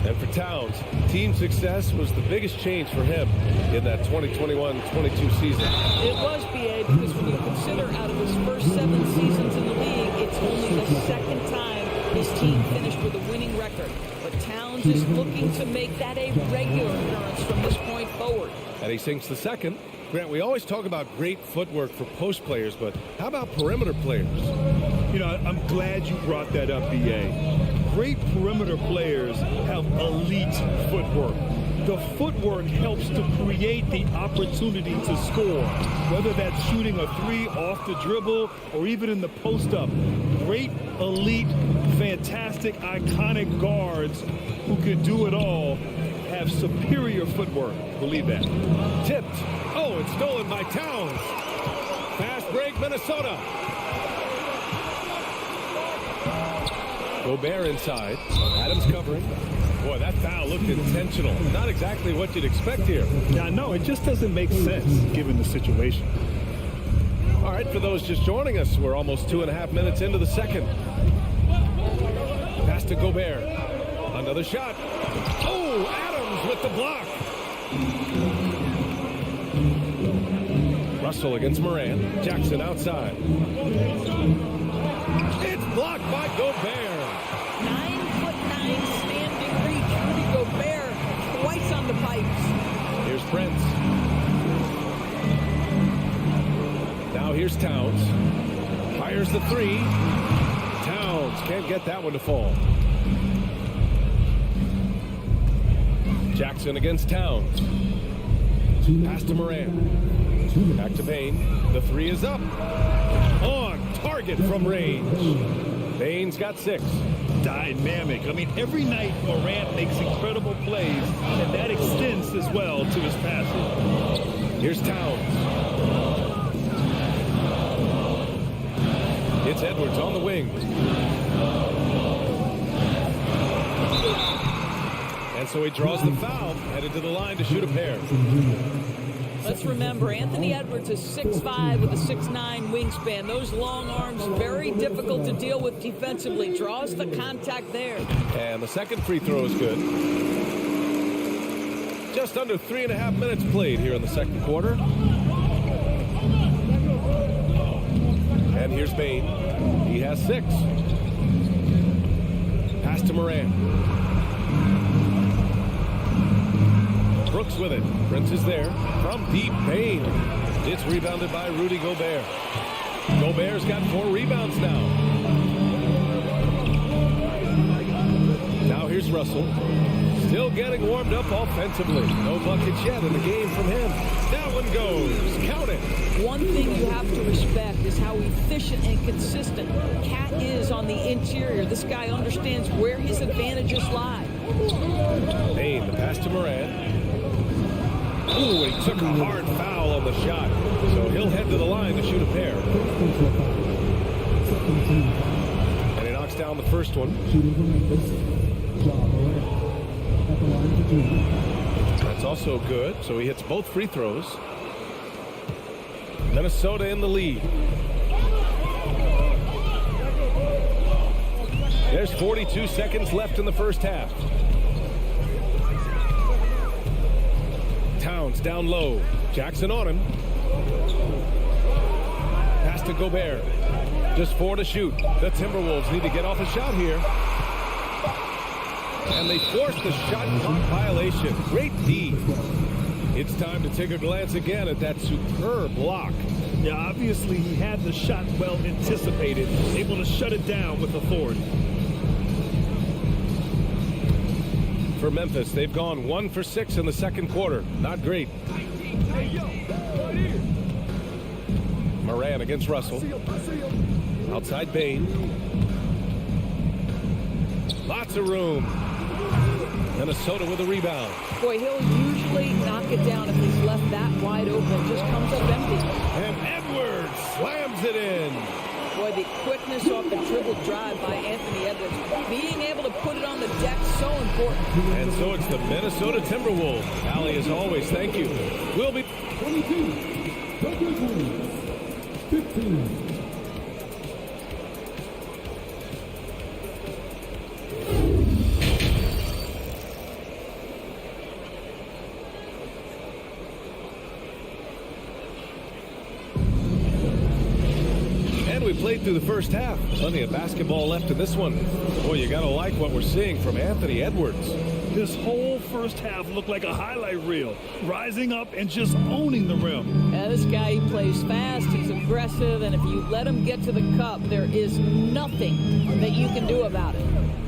And for Towns, team success was the biggest change for him in that 2021-22 season. It was, B.A., because when you consider out of his first 7 seasons in the league, it's only the second time his team finished with a winning record. But Towns is looking to make that a regular occurrence from this point forward. And he sinks the second. Grant, we always talk about great footwork for post players, but how about perimeter players? You know, I'm glad you brought that up, B.A. Great perimeter players have elite footwork. The footwork helps to create the opportunity to score, whether that's shooting a 3 off the dribble or even in the post-up. Great, elite, fantastic, iconic guards who can do it all have superior footwork. Believe that. Tipped. Oh, it's stolen by Towns. Fast break, Minnesota. Gobert inside. Adams covering. Boy, that foul looked intentional. Not exactly what you'd expect here. Yeah, no, it just doesn't make sense given the situation. All right, for those just joining us, we're almost 2.5 minutes into the second. Pass to Gobert. Another shot. Oh, Adams with the block. Russell against Morant. Jackson outside. It's blocked by Gobert. 9'9" standing reach. Rudy Gobert twice on the pipes. Here's Prince. Now here's Towns. Fires the 3. Towns can't get that one to fall. Jackson against Towns. Pass to Morant. Back to Payne. The 3 is up. On target from range. Payne's got 6. Dynamic. I mean, every night Morant makes incredible plays, and that extends as well to his passing. Here's Towns. It's Edwards on the wing. And so he draws the foul, headed to the line to shoot a pair. Let's remember, Anthony Edwards is 6'5" with a 6'9" wingspan. Those long arms, very difficult to deal with defensively. Draws the contact there. And the second free throw is good. Just under 3.5 minutes played here in the second quarter. And here's Bain. He has 6. Pass to Moran. Brooks with it. Prince is there. From deep, Bain. It's rebounded by Rudy Gobert. Gobert's got 4 rebounds now. Now here's Russell. Still getting warmed up offensively. No buckets yet in the game from him. That one goes. Count it. One thing you have to respect is how efficient and consistent Cat is on the interior. This guy understands where his advantages lie. Bain, the pass to Moran. Ooh, he took a hard foul on the shot. So he'll head to the line to shoot a pair. And he knocks down the first one. That's also good. So he hits both free throws. Minnesota in the lead. There's 42 seconds left in the first half. Towns down low. Jackson on him. Pass to Gobert. Just 4 to shoot. The Timberwolves need to get off a shot here. And they force the shot clock violation. Great D. It's time to take a glance again at that superb block. Yeah, obviously he had the shot well anticipated, able to shut it down with authority. For Memphis, they've gone 1 for 6 in the second quarter. Not great. Moran against Russell. Outside Bain. Lots of room. Minnesota with a rebound. Boy, he'll usually knock it down if he's left that wide open. Just comes up empty. And Edwards slams it in. Boy, the quickness off the dribble drive by Anthony Edwards. Being able to put it on the deck, so important. And so it's the Minnesota Timberwolves. Allie, as always, thank you. We'll be 22. The Grizzlies. 15. We played through the first half. Plenty of basketball left in this one. Boy, you gotta like what we're seeing from Anthony Edwards. This whole first half looked like a highlight reel, rising up and just owning the rim. Yeah, this guy, he plays fast, he's aggressive, and if you let him get to the cup, there is nothing that you can do about it.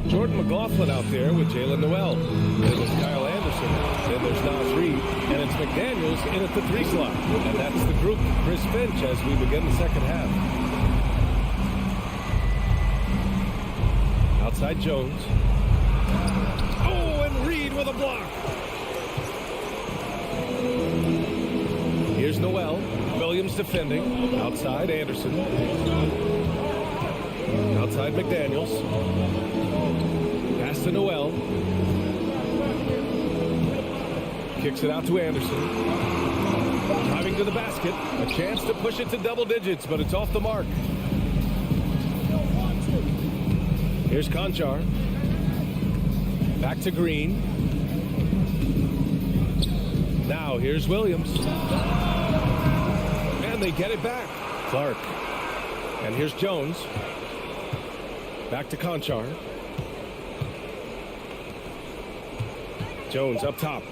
Jordan McLaughlin out there with Jalen Noel. Then there's Kyle Anderson. Then there's Nas Reed. And it's McDaniels in at the 3 slot. And that's the group, Chris Finch, as we begin the second half. Outside Jones. Oh, and Reed with a block. Here's Noel. Williams defending. Outside Anderson. Outside McDaniels. Pass to Noel. Kicks it out to Anderson. Driving to the basket. A chance to push it to double digits, but it's off the mark. Here's Conchar. Back to Green. Now here's Williams. And they get it back. Clark. And here's Jones. Back to Conchar. Jones up top.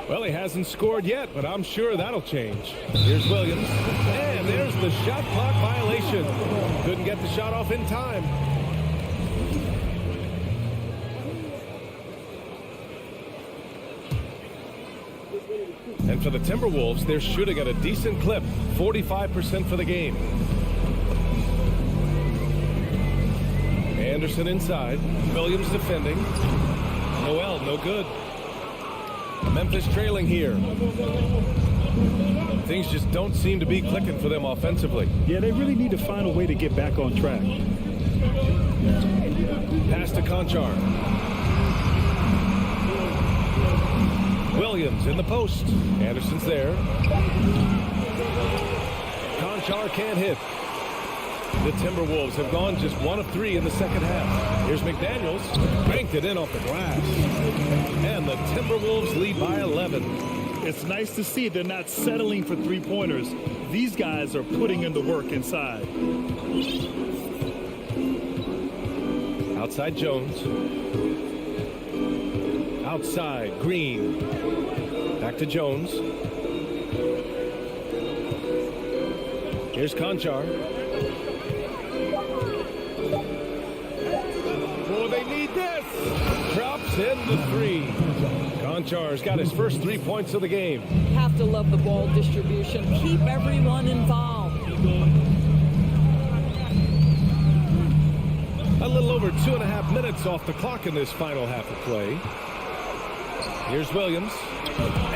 Well, he hasn't scored yet, but I'm sure that'll change. Here's Williams. And there's the shot clock violation. Couldn't get the shot off in time. And for the Timberwolves, they're shooting at a decent clip, 45% for the game. Anderson inside. Williams defending. Noel, no good. Memphis trailing here. Things just don't seem to be clicking for them offensively. Yeah, they really need to find a way to get back on track. Pass to Conchar. Williams in the post. Anderson's there. Conchar can't hit. The Timberwolves have gone just 1 of 3 in the second half. Here's McDaniels. Banked it in off the glass. And the Timberwolves lead by 11. It's nice to see they're not settling for three-pointers. These guys are putting in the work inside. Outside Jones. Outside Green. Back to Jones. Here's Conchar. Oh, they need this. Drops in the 3. Conchar's got his first 3 points of the game. Have to love the ball distribution. Keep everyone involved. A little over 2.5 minutes off the clock in this final half of play. Here's Williams.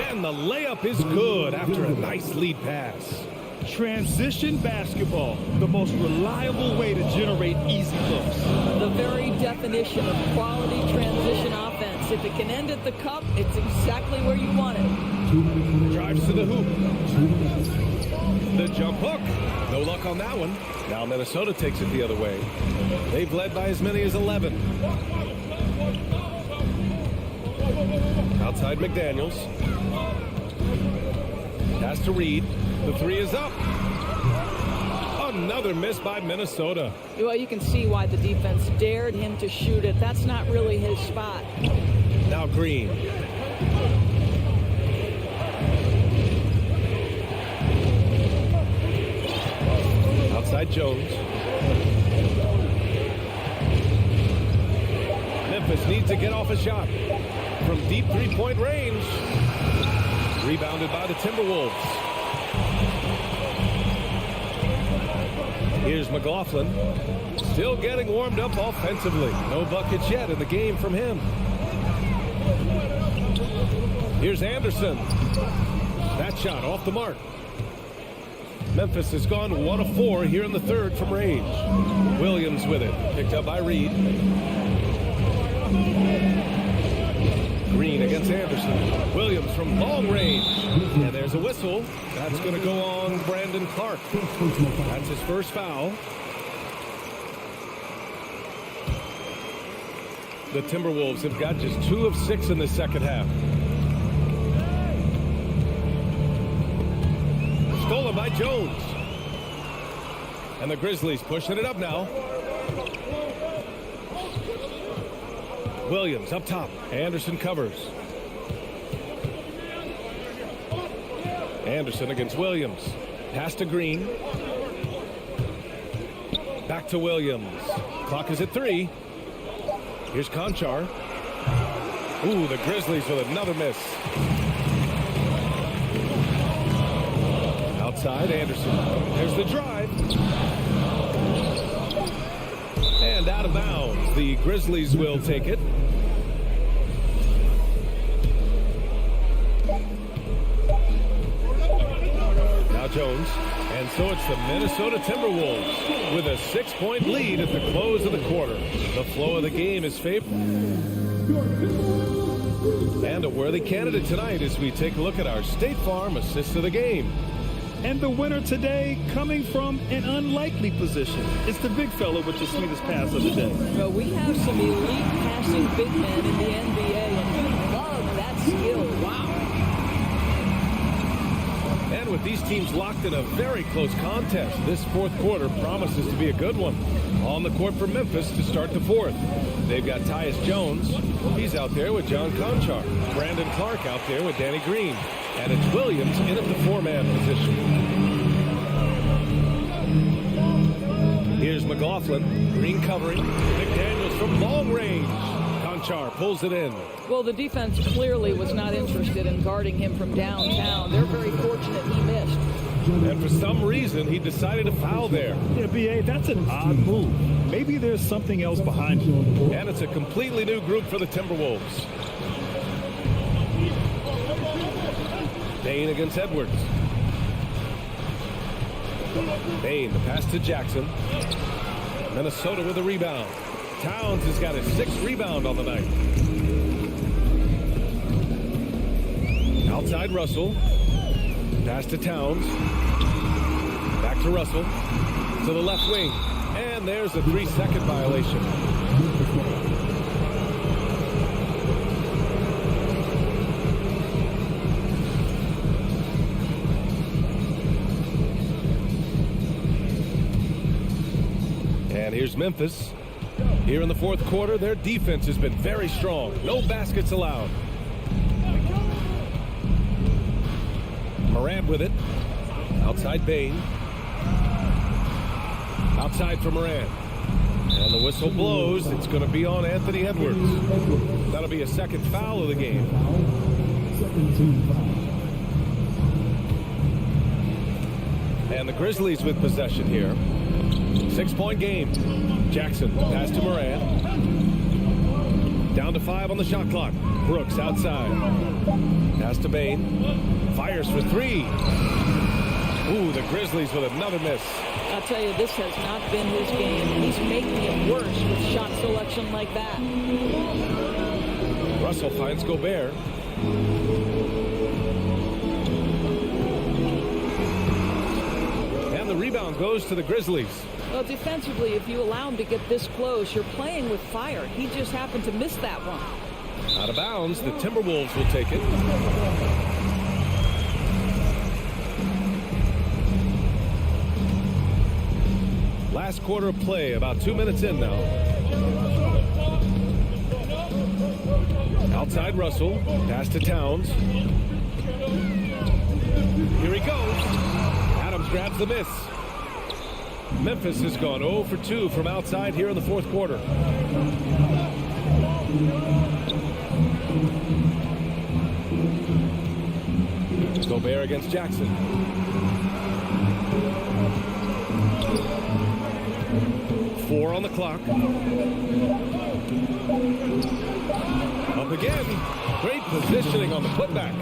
And the layup is good after a nice lead pass. Transition basketball, the most reliable way to generate easy looks. The very definition of quality transition offense. If it can end at the cup, it's exactly where you want it. Drives to the hoop. The jump hook. No luck on that one. Now Minnesota takes it the other way. They've led by as many as 11. Outside McDaniels. Pass to Reed. The 3 is up. Another miss by Minnesota. Well, you can see why the defense dared him to shoot it. That's not really his spot. Now Green. Outside Jones. Memphis needs to get off a shot from deep three-point range. Rebounded by the Timberwolves. Here's McLaughlin. Still getting warmed up offensively. No buckets yet in the game from him. Here's Anderson. That shot off the mark. Memphis has gone 1 of 4 here in the third from range. Williams with it. Picked up by Reed. Green against Anderson. Williams from long range. And there's a whistle. That's going to go on Brandon Clark. That's his first foul. The Timberwolves have got just 2 of 6 in the second half. Stolen by Jones. And the Grizzlies pushing it up now. Williams up top. Anderson covers. Anderson against Williams. Pass to Green. Back to Williams. Clock is at 3. Here's Conchar. Ooh, the Grizzlies with another miss. Outside, Anderson. There's the drive. And out of bounds. The Grizzlies will take it. Now Jones. And so it's the Minnesota Timberwolves with a 6-point lead at the close of the quarter. The flow of the game is favored. And a worthy candidate tonight as we take a look at our State Farm assist of the game. And the winner today coming from an unlikely position. It's the big fella with the sweetest pass of the day. Well, we have some elite passing big men in the NBA, and we love that skill. Wow. And with these teams locked in a very close contest, this fourth quarter promises to be a good one. On the court for Memphis to start the fourth. They've got Tyus Jones. He's out there with John Conchar. Brandon Clark out there with Danny Green. And it's Williams in at the 4-man position. Here's McLaughlin. Green covering. McDaniels from long range. Conchar pulls it in. Well, the defense clearly was not interested in guarding him from downtown. They're very fortunate he missed. And for some reason, he decided to foul there. Yeah, B.A., that's an odd move. Maybe there's something else behind it. And it's a completely new group for the Timberwolves. Bain against Edwards. Bain, the pass to Jackson. Minnesota with a rebound. Towns has got his 6th rebound on the night. Outside Russell. Pass to Towns. Back to Russell. To the left wing. And there's a 3-second violation. And here's Memphis. Here in the fourth quarter, their defense has been very strong. No baskets allowed. Morant with it. Outside Bain. Outside for Morant. And the whistle blows. It's going to be on Anthony Edwards. That'll be a second foul of the game. And the Grizzlies with possession here. 6-point game. Jackson, pass to Morant. Down to 5 on the shot clock. Brooks outside. Pass to Bain. Fires for 3. Ooh, the Grizzlies with another miss. I'll tell you, this has not been his game. He's making it worse with shot selection like that. Russell finds Gobert. And the rebound goes to the Grizzlies. Well, defensively, if you allow him to get this close, you're playing with fire. He just happened to miss that one. Out of bounds, the Timberwolves will take it. Last quarter of play, about 2 minutes in now. Outside Russell, pass to Towns. Here he goes. Adams grabs the miss. Memphis has gone 0 for 2 from outside here in the fourth quarter. Gobert against Jackson. Four on the clock. Up again. Great positioning on the putback.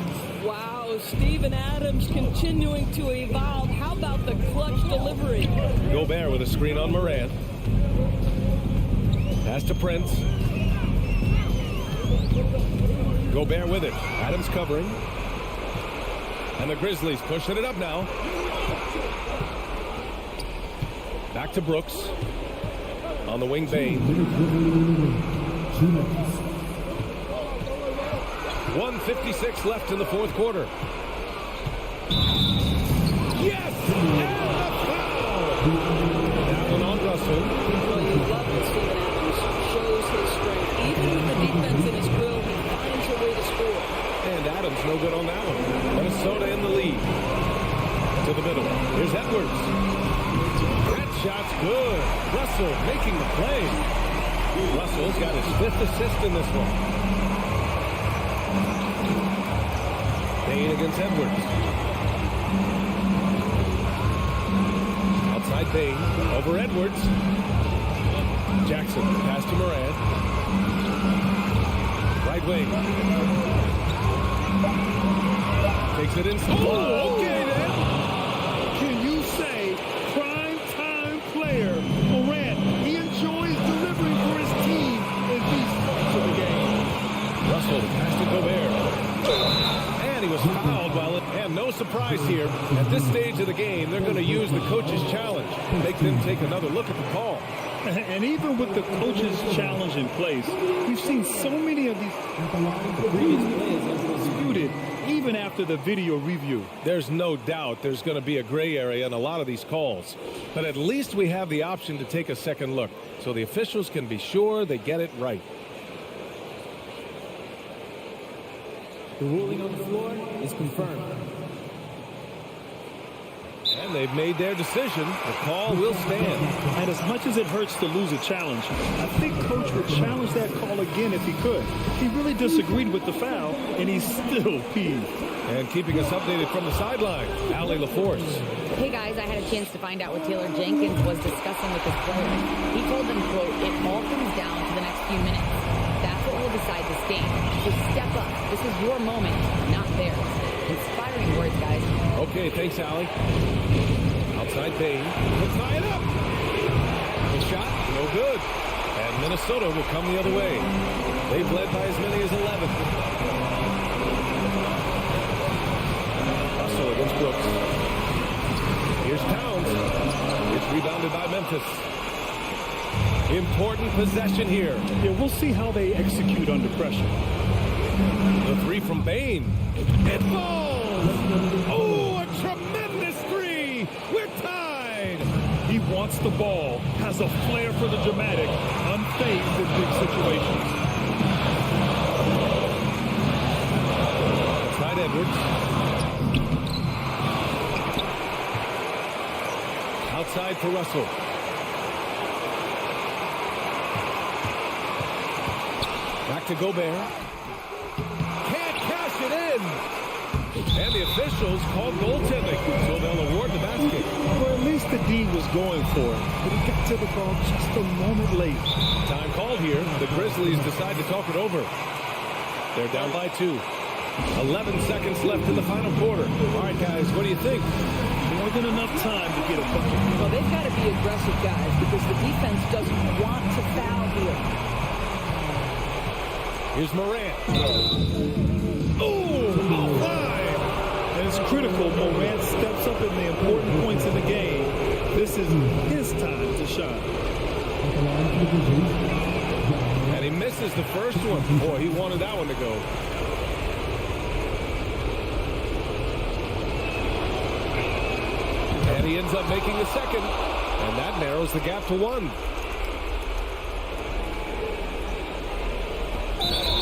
Wow, Steven Adams continuing to evolve. How about the clutch delivery? Gobert with a screen on Morant. Pass to Prince. Gobert with it. Adams covering. And the Grizzlies pushing it up now. Back to Brooks. On the wing, Bain. 1:56 left in the fourth quarter. Yes! And a foul! That one on Russell. Well, you love when Steven Adams shows his strength. Even with the defense in his grill, he finds a way to score. And Adams no good on that one. Minnesota in the lead. To the middle. Here's Edwards. That shot's good. Russell making the play. Russell's got his 5th assist in this one. Bain against Edwards. Outside Bain. Over Edwards. Jackson. Pass to Morant. Right wing. Takes it inside. Oh, okay then. Can you say prime time player Morant? He enjoys delivering for his team in these parts of the game. Russell pass to Gobert. And he was fouled and no surprise here. At this stage of the game, they're going to use the coach's challenge. Make them take another look at the call. And even with the coach's challenge in place, we've seen so many of these previous plays disputed even after the video review. There's no doubt there's going to be a gray area in a lot of these calls. But at least we have the option to take a second look so the officials can be sure they get it right. The ruling on the floor is confirmed. And they've made their decision. The call will stand. And as much as it hurts to lose a challenge, I think Coach would challenge that call again if he could. He really disagreed with the foul, and he's still peeved. And keeping us updated from the sideline, Allie LaForce. Hey guys, I had a chance to find out what Taylor Jenkins was discussing with his players. He told them, quote, "It all comes down to the next few minutes. That's what will decide this game. So step up. This is your moment, not theirs." Inspiring words, guys. Okay, thanks, Allie. Outside Bain. He'll tie it up. The shot, no good. And Minnesota will come the other way. They've led by as many as 11. Memphis. Important possession here. Yeah, we'll see how they execute under pressure. The three from Bain. It falls! Oh, a tremendous three! We're tied! He wants the ball, has a flair for the dramatic, unfazed in big situations. Outside Edwards. Outside for Russell. Back to Gobert. Can't cash it in. And the officials called goaltending, so they'll award the basket. Or at least the D was going for it, but he got to the ball just a moment late. Time called here. The Grizzlies decide to talk it over. They're down by 2. 11 seconds left in the final quarter. All right, guys, what do you think? More than enough time to get a bucket. Well, they've got to be aggressive, guys, because the defense doesn't want to foul here. Here's Morant. Oh, offline! And it's critical Morant steps up in the important points in the game. This is his time to shine. And he misses the first one. Boy, he wanted that one to go. And he ends up making the second. And that narrows the gap to 1.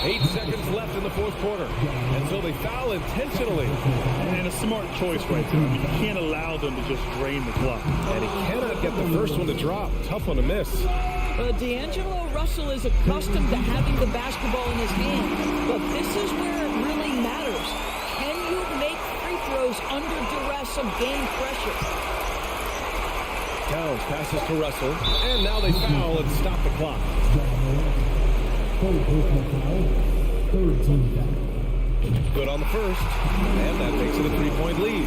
8 seconds left in the fourth quarter. And so they foul intentionally. And a smart choice right there. I mean, you can't allow them to just drain the clock. And he cannot get the first one to drop. Tough one to miss. D'Angelo Russell is accustomed to having the basketball in his hand, but this is where it really matters. Can you make free throws under duress of game pressure? Towns passes to Russell. And now they foul and stop the clock. Good on the first, and that makes it a 3-point lead.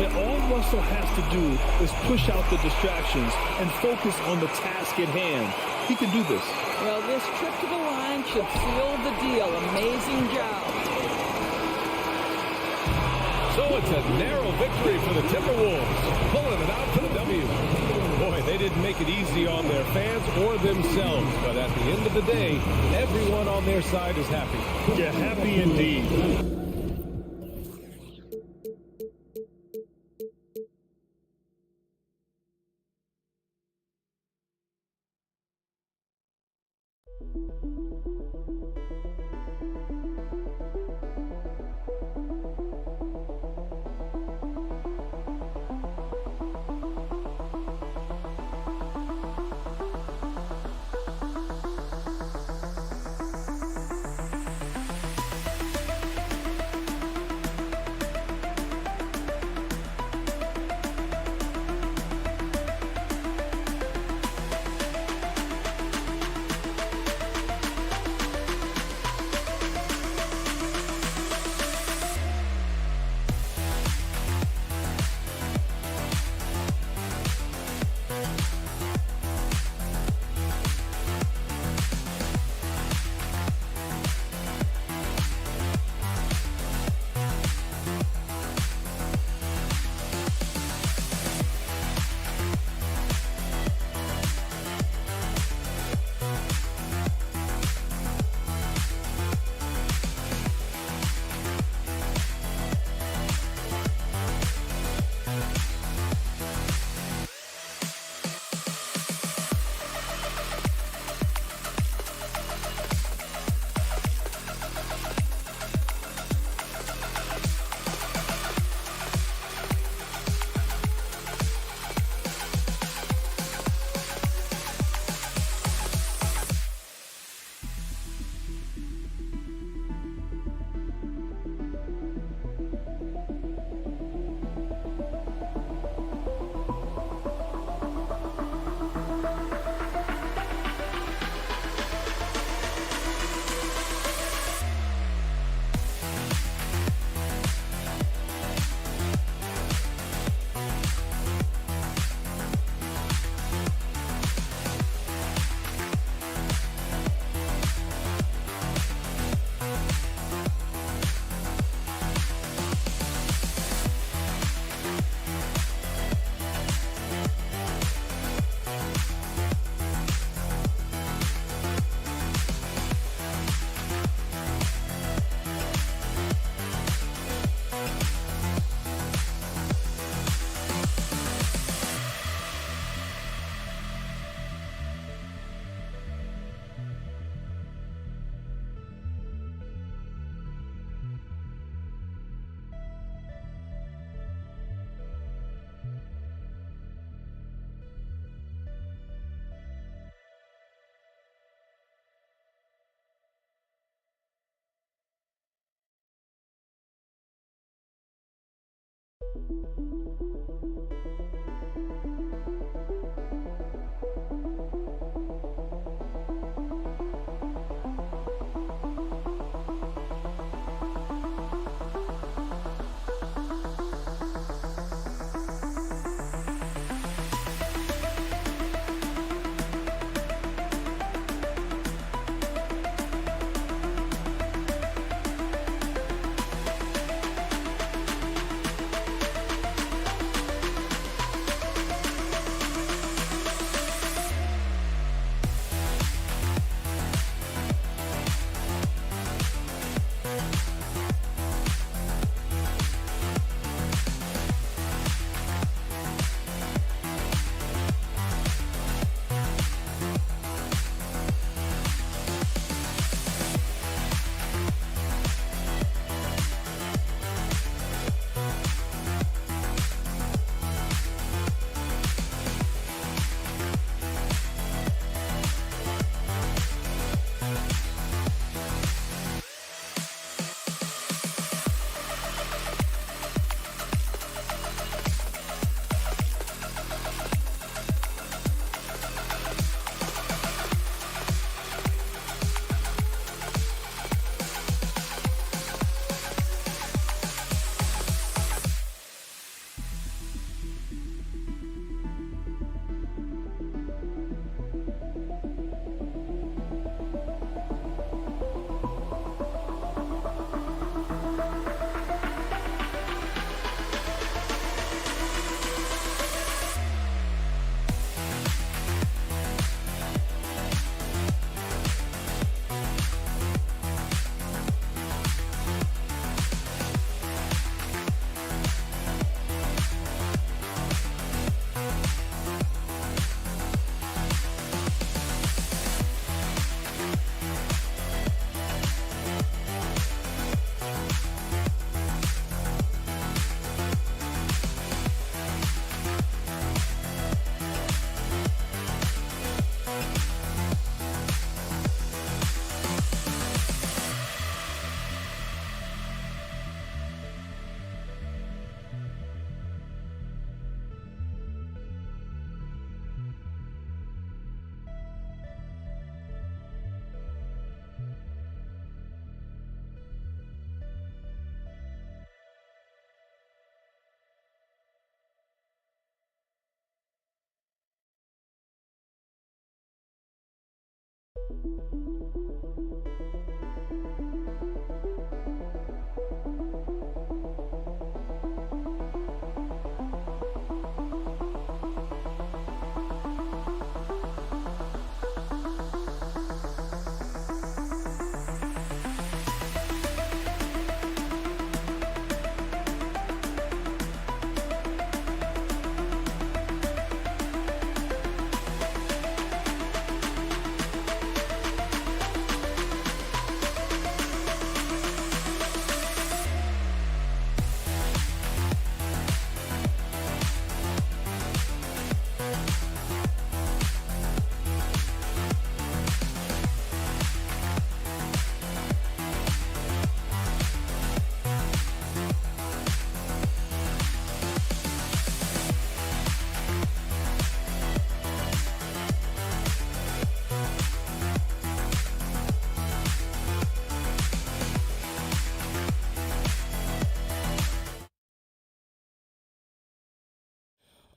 And all Russell has to do is push out the distractions and focus on the task at hand. He can do this. Well, this trip to the line should seal the deal. Amazing job. So it's a narrow victory for the Timberwolves, pulling it out for the W. Boy, they didn't make it easy on their fans or themselves, but at the end of the day, everyone on their side is happy. Yeah, happy indeed.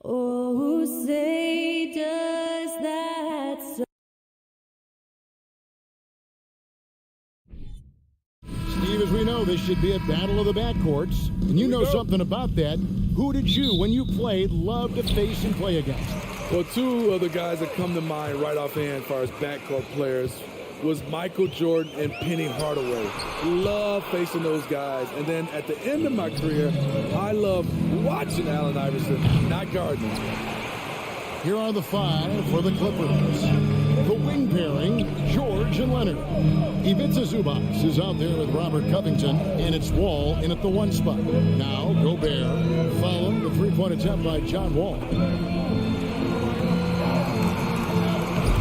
Oh, say does that so Steve, as we know, this should be a battle of the backcourts, and you know something about that. Who did you, when you played, love to face and play against? Well, two of the guys that come to mind right offhand as far as backcourt players was Michael Jordan and Penny Hardaway. Love facing those guys. And then at the end of my career, I love watching Allen Iverson, not guarding him. Here are the five for the Clippers. The wing pairing, George and Leonard. Ivica Zubac is out there with Robert Covington, and it's Wall in at the one spot. Now, Gobert, followed the three-point attempt by John Wall.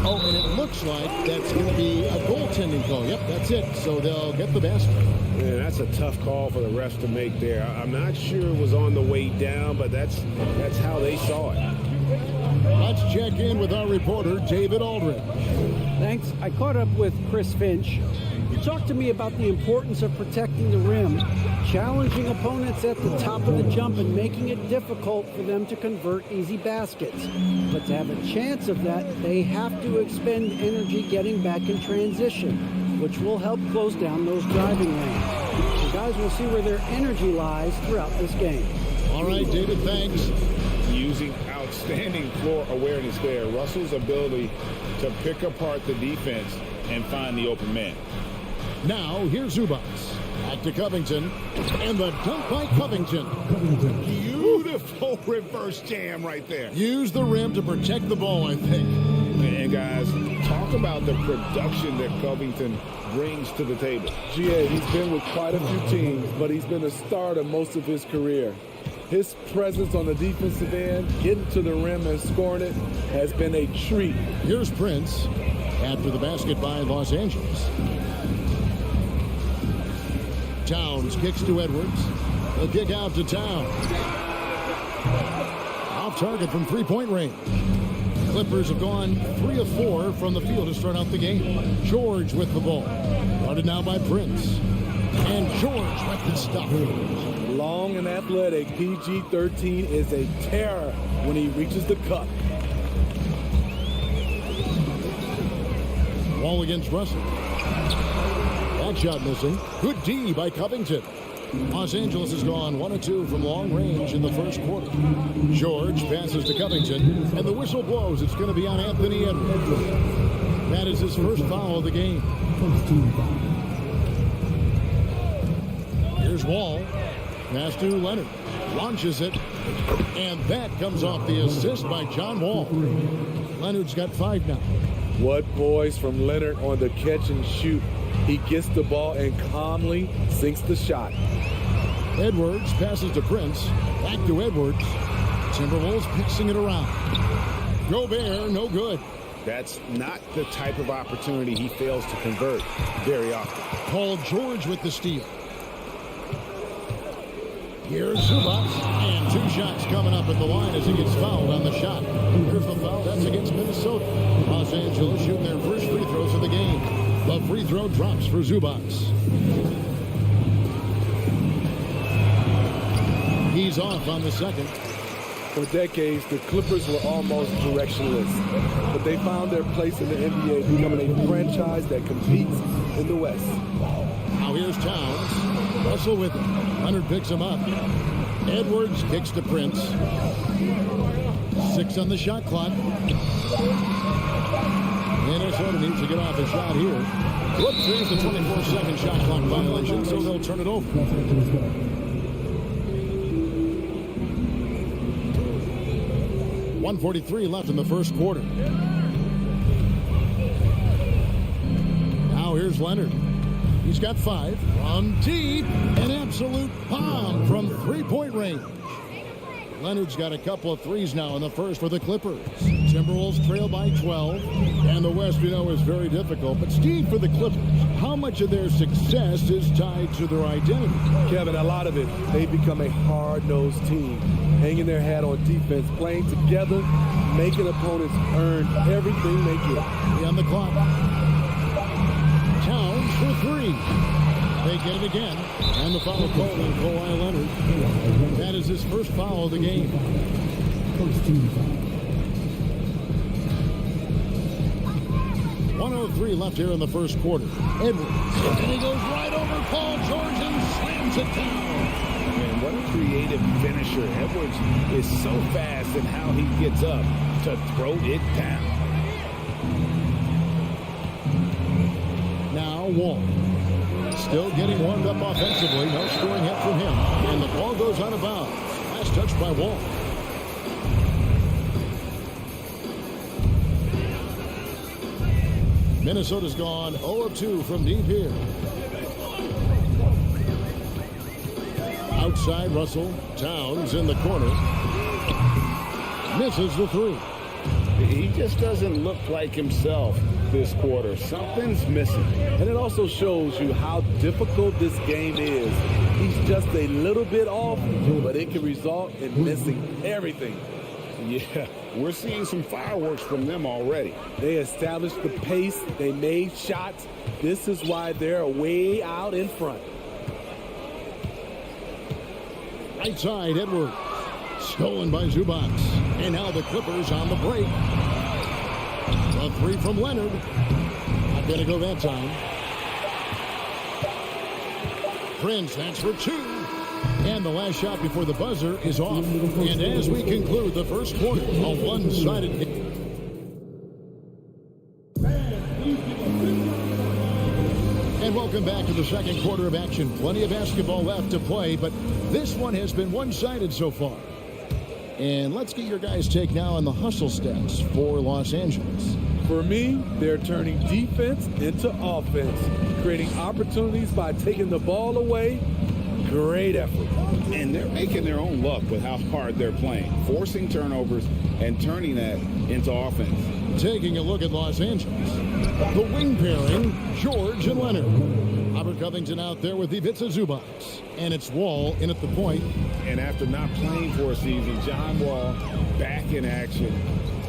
Oh, and and it looks like that's going to be a goaltending call. Yep, that's it. So they'll get the basket. Man, that's a tough call for the refs to make there. I'm not sure it was on the way down, but that's how they saw it. Let's check in with our reporter, David Aldridge. Thanks. I caught up with Chris Finch. He talked to me about the importance of protecting the rim, challenging opponents at the top of the jump and making it difficult for them to convert easy baskets. But to have a chance of that, they have to expend energy getting back in transition, which will help close down those driving lanes. So guys, we'll see where their energy lies throughout this game. All right, David, thanks. Using outstanding floor awareness there. Russell's ability to pick apart the defense and find the open man. Now, here's Zubats. Back to Covington. And the dunk by Covington. Beautiful reverse jam right there. Use the rim to protect the ball, I think. And guys, talk about the production that Covington brings to the table. GA, he's been with quite a few teams, but he's been a starter most of his career. His presence on the defensive end, getting to the rim and scoring it, has been a treat. Here's Prince after the basket by Los Angeles. Towns kicks to Edwards. The kick out to Towns. Off target from three-point range. Clippers have gone 3 of 4 from the field to start out the game. George with the ball. Guarded now by Prince. And George with the stop. Long and athletic, PG-13 is a terror when he reaches the cup. Wall against Russell. Back shot missing. Good D by Covington. Los Angeles has gone 1 of 2 from long range in the first quarter. George passes to Covington, and the whistle blows. It's going to be on Anthony Edwards. That is his first foul of the game. Here's Wall. Pass to Leonard. Launches it. And that comes off the assist by John Wall. Leonard's got 5 now. What poise from Leonard on the catch and shoot. He gets the ball and calmly sinks the shot. Edwards passes to Prince. Back to Edwards. Timberwolves pitching it around. Gobert, no good. That's not the type of opportunity he fails to convert very often. Paul George with the steal. Here's Zubats, and 2 shots coming up at the line as he gets fouled on the shot. Here's the foul. That's against Minnesota. Los Angeles shooting their first free throws of the game. The free throw drops for Zubats. He's off on the second. For decades, the Clippers were almost directionless, but they found their place in the NBA, becoming a franchise that competes in the West. Now here's Towns. Russell with him. Leonard picks him up. Edwards kicks to Prince. 6 on the shot clock. Minnesota needs to get off a shot here. Whoops, there's the 24-second shot clock violation, so they'll turn it over. 1:43 left in the first quarter. Now here's Leonard. He's got 5. From deep, an absolute bomb from three-point range. Leonard's got a couple of threes now in the first for the Clippers. Timberwolves trail by 12. And the West, we know, is very difficult. But Steve, for the Clippers, how much of their success is tied to their identity? Kevin, a lot of it. They become a hard-nosed team, hanging their hat on defense, playing together, making opponents earn everything they get. On the clock. Towns for 3. They get it again. And the foul called on Kawhi Leonard. That is his first foul of the game. 1:03 left here in the first quarter. Edwards. And he goes right over Paul George and slams it down. Man, what a creative finisher. Edwards is so fast in how he gets up to throw it down. Now Wall. Still getting warmed up offensively. No scoring hit from him. And the ball goes out of bounds. Last touch by Wall. Minnesota's gone 0 of 2 from deep here. Outside Russell. Towns in the corner. Misses the 3. He just doesn't look like himself this quarter. Something's missing. And it also shows you how difficult this game is. He's just a little bit off, but it can result in missing everything. Yeah, we're seeing some fireworks from them already. They established the pace. They made shots. This is why they're way out in front. Right side, Edwards. Stolen by Zubac. And now the Clippers on the break. A three from Leonard. Not going to go that time. Prince, that's for two. And the last shot before the buzzer is off. And as we conclude the first quarter, a one-sided game. And welcome back to the second quarter of action. Plenty of basketball left to play, but this one has been one-sided so far. And let's get your guys' take now on the hustle stats for Los Angeles. For me, they're turning defense into offense, creating opportunities by taking the ball away. Great effort. And they're making their own luck with how hard they're playing, forcing turnovers and turning that into offense. Taking a look at Los Angeles, the wing pairing, George and Leonard. Robert Covington out there with Ivica Zubac. And it's Wall in at the point. And after not playing for a season, John Wall back in action.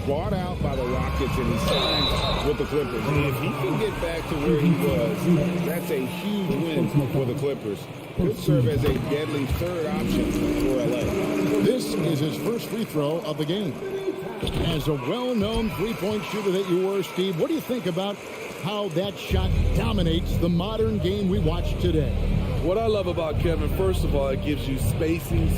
Bought out by the Rockets, and he signed with the Clippers. And if he can get back to where he was, that's a huge win for the Clippers. Could serve as a deadly third option for LA. This is his first free throw of the game. As a well-known three-point shooter that you were, Steve, what do you think about how that shot dominates the modern game we watch today? What I love about Kevin, first of all, it gives you spacing.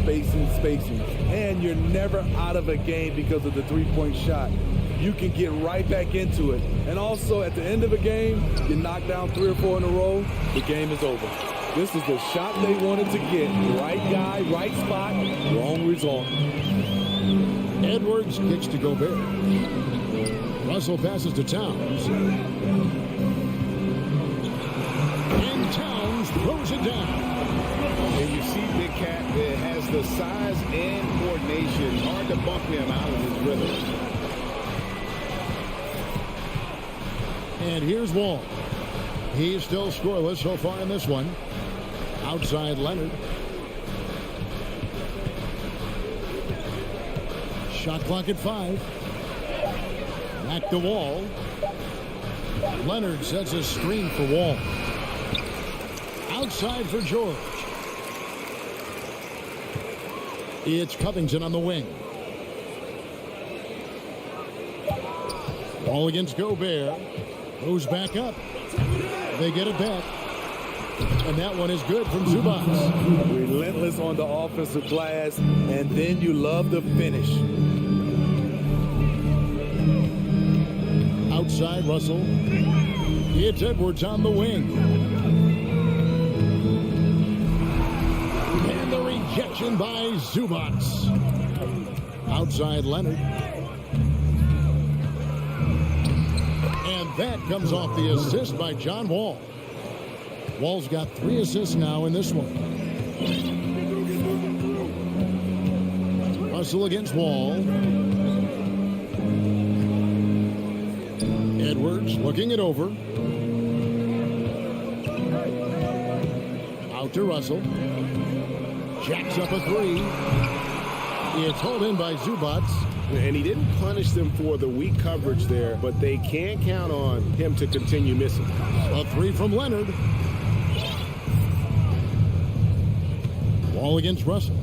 And you're never out of a game because of the three-point shot. You can get right back into it. And also, at the end of a game, you knock down 3 or 4 in a row, the game is over. This is the shot they wanted to get. Right guy, right spot, wrong result. Edwards kicks to Gobert. Russell passes to Towns. And Towns throws it down. And you see Big Cat that has the size and coordination. Hard to bump him out of his rhythm. And here's Wall. He's still scoreless so far in this one. Outside Leonard. Shot clock at 5. Back to Wall. Leonard sets a screen for Wall. Outside for George. It's Covington on the wing. Ball against Gobert. Goes back up. They get it back. And that one is good from Zubac. Relentless on the offensive glass, and then you love the finish. Outside Russell. It's Edwards on the wing. And the rejection by Zubac. Outside Leonard. And that comes off the assist by John Wall. Wall's got 3 assists now in this one. Russell against Wall. Edwards looking it over. Out to Russell. Jacks up a 3. It's hauled in by Zubac. And he didn't punish them for the weak coverage there, but they can't count on him to continue missing. A 3 from Leonard. Wall against Russell.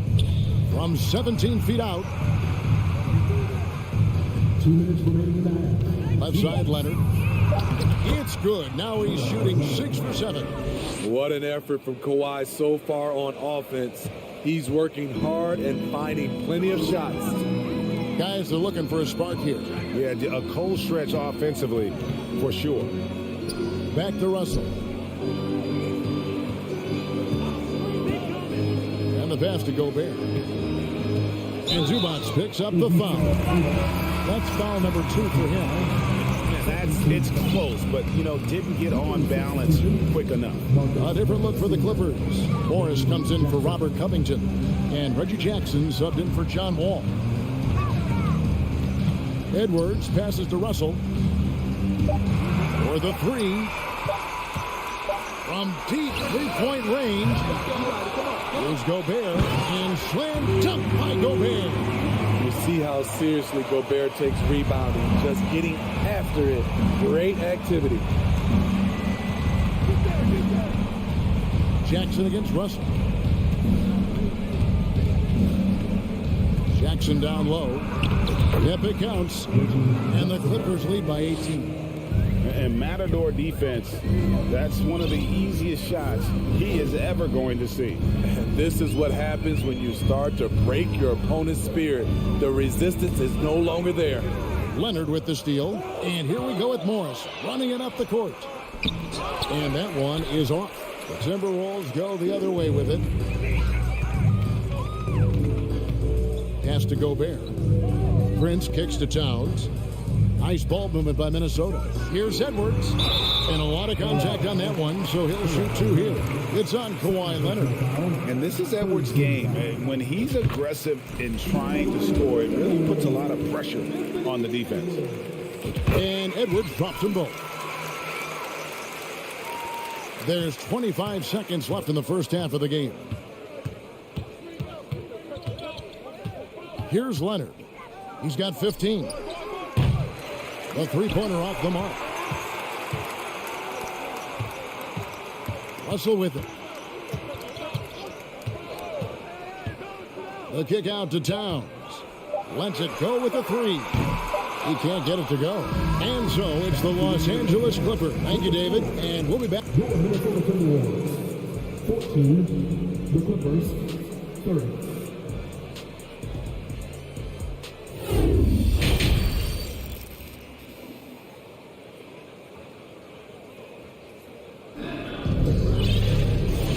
From 17 feet out. 2 minutes remaining. Left side, Leonard. It's good. Now he's shooting 6 for 7. What an effort from Kawhi so far on offense. He's working hard and finding plenty of shots. Guys are looking for a spark here. Yeah, a cold stretch offensively, for sure. Back to Russell. And the pass to Gobert. And Zubac picks up the foul. That's foul number 2 for him. It's close, but, didn't get on balance quick enough. A different look for the Clippers. Morris comes in for Robert Covington. And Reggie Jackson subbed in for John Wall. Edwards passes to Russell. For the three. From deep three-point range. Here's Gobert. And slam dunk by Gobert. You see how seriously Gobert takes rebounding. Just getting after it. Great activity. Jackson against Russell. Jackson down low. Yep, it counts. And the Clippers lead by 18. And Matador defense, that's one of the easiest shots he is ever going to see. And this is what happens when you start to break your opponent's spirit. The resistance is no longer there. Leonard with the steal. And here we go with Morris running it up the court. And that one is off. The Timberwolves go the other way with it. Pass to Gobert. Prince kicks to Towns. Nice ball movement by Minnesota. Here's Edwards. And a lot of contact on that one, so he'll shoot two here. It's on Kawhi Leonard. And this is Edwards' game. And when he's aggressive in trying to score, it really puts a lot of pressure on the defense. And Edwards drops them both. There's 25 seconds left in the first half of the game. Here's Leonard. He's got 15. The three-pointer off the mark. Russell with it. The kick out to Towns. Lets it go with a three. He can't get it to go. And so it's the Los Angeles Clippers. Thank you, David. And we'll be back. Your Minnesota Timberwolves, 14. The Clippers, 30.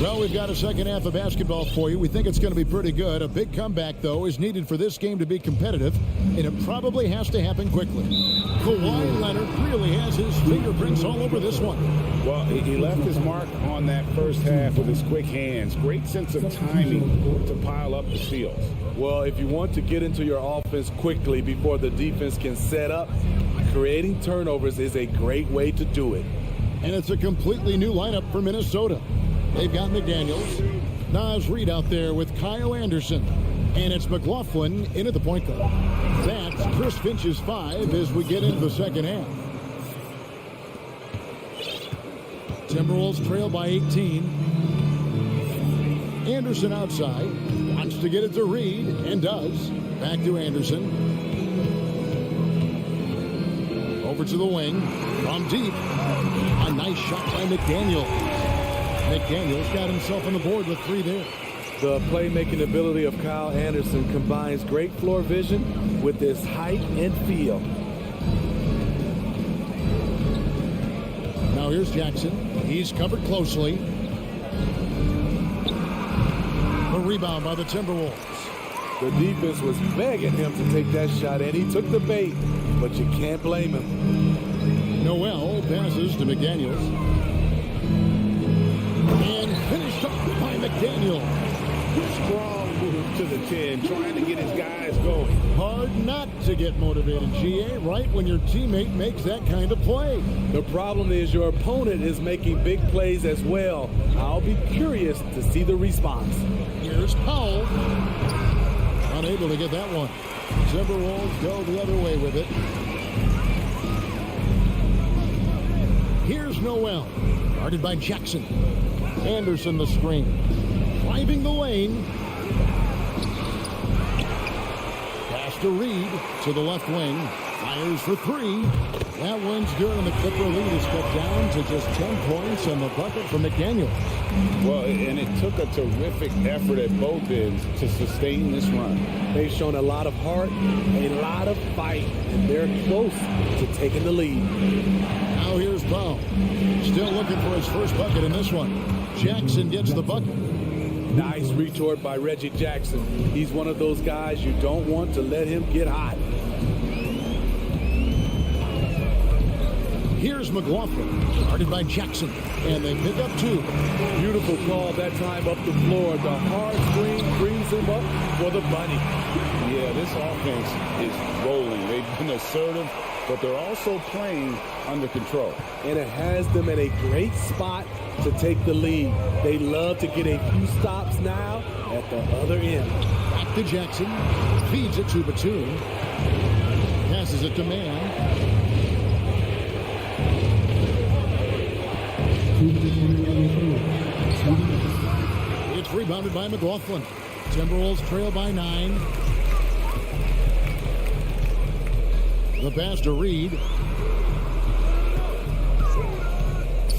Well, we've got a second half of basketball for you. We think it's going to be pretty good. A big comeback, though, is needed for this game to be competitive, and it probably has to happen quickly. Kawhi Leonard really has his fingerprints all over this one. Well, he left his mark on that first half with his quick hands. Great sense of timing to pile up the steals. Well, if you want to get into your offense quickly before the defense can set up, creating turnovers is a great way to do it. And it's a completely new lineup for Minnesota. They've got McDaniels, Naz Reid out there with Kyle Anderson, and it's McLaughlin in at the point guard. That's Chris Finch's 5 as we get into the second half. Timberwolves trail by 18. Anderson outside, wants to get it to Reid, and does. Back to Anderson. Over to the wing, from deep. A nice shot by McDaniels. McDaniels got himself on the board with 3 there. The playmaking ability of Kyle Anderson combines great floor vision with his height and feel. Now here's Jackson. He's covered closely. The rebound by the Timberwolves. The defense was begging him to take that shot, and he took the bait, but you can't blame him. Noel passes to McDaniels. And finished off by McDaniel. Strong move to the 10, trying to get his guys going. Hard not to get motivated, GA, right when your teammate makes that kind of play. The problem is your opponent is making big plays as well. I'll be curious to see the response. Here's Powell. Unable to get that one. Timberwolves go the other way with it. Here's Noel. Guarded by Jackson. Anderson the screen. Driving the lane. Pass to Reid to the left wing. Fires for 3. That one's good, and the Clipper lead is cut down to just 10 points and the bucket from McDaniels. Well, and it took a terrific effort at both ends to sustain this run. They've shown a lot of heart, a lot of fight, and they're close to taking the lead. Now here's Powell. Still looking for his first bucket in this one. Jackson gets the bucket. Nice retort by Reggie Jackson. He's one of those guys you don't want to let him get hot. Here's McLaughlin, guarded by Jackson, and they pick up 2. Beautiful call that time up the floor. The hard screen brings sets him up for the bunny. Yeah, this offense is rolling. They've been assertive, but they're also playing under control. And it has them in a great spot to take the lead. They love to get a few stops now at the other end. Back to Jackson. Feeds it to Batum. Passes it to Mann. It's rebounded by McLaughlin. Timberwolves trail by 9. The pass to Reed.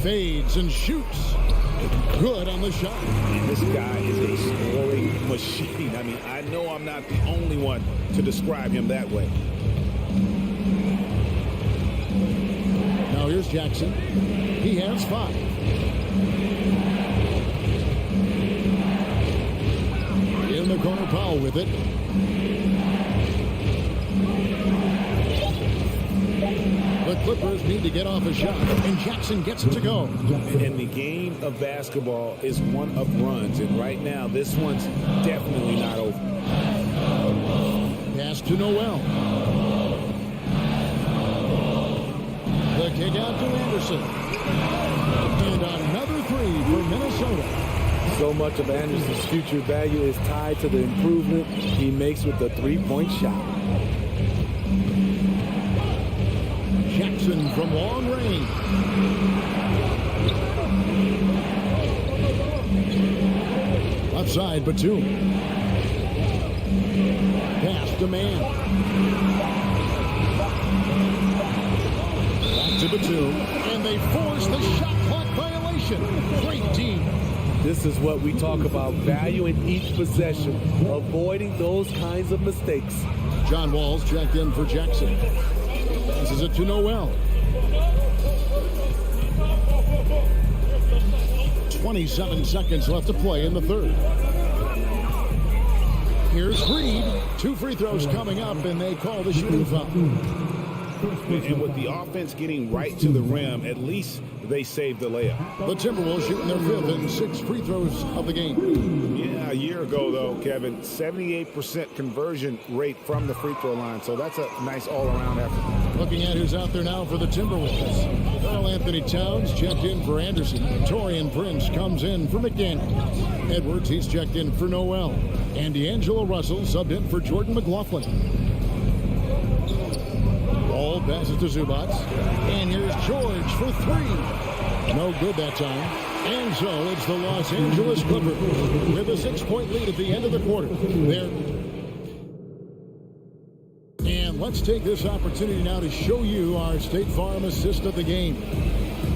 Fades and shoots. Good on the shot. And this guy is a scoring machine. I mean, I know I'm not the only one to describe him that way. Now here's Jackson. He has 5. In the corner, Powell with it. The Clippers need to get off a shot, and Jackson gets it to go. And the game of basketball is one of runs, and right now this one's definitely not over. Pass to Noel. The kick out to Anderson. And another 3 for Minnesota. So much of Anderson's future value is tied to the improvement he makes with the three-point shot. Jackson from long range. Outside Batum. Pass to Mann. Back to Batum. And they force the shot clock violation. Great team. This is what we talk about, value in each possession, avoiding those kinds of mistakes. John Wall's checked in for Jackson. Passes it to Noel. 27 seconds left to play in the third. Here's Reed. 2 free throws coming up, and they call the shooting foul. And with the offense getting right to the rim, at least they saved the layup. The Timberwolves shooting their 5th and 6 free throws of the game. Yeah, a year ago, though, Kevin, 78% conversion rate from the free throw line. So that's a nice all-around effort. Looking at who's out there now for the Timberwolves. Karl Anthony Towns checked in for Anderson. Taurean Prince comes in for McDaniels. Edwards, he's checked in for Noel. And D'Angelo Russell subbed in for Jordan McLaughlin. Ball passes to Zubac. And here's George for 3. No good that time. And so it's the Los Angeles Clippers with a 6-point lead at the end of the quarter. And let's take this opportunity now to show you our State Farm assist of the game.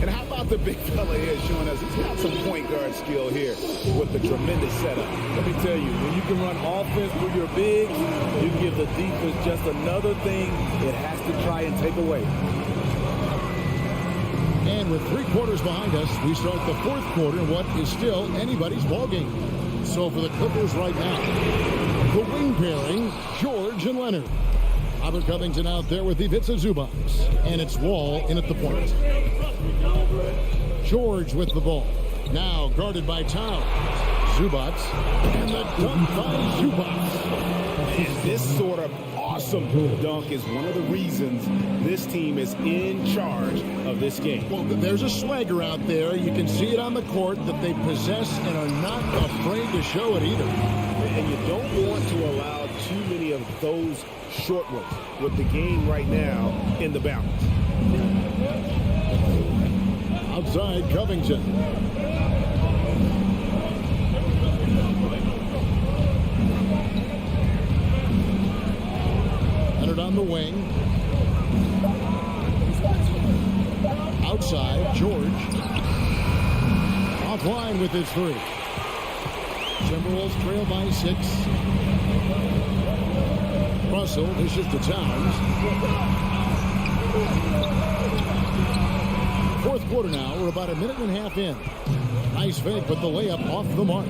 And how about the big fella here showing us he's got some point guard skill here with the tremendous setup. Let me tell you, when you can run offense through your bigs, you give the defense just another thing it has to try and take away. And with 3 quarters behind us, we start the 4th quarter in what is still anybody's ball game. So for the Clippers right now, the wing pairing, George and Leonard. Robert Covington out there with Ivica Zubac. And it's Wall in at the point. George with the ball. Now guarded by Towns. Zubac. And the dunk by Zubac. And this sort of awesome dunk is one of the reasons this team is in charge of this game. Well, there's a swagger out there. You can see it on the court that they possess and are not afraid to show it either. And you don't want to allow too many of those short ones with the game right now in the balance. Outside Covington. Leonard on the wing. Outside, George. Offline with his 3. Timberwolves trail by 6. Russell dishes to Towns. 4th quarter now. We're about a minute and a half in. Nice fake, but the layup off the mark.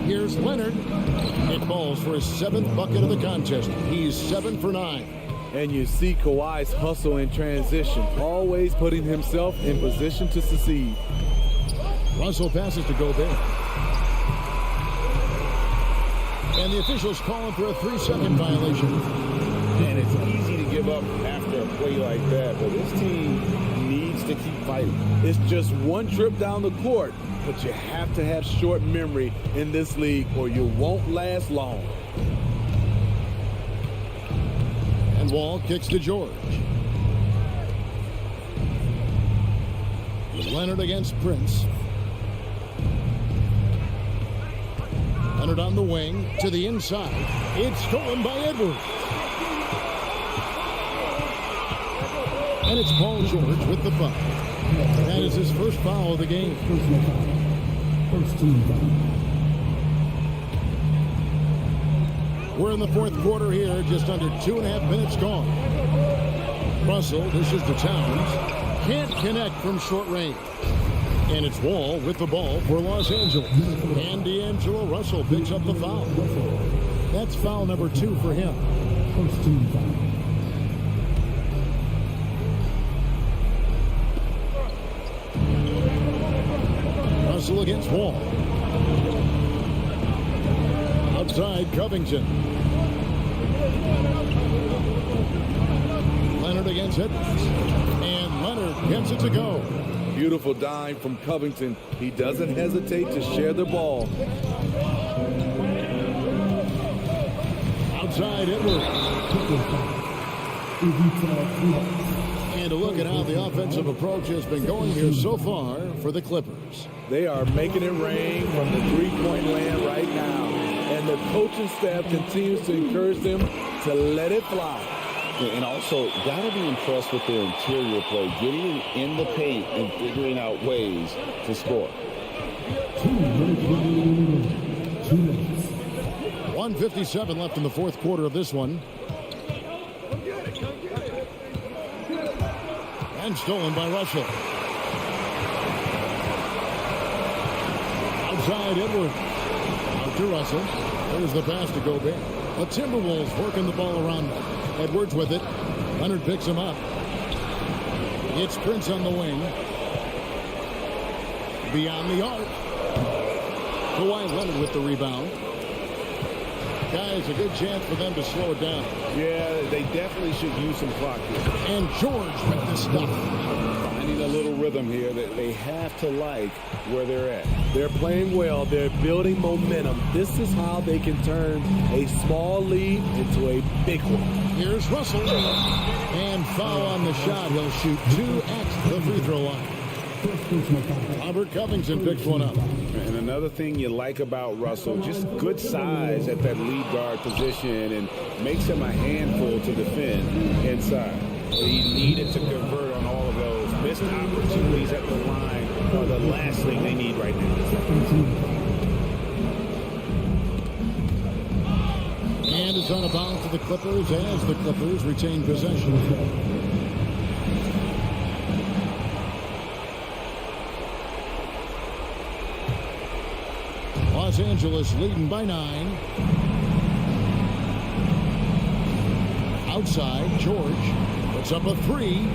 Here's Leonard. It falls for his 7th bucket of the contest. He's 7 for 9. And you see Kawhi's hustle in transition, always putting himself in position to succeed. Russell passes to Gobert. And the officials call him for a 3-second violation. And it's easy to give up after a play like that, but this team needs to keep fighting. It's just one trip down the court, but you have to have short memory in this league or you won't last long. And Wall kicks to George. Leonard against Prince. Leonard on the wing to the inside. It's stolen by Edwards. And it's Paul George with the foul. That is his first foul of the game. First team foul. We're in the fourth quarter here, just under 2.5 minutes gone. Russell dishes to Towns. Can't connect from short range. And it's Wall with the ball for Los Angeles. And D'Angelo Russell picks up the foul. That's foul number 2 for him. First team foul. Russell against Wall. Outside Covington. Leonard against Edwards. And Leonard gets it to go. Beautiful dime from Covington. He doesn't hesitate to share the ball. Outside Edwards. And a look at how the offensive approach has been going here so far for the Clippers. They are making it rain from the three-point land right now. And the coaching staff continues to encourage them to let it fly. And also, got to be impressed with their interior play, getting in the paint and figuring out ways to score. 1:57 left in the fourth quarter of this one. And stolen by Russell. Outside Edwards. Out to Russell. There's the pass to Gobert. The Timberwolves working the ball around them. Edwards with it. Leonard picks him up. It's Prince on the wing. Beyond the arc. Kawhi Leonard with the rebound. Guys, a good chance for them to slow it down. Yeah, they definitely should use some clock here. And George with the stuff. Finding a little rhythm here that they have to like where they're at. They're playing well. They're building momentum. This is how they can turn a small lead into a big one. Here's Russell. And foul on the shot. He'll shoot 2 at the free throw line. Robert Covington picks one up. And another thing you like about Russell, just good size at that lead guard position and makes him a handful to defend inside. He needed to convert on all of those. Missed opportunities at the line are the last thing they need right now. And it's on a bounce to the Clippers as the Clippers retain possession. Los Angeles leading by 9. Outside, George puts up a 3.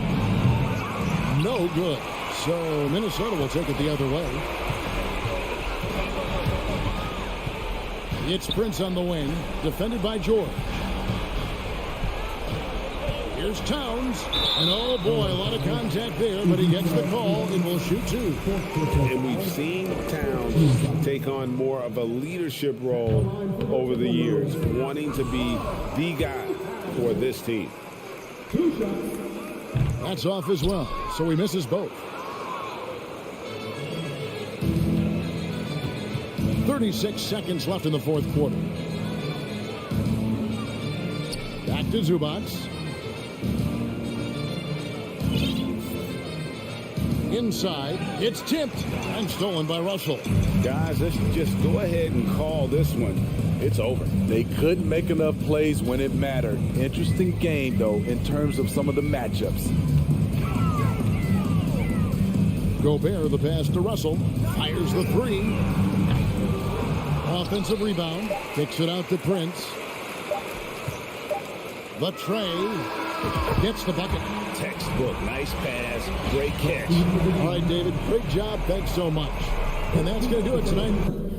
No good. So Minnesota will take it the other way. It's Prince on the wing, defended by George. Here's Towns. And oh boy, a lot of contact there, but he gets the call and will shoot 2. And we've seen Towns take on more of a leadership role over the years, wanting to be the guy for this team. That's off as well, so he misses both. 36 seconds left in the fourth quarter. Back to Zubac. Inside, it's tipped and stolen by Russell. Guys, let's just go ahead and call this one. It's over. They couldn't make enough plays when it mattered. Interesting game, though, in terms of some of the matchups. Gobert, the pass to Russell. Fires the 3. Offensive rebound. Kicks it out to Prince. The tray. gets the bucket. Textbook, nice pass, great catch. All right, David, great job. Thanks so much. And that's going to do it tonight.